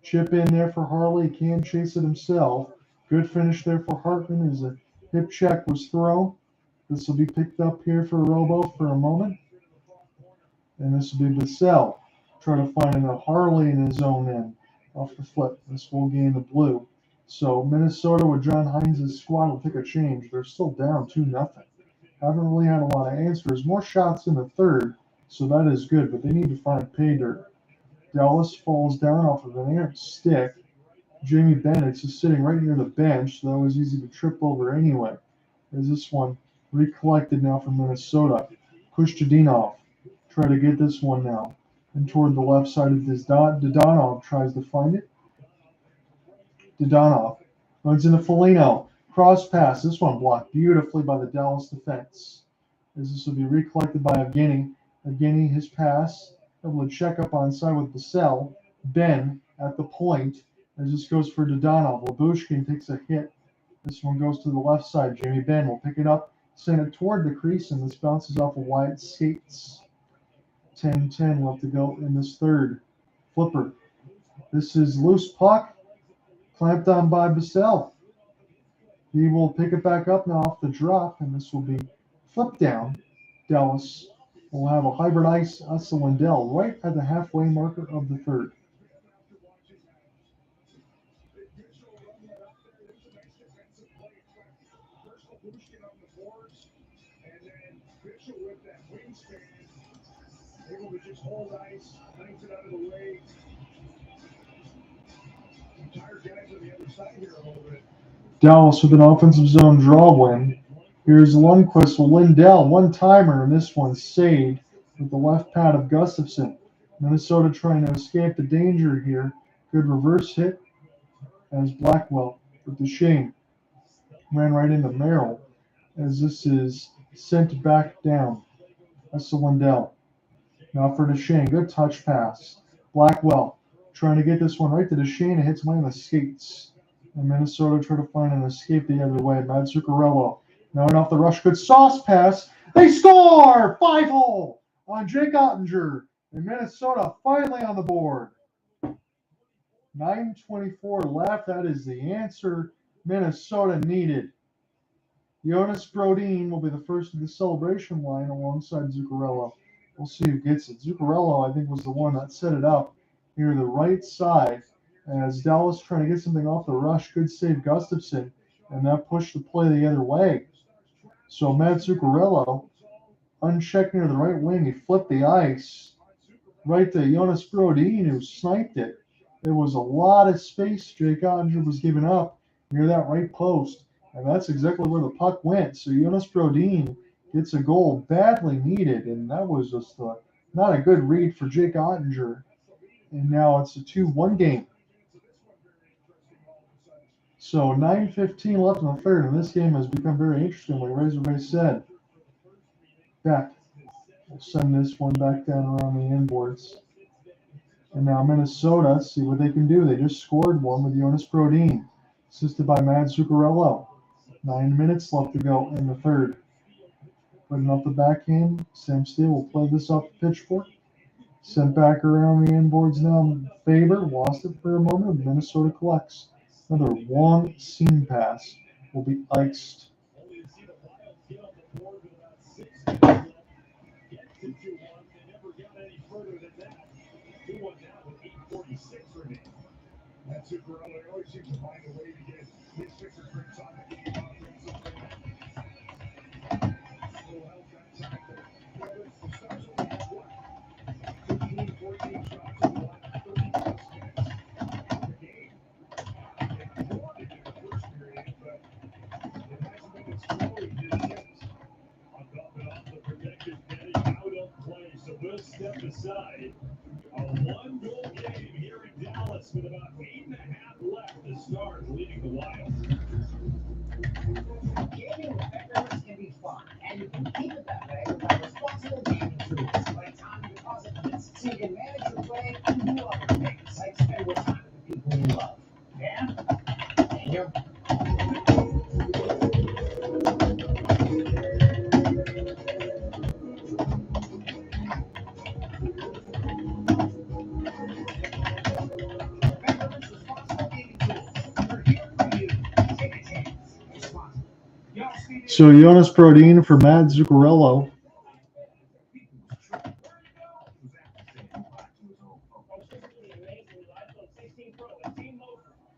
S2: Chip in there for Harley. He can chase it himself. Good finish there for Hartman as a hip check was thrown. This will be picked up here for Robo for a moment. And this will be Bassell trying to find a Harley in his own end off the flip. This will gain the blue. So Minnesota with John Hines' squad will take a change. They're still down 2-0. Haven't really had a lot of answers. More shots in the third, so that is good, but they need to find pay dirt. Dallas falls down off of an errant stick. Jamie Bennett's just sitting right near the bench, so that was easy to trip over anyway. There's this one recollected now from Minnesota. Kushtadinov try to get this one now. And toward the left side of this, Dodonov tries to find it. Dodonov runs into Foligno. Cross pass. This one blocked beautifully by the Dallas defense. As this will be recollected by Evgeny. Evgeny, his pass. Able to check up on side with Bassell. Ben at the point. As this goes for Dodonov. Labushkin takes a hit. This one goes to the left side. Jamie Benn will pick it up, send it toward the crease, and this bounces off of Wyatt's skates. 10-10 left to go in this third. Flipper. This is loose puck. Clamped on by Bassell. He will pick it back up now off the drop, and this will be flipped down. Dallas will have a hybrid ice Ussa Lindell right at the halfway marker of the third.
S1: Able to just hold ice, banks it out of the way. Tired guys on the other side here a little bit.
S2: Dallas with an offensive zone draw win. Here's Lundqvist with Lindell, one-timer, and this one saved with the left pad of Gustafsson. Minnesota trying to escape the danger here. Good reverse hit as Blackwell with the Shane. Ran right into Merrill as this is sent back down. That's the Lindell. Now for Duchesne, good touch pass. Blackwell trying to get this one right to Duchesne and hits one of the skates. And Minnesota try to find an escape the other way. Matt Zuccarello now off the rush, good sauce pass. They score! 5-hole on Jake Ottinger. And Minnesota finally on the board. 9:24 left. That is the answer Minnesota needed. Jonas Brodin will be the first of the celebration line alongside Zuccarello. We'll see who gets it. Zuccarello, I think, was the one that set it up near the right side as Dallas trying to get something off the rush. Good save Gustafsson, and that pushed the play the other way. So Matt Zuccarello, unchecked near the right wing, he flipped the ice right to Jonas Brodin, who sniped it. There was a lot of space Jake Ottinger was giving up near that right post, and that's exactly where the puck went. So Jonas Brodin gets a goal badly needed, and that was just not a good read for Jake Ottinger. And now it's a 2-1 game. So 9:15 left in the third, and this game has become very interesting, like Razorway said. Back. We'll send this one back down around the inboards. And now Minnesota, see what they can do. They just scored one with Jonas Brodin. assisted by Matt Zuccarello. 9 minutes left to go in the third. Putting up the backhand. Sam Steele will play this off the pitchfork. Sent back around the inboards now. Faber lost it for a moment. Minnesota collects. Another long seam pass will be iced.
S1: That's Zuccarello always seems to find a way to get his fingerprints on the game offensively. Little help that time, but the Stars only have what? 15, 14 shots in the last 30 plus minutes of the game. They wanted in the first period, but it hasn't been as flowy just yet.
S10: On top and off the protected netting out of play, so we'll step aside. A one-goal game here in Dallas with about 8.5 left. The Stars leading the Wild.
S3: Gaming with Becker's can be fun, and you can keep it that way with our responsible gaming tools like time deposit limits, so you can manage your play and do other things like spend more time with the people you love. Yeah? Thank you.
S2: So Jonas Brodin for Matt Zuccarello.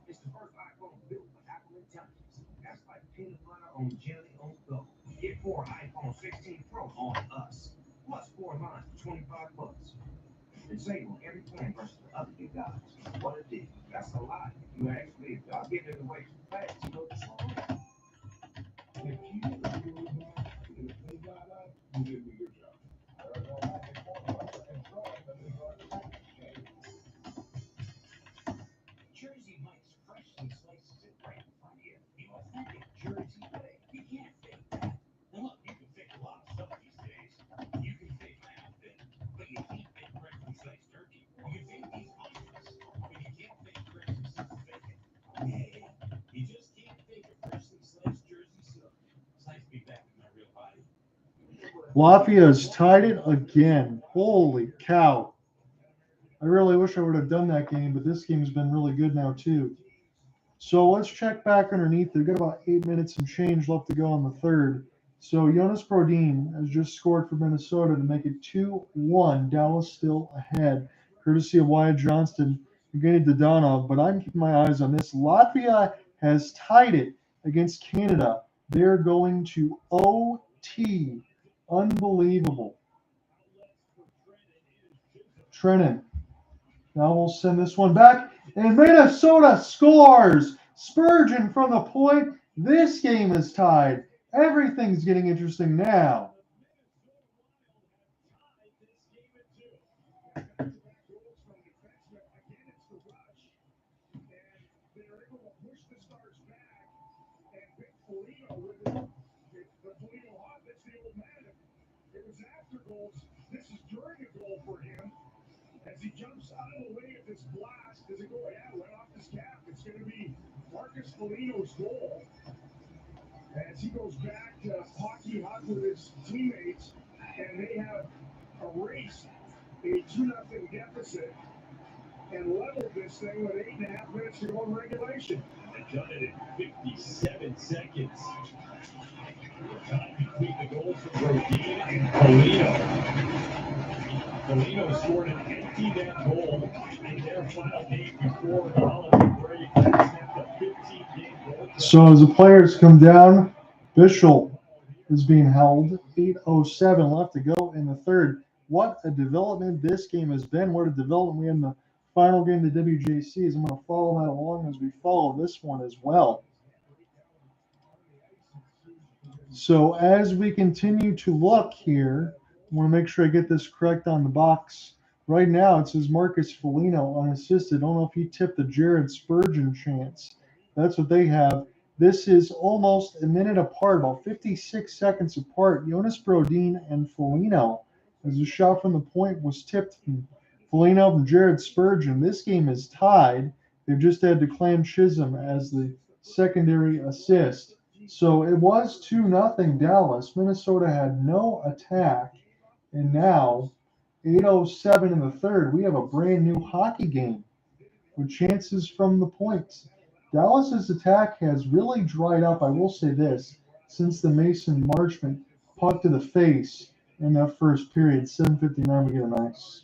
S3: It's the first iPhone built with Apple Intelligence. That's like peanut butter on jelly on go. Get 4 iPhone 16 Pro on us. Plus 4 lines for $25. And save on every plan versus the other big guys. What a deal. That's a lot. If you ask me, I'll give it away too fast. You know what's wrong?
S6: If you really want to play God up, you did a good job.
S3: Jersey Mike's freshly slices it right in front of you. The authentic Jersey way. You can't fake that. Now look, you can fake a lot of stuff these days. You can fake my outfit, but you can't fake freshly sliced turkey. You can fake these onions, but you can't fake freshly sliced bacon. Yeah, you just can't fake a freshly sliced Jersey silk. Slice me back in my real body.
S2: Latvia has tied it again. Holy cow. I really wish I would have done that game, but this game's been really good now too. So let's check back underneath. They've got about 8 minutes and change left to go on the third. So Jonas Brodin has just scored for Minnesota to make it 2-1. Dallas still ahead, courtesy of Wyatt Johnston against Dadonov. But I'm keeping my eyes on this. Latvia has tied it against Canada. They're going to OT. Unbelievable. Trennan. Now we'll send this one back. And Minnesota scores. Spurgeon from the point. This game is tied. Everything's getting interesting now.
S1: This is during a goal for him. As he jumps out of the way of this blast, does it go? Yeah, right off his cap. It's going to be Marcus Foligno's goal. As he goes back to hockey hop with his teammates, and they have erased a 2-0 deficit and leveled this thing with 8.5 minutes to go in regulation.
S10: They've done it in 57 seconds. Time between the goals from Brodin and Foligno. Foligno scored an empty net goal in their final game before the holiday break. That snapped a 15-game goal.
S2: So as the players come down, Bischel is being held. 8:07 left to go in the third. What a development this game has been. What a development we had in the final game of the WJC. I'm going to follow that along as we follow this one as well. So as we continue to look here, I want to make sure I get this correct on the box. Right now it says Marcus Foligno unassisted. I don't know if he tipped the Jared Spurgeon chance. That's what they have. This is almost a minute apart, about 56 seconds apart. Jonas Brodin and Foligno, as the shot from the point was tipped from Foligno and Jared Spurgeon. This game is tied. They've just had Declan Chisholm as the secondary assist. So it was 2-0 Dallas. Minnesota had no attack. And now, 8:07 in the third, we have a brand new hockey game with chances from the points. Dallas's attack has really dried up, I will say this, since the Mason Marchment puck to the face in that first period. 7:59, we get an ice.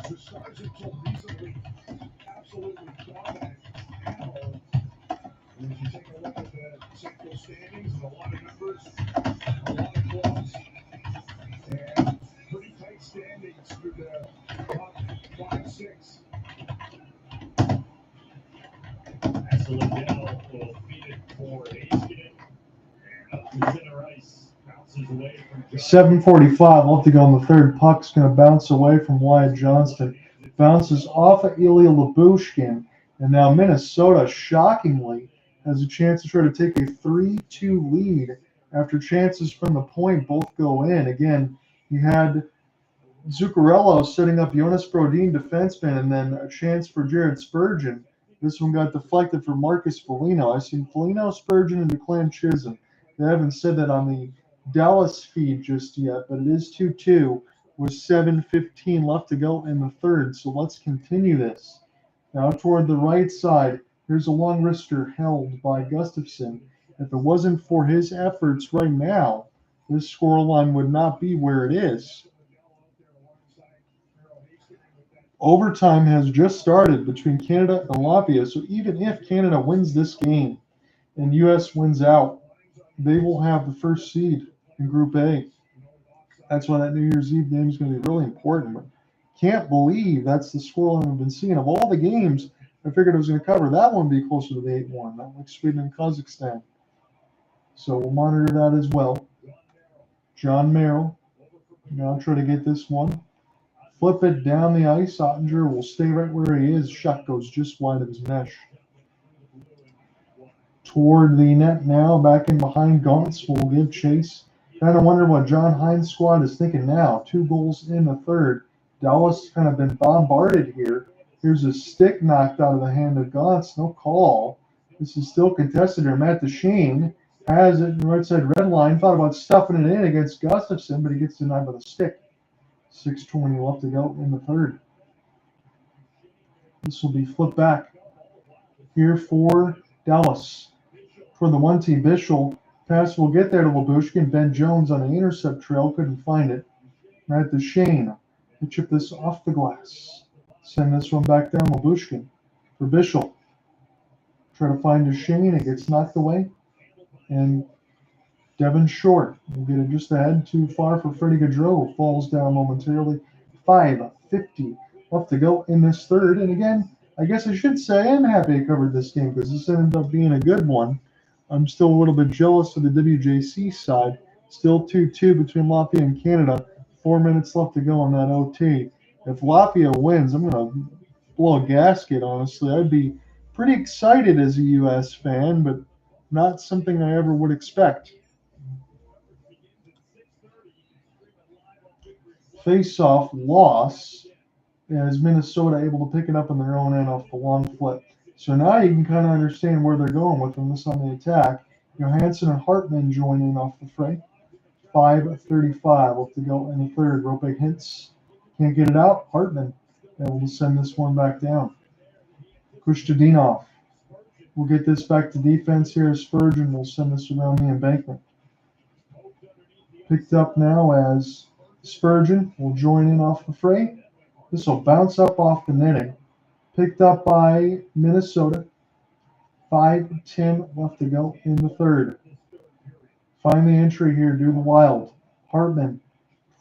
S1: The Stars until recently absolutely dominant at home. And if you take a look at the Central standings, a lot of numbers, a lot of clubs, and pretty tight standings through the top 5-6.
S10: As Lindell will feed it for Haskin. And up to center ice. Bounces away from
S2: 7:45 left to go in the third. Puck's going to bounce away from Wyatt Johnston. Bounces off of Ilya Lyubushkin. And now Minnesota, shockingly, has a chance to try to take a 3-2 lead after chances from the point both go in. Again, you had Zuccarello setting up Jonas Brodin, defenseman, and then a chance for Jared Spurgeon. This one got deflected for Marcus Foligno. I've seen Foligno, Spurgeon, and Declan Chisholm. They haven't said that on the Dallas feed just yet, but it is 2-2 with 7:15 left to go in the third. So let's continue this. Now toward the right side, here's a long wrister held by Gustafsson. If it wasn't for his efforts right now, this scoreline would not be where it is. Overtime has just started between Canada and Latvia, so even if Canada wins this game and U.S. wins out, they will have the first seed in Group A. That's why that New Year's Eve game is going to be really important. But can't believe that's the scoreline we've been seeing. Of all the games I figured I was going to cover, that one would be closer to the 8-1, not like Sweden and Kazakhstan. So we'll monitor that as well. John Merrill, now try to get this one. Flip it down the ice. Ottinger will stay right where he is. Shot goes just wide of his mesh. Toward the net now, back in behind. Gauntz will give chase. Kind of wonder what John Hines' squad is thinking now. 2 goals in the third. Dallas kind of been bombarded here. Here's a stick knocked out of the hand of Gauntz. No call. This is still contested here. Matt Duchene has it in the right side red line. Thought about stuffing it in against Gustafsson, but he gets denied by the stick. 6:20 left to go in the third. This will be flipped back here for Dallas. For the 1-team, Bischel. Pass will get there to Lyubushkin. Ben Jones on an intercept trail. Couldn't find it. Matt Duchene to chip this off the glass. Send this one back down Lyubushkin for Bischel. Try to find Duchene. It gets knocked away. And Devin Short will get it just ahead. Too far for Freddie Gaudreau. Falls down momentarily. 5:50 left to go in this third. And again, I guess I should say I am happy I covered this game because this ended up being a good one. I'm still a little bit jealous of the WJC side. Still 2-2 between Latvia and Canada. 4 minutes left to go on that OT. If Latvia wins, I'm going to blow a gasket, honestly. I'd be pretty excited as a U.S. fan, but not something I ever would expect. Face-off loss as Minnesota able to pick it up on their own end off the long flip. So now you can kind of understand where they're going with them. This on the attack. Johansson and Hartman join in off the fray. 5:35 left to go in the third. Ropeg hints. Can't get it out. Hartman able to send this one back down. Kustadinov will get this back to defense here. Spurgeon will send this around the embankment. Picked up now as Spurgeon will join in off the fray. This will bounce up off the netting. Picked up by Minnesota. 5:10 left to go in the third. Find the entry here, do the wild. Hartman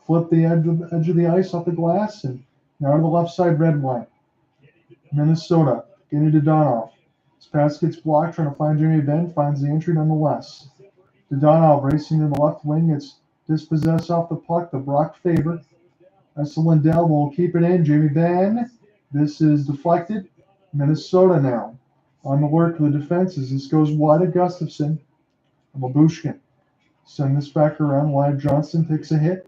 S2: flip the edge of the ice off the glass and now to the left side red line. Minnesota getting to Donov. This pass gets blocked, trying to find Jamie Benn, finds the entry nonetheless. Donov racing to the left wing, gets dispossessed off the puck, the Brock favor. That's Lindell will keep it in. Jamie Benn. This is deflected. Minnesota now on the work for the defenses. This goes wide of Gustafsson. Lyubushkin Send this back around. Wyatt Johnston takes a hit.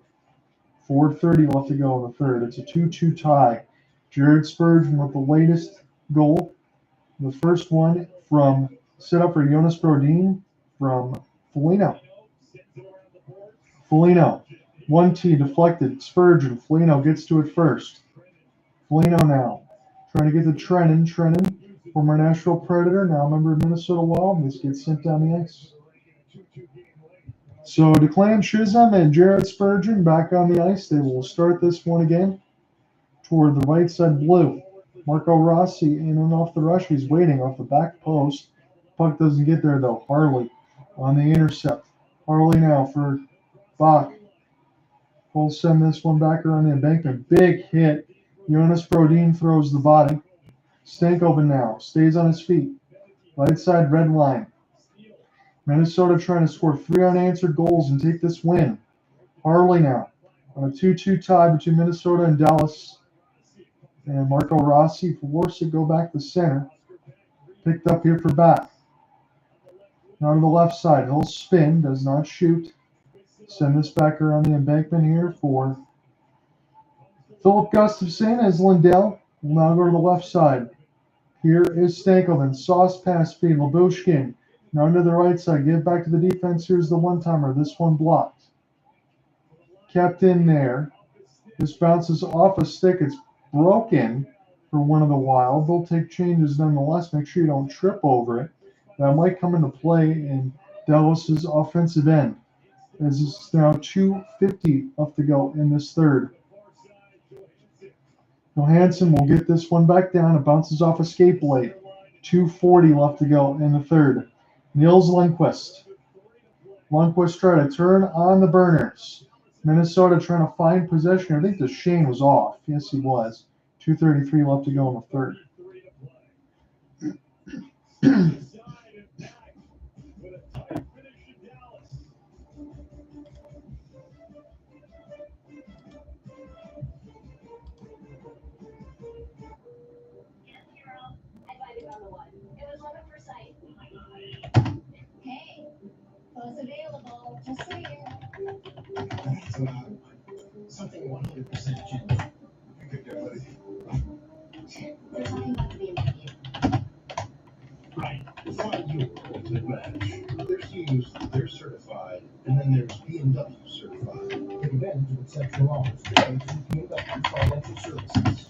S2: 4:30 left to go in the third. It's a 2-2 tie. Jared Spurgeon with the latest goal. The first one from set up for Jonas Brodin from Foligno. Foligno. 1T deflected. Spurgeon. Foligno gets to it first. Foligno now. Trying to get to Trennan. Trennan, former Nashville Predator, now a member of Minnesota Wild. This gets sent down the ice. So Declan Chisholm and Jared Spurgeon back on the ice. They will start this one again toward the right side blue. Marco Rossi in and off the rush. He's waiting off the back post. Puck doesn't get there though. Harley on the intercept. Harley now for Bach. We'll send this one back around the embankment. Big hit. Jonas Brodin throws the body. Stankoven now stays on his feet. Right side red line. Minnesota trying to score 3 unanswered goals and take this win. Harley now on a 2-2 tie between Minnesota and Dallas. And Marco Rossi forced to go back to center. Picked up here for Bat. Now to the left side. He'll spin. Does not shoot. Send this back around the embankment here for Philip Gustafson as Lindell will now go to the left side. Here is Stankoven. Sauce pass speed. Labushkin. Now to the right side. Give back to the defense. Here's the one-timer. This one blocked. Kept in there. This bounces off a stick. It's broken for one of the Wild. They'll take changes nonetheless. Make sure you don't trip over it. That might come into play in Dallas's offensive end. As it's now 2:50 left to go in this third. Johansson will get this one back down. It bounces off a skate blade. 2:40 left to go in the third. Niels Lundqvist. Lundqvist trying to turn on the burners. Minnesota trying to find possession. I think the Shane was off. Yes, he was. 2:33 left to go in the third.
S12: Hey, was available, just saying.
S6: That's not something 100% genuine. You could do it.
S12: They're talking about the BMW.
S6: Right. Find your ultimate match. There's used, there's certified, and then there's BMW certified. Take advantage of exceptional offers today through BMW Financial Services.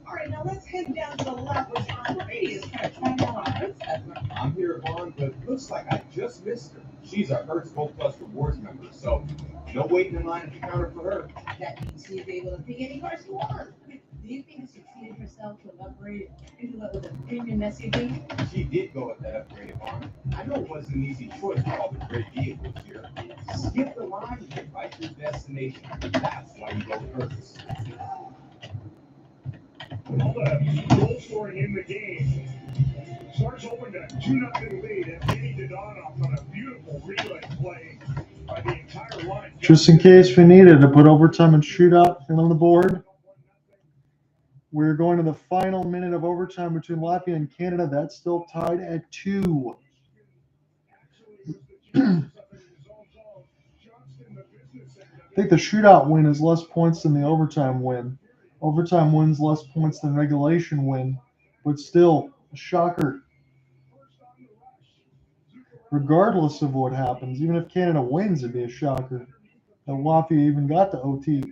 S15: All right, now let's head down to the left where Tom Brady is trying to track down our Hertz customer.
S14: I'm here, Vaughn, but looks like I just missed her. She's a Hertz Gold Plus Rewards member, so no waiting in line at the counter for her.
S15: That means she's able to pick any cars you want. Do you think she treated herself to an upgrade into what with a premium SUV?
S14: She did go with that upgrade, Vaughn. I know it wasn't an easy choice with all the great vehicles here. Skip the line and get right to your destination. That's why you go with Hertz.
S1: All the goal scoring in the game. Stars opened a 2-0 lead, and Danny Dodonoff on a beautiful relay play by the entire line.
S2: Just in case we needed to put overtime and shootout on the board. We're going to the final minute of overtime between Latvia and Canada. That's still tied at 2. I think the shootout win is less points than the overtime win. Overtime wins less points than regulation win, but still a shocker. Regardless of what happens, even if Canada wins, it'd be a shocker that Latvia even got to OT.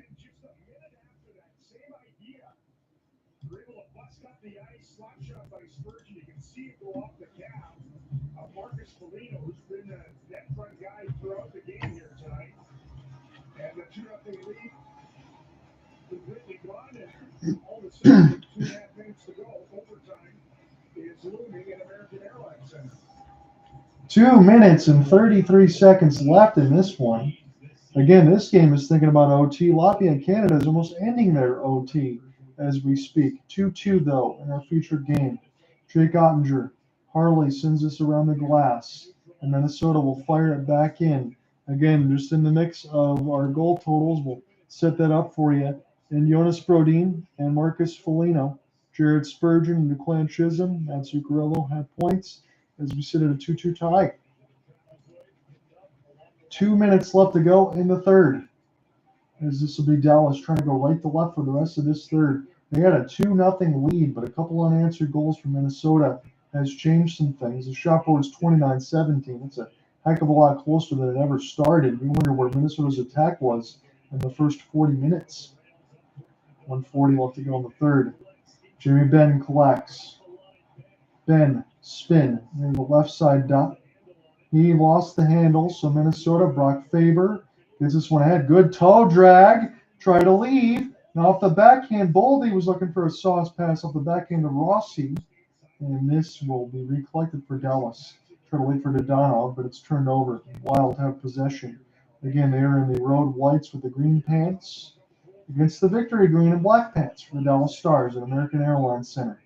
S1: Marcus Foligno, who's been the net front guy throughout the game here tonight, and the 2-0 lead completely gone, and all of a sudden, 2.5 minutes to go, overtime is looming at American Airlines Center.
S2: 2 minutes and 33 seconds left in this one. Again, this game is thinking about OT. Latvia and Canada is almost ending their OT as we speak. 2-2 though in our featured game. Jake Ottinger. Harley sends this around the glass, and Minnesota will fire it back in. Again, just in the mix of our goal totals, we'll set that up for you. And Jonas Brodin and Marcus Foligno, Jared Spurgeon and Declan Chisholm, and Zuccarello have points as we sit at a 2-2 tie. 2 minutes left to go in the third. As this will be Dallas trying to go right to left for the rest of this third. They had a 2-0 lead, but a couple unanswered goals from Minnesota has changed some things. The shot board is 29-17. It's a heck of a lot closer than it ever started. We wonder where Minnesota's attack was in the first 40 minutes. 1:40 left to go in the third. Jimmy Benn collects. Benn, spin, near the left side dot. He lost the handle, so Minnesota, Brock Faber gets this one ahead. Good toe drag. Try to leave. Now off the backhand, Boldy was looking for a sauce pass off the backhand of Rossi. And this will be recollected for Dallas. Try to wait for Dodonov, but it's turned over. Wild have possession. Again, they are in the road whites with the green pants against the victory green and black pants for the Dallas Stars at American Airlines Center.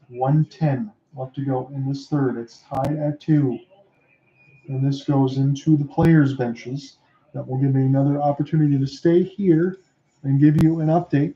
S2: 1:10 left to go in this third. It's tied at 2. And this goes into the players' benches. That will give me another opportunity to stay here and give you an update.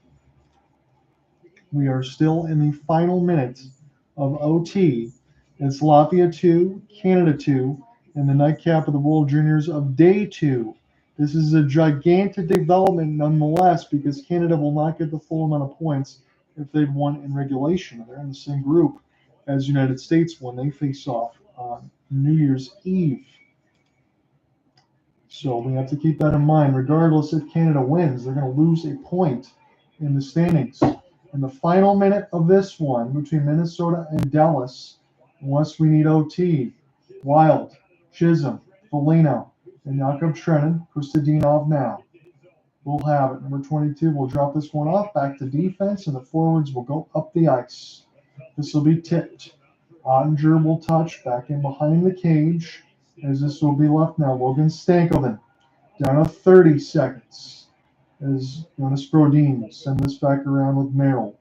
S2: We are still in the final minutes of OT. It's Latvia 2, Canada 2, and the nightcap of the World Juniors of Day 2. This is a gigantic development nonetheless because Canada will not get the full amount of points if they'd won in regulation. They're in the same group as United States when they face off on New Year's Eve. So we have to keep that in mind. Regardless if Canada wins, they're going to lose a point in the standings. In the final minute of this one between Minnesota and Dallas, unless we need OT, Wild, Chisholm, Foligno, and Jakub Trenin, Kostadinov now. We'll have it. Number 22 will drop this one off back to defense, and the forwards will go up the ice. This will be tipped. Ottinger will touch back in behind the cage, as this will be left now. Logan Stankoven down to 30 seconds as Jonas Brodin will send this back around with Merrill.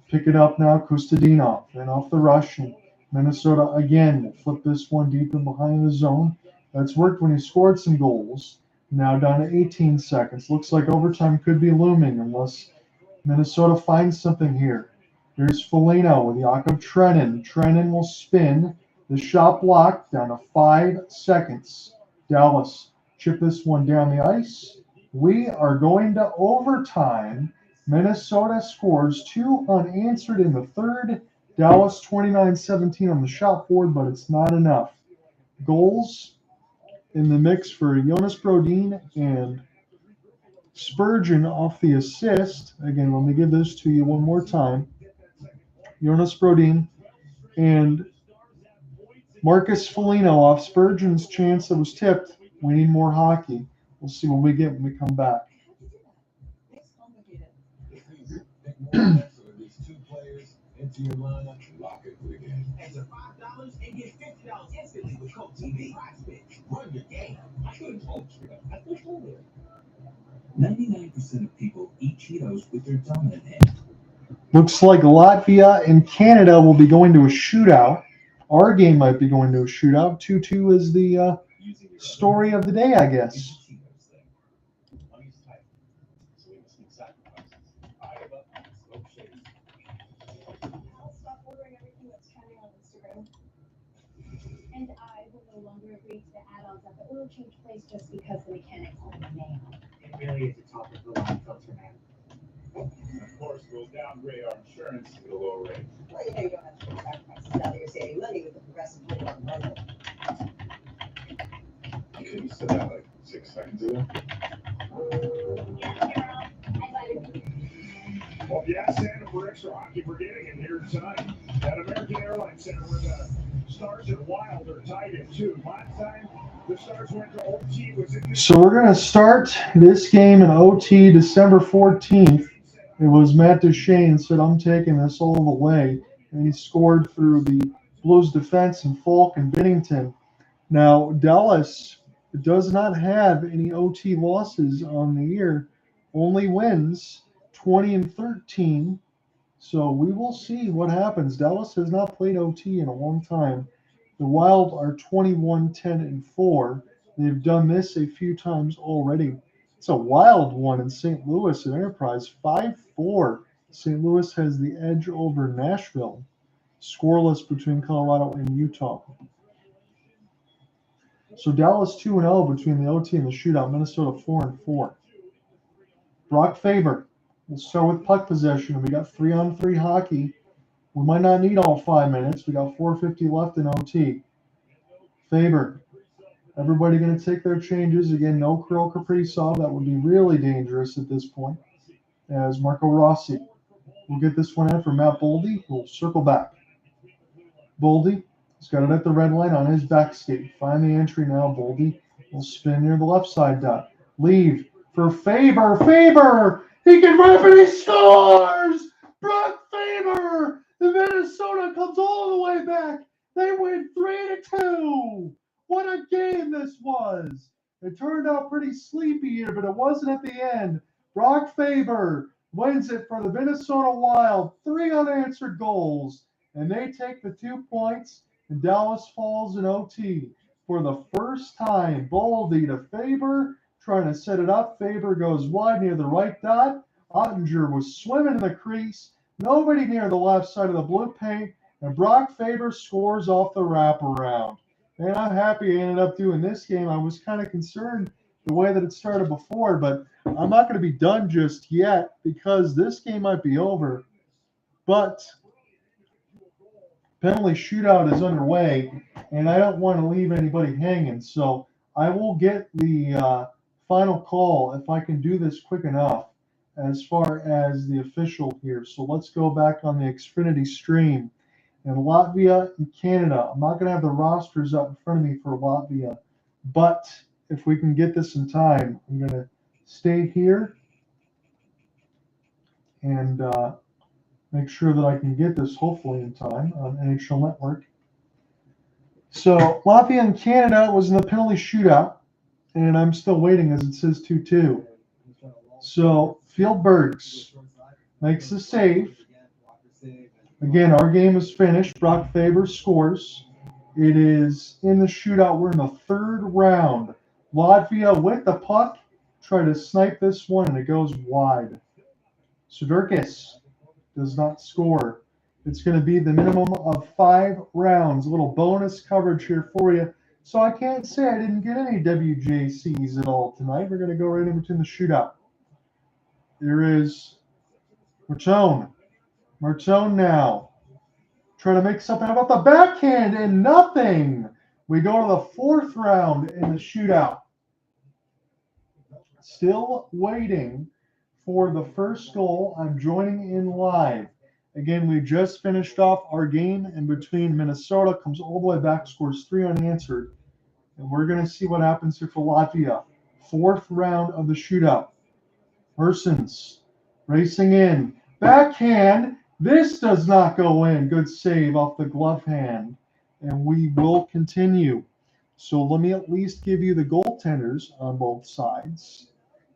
S2: Pick it up now, Kostadinov, and off the rush, and Minnesota again will flip this one deep in behind the zone. That's worked when he scored some goals. Now down to 18 seconds. Looks like overtime could be looming unless Minnesota finds something here. Here's Foligno with Jakub Trenin. Trenin will spin. The shot blocked down to 5 seconds. Dallas chip this one down the ice. We are going to overtime. Minnesota scores 2 unanswered in the third. Dallas 29-17 on the shot board, but it's not enough. Goals in the mix for Jonas Brodin and Spurgeon off the assist. Again, let me give this to you one more time. Jonas Brodin and Marcus Foligno off Spurgeon's chance that was tipped. We need more hockey. We'll see what we get when we come back.
S6: Into your lineup, lock it for the game. Enter $5 and get $50 instantly with Coke TV. Run your game. I couldn't hold you. I couldn't hold it.
S16: 99% of people eat Cheetos with their dominant hand.
S2: Looks like Latvia and Canada will be going to a shootout. Our game might be going to a shootout. 2-2 is the story of the day, I guess.
S12: And I will no longer agree to the add-ons of the oil change place just because the mechanics want the name.
S13: It really is a top of the line filter, man.
S1: Of course, we'll downgrade our insurance to the low rate.
S15: Well, you know you don't have to make sacrifices now that you're saving money with the progressive rate on rental.
S17: Okay, you said that like 6 seconds ago.
S1: Well, if you ask Santa for extra hockey, we're getting it here tonight at American Airlines Center where the Stars and Wild are tied at 2. Last time the Stars went to OT was in
S2: So we're going to start this game in OT December 14th. It was Matt Duchene said, I'm taking this all the way. And he scored through the Blues defense and Falk and Binnington. Now, Dallas does not have any OT losses on the year, only wins 20-13. So we will see what happens. Dallas has not played OT in a long time. The Wild are 21-10-4. They've done this a few times already. It's a Wild one in St. Louis at Enterprise, 5-4. St. Louis has the edge over Nashville. Scoreless between Colorado and Utah. So Dallas 2-0 between the OT and the shootout. Minnesota 4-4. Brock Faber. We'll start with puck possession. We got 3-on-3 hockey. We might not need all 5 minutes. We got 4:50 left in OT. Faber. Everybody going to take their changes. Again, no Kirill Kaprizov. That would be really dangerous at this point. As Marco Rossi will get this one in for Matt Boldy, who will circle back. Boldy has got it at the red line on his back skate. Find the entry now. Boldy will spin near the left side dot. Leave for Faber. Faber! He can rip and he scores! Brock Faber! The Minnesota comes all the way back. They win 3-2. What a game this was. It turned out pretty sleepy here, but it wasn't at the end. Brock Faber wins it for the Minnesota Wild. 3 unanswered goals. And they take the 2 points, and Dallas falls in OT. For the first time, Boldy to Faber, trying to set it up. Faber goes wide near the right dot. Ottinger was swimming in the crease. Nobody near the left side of the blue paint, and Brock Faber scores off the wraparound. And I'm happy I ended up doing this game. I was kind of concerned the way that it started before, but I'm not going to be done just yet because this game might be over. But penalty shootout is underway, and I don't want to leave anybody hanging. So I will get the final call if I can do this quick enough as far as the official here. So let's go back on the Xfinity stream. And Latvia and Canada. I'm not going to have the rosters up in front of me for Latvia, but if we can get this in time, I'm going to stay here and make sure that I can get this hopefully in time on NHL Network. So Latvia and Canada was in the penalty shootout, and I'm still waiting as it says 2-2. So Fieldbergs makes the save. Again, our game is finished. Brock Faber scores. It is in the shootout. We're in the 3rd round. Latvia with the puck. Try to snipe this one, and it goes wide. Sudurkis does not score. It's going to be the minimum of 5 rounds. A little bonus coverage here for you. So I can't say I didn't get any WJCs at all tonight. We're going to go right in between the shootout. There is Martone. Martone now. Trying to make something about the backhand and nothing. We go to the 4th round in the shootout. Still waiting for the first goal. I'm joining in live. Again, we just finished off our game in between. Minnesota comes all the way back, scores 3 unanswered. And we're going to see what happens here for Latvia. 4th round of the shootout. Mersons racing in. Backhand. This does not go in. Good save off the glove hand. And we will continue. So let me at least give you the goaltenders on both sides.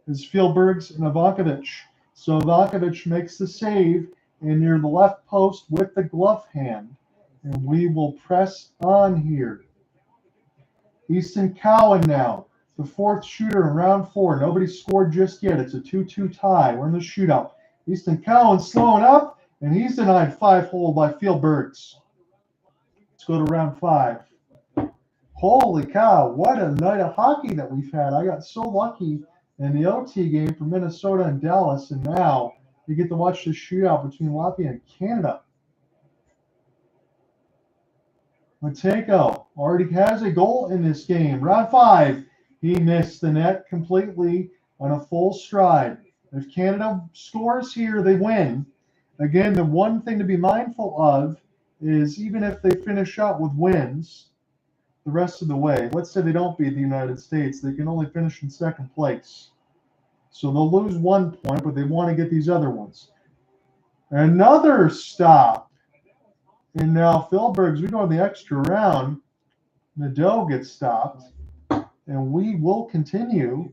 S2: It's Fieldbergs and Ivankovic. So Ivankovic makes the save and near the left post with the glove hand. And we will press on here. Easton Cowan now. The 4th shooter in round 4. Nobody scored just yet. It's a 2-2 tie. We're in the shootout. Easton Cowan slowing up. And he's denied 5-hole by Fieldbergs. Let's go to round 5. Holy cow, what a night of hockey that we've had. I got so lucky in the OT game for Minnesota and Dallas, and now we get to watch the shootout between Latvia and Canada. Matejko already has a goal in this game. Round 5, he missed the net completely on a full stride. If Canada scores here, they win. Again, the one thing to be mindful of is even if they finish out with wins the rest of the way, let's say they don't beat the United States, they can only finish in 2nd place. So they'll lose 1 point, but they want to get these other ones. Another stop. And now Fieldbergs, we go in the extra round. Nadeau gets stopped. And we will continue.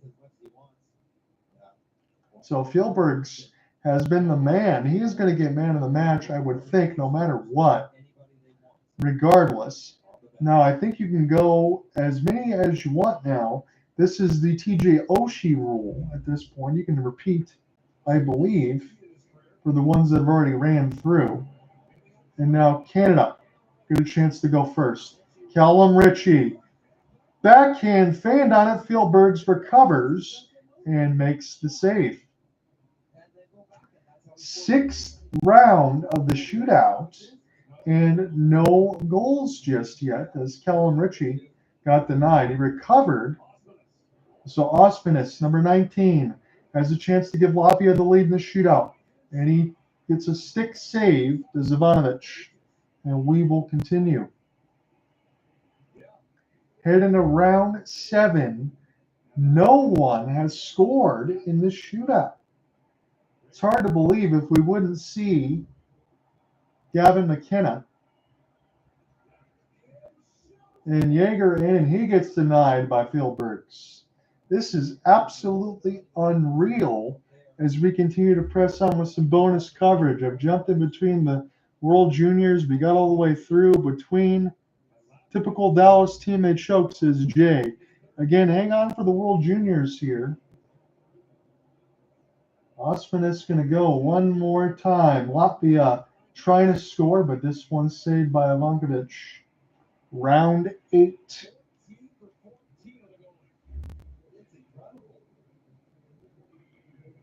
S2: So Fieldbergs has been the man. He is going to get man of the match, I would think, no matter what, regardless. Now, I think you can go as many as you want now. This is the TJ Oshie rule at this point. You can repeat, I believe, for the ones that have already ran through. And now Canada get a chance to go first. Callum Ritchie. backhand fanned on it. Fjellbergs recovers and makes the save. 6th round of the shootout, and no goals just yet as Kellen Ritchie got denied. He recovered. So Osmanis, number 19, has a chance to give Latvia the lead in the shootout. And he gets a stick save to Zivanovic. And we will continue. Heading to round 7, no one has scored in this shootout. It's hard to believe if we wouldn't see Gavin McKenna. And Jaeger in, he gets denied by Fjellbergs. This is absolutely unreal as we continue to press on with some bonus coverage. I've jumped in between the World Juniors. We got all the way through between typical Dallas teammate choke, says Jay. Again, hang on for the World Juniors here. Osmanis going to go one more time. Latvia trying to score, but this one's saved by Ivankovic. Round 8.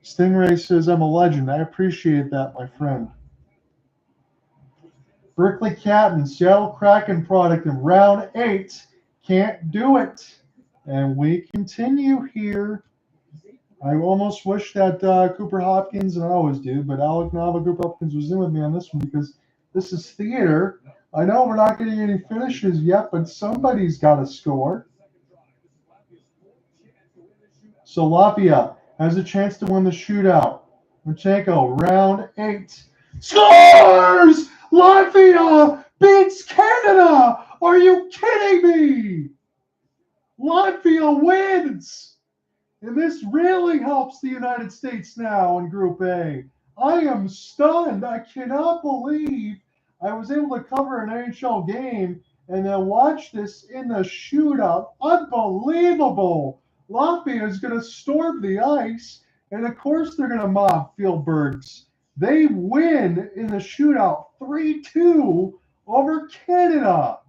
S2: Stingray says, I'm a legend. I appreciate that, my friend. Berkeley Captain, Seattle Kraken product in round 8. Can't do it. And we continue here. I almost wish that Cooper Hopkins, and I always do, but Alec Nava, Cooper Hopkins was in with me on this one because this is theater. I know we're not getting any finishes yet, but somebody's got to score. So Latvia has a chance to win the shootout. Marchenko, round 8. Scores! Latvia beats Canada! Are you kidding me? Latvia wins! And this really helps the United States now in Group A. I am stunned. I cannot believe I was able to cover an NHL game and then watch this in the shootout. Unbelievable. Latvia is going to storm the ice, and of course they're going to mob Fjellbergs. They win in the shootout 3-2 over Canada.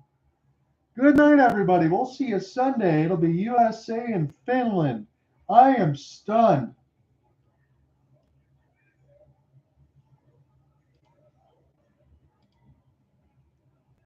S2: Good night, everybody. We'll see you Sunday. It'll be USA and Finland. I am stunned.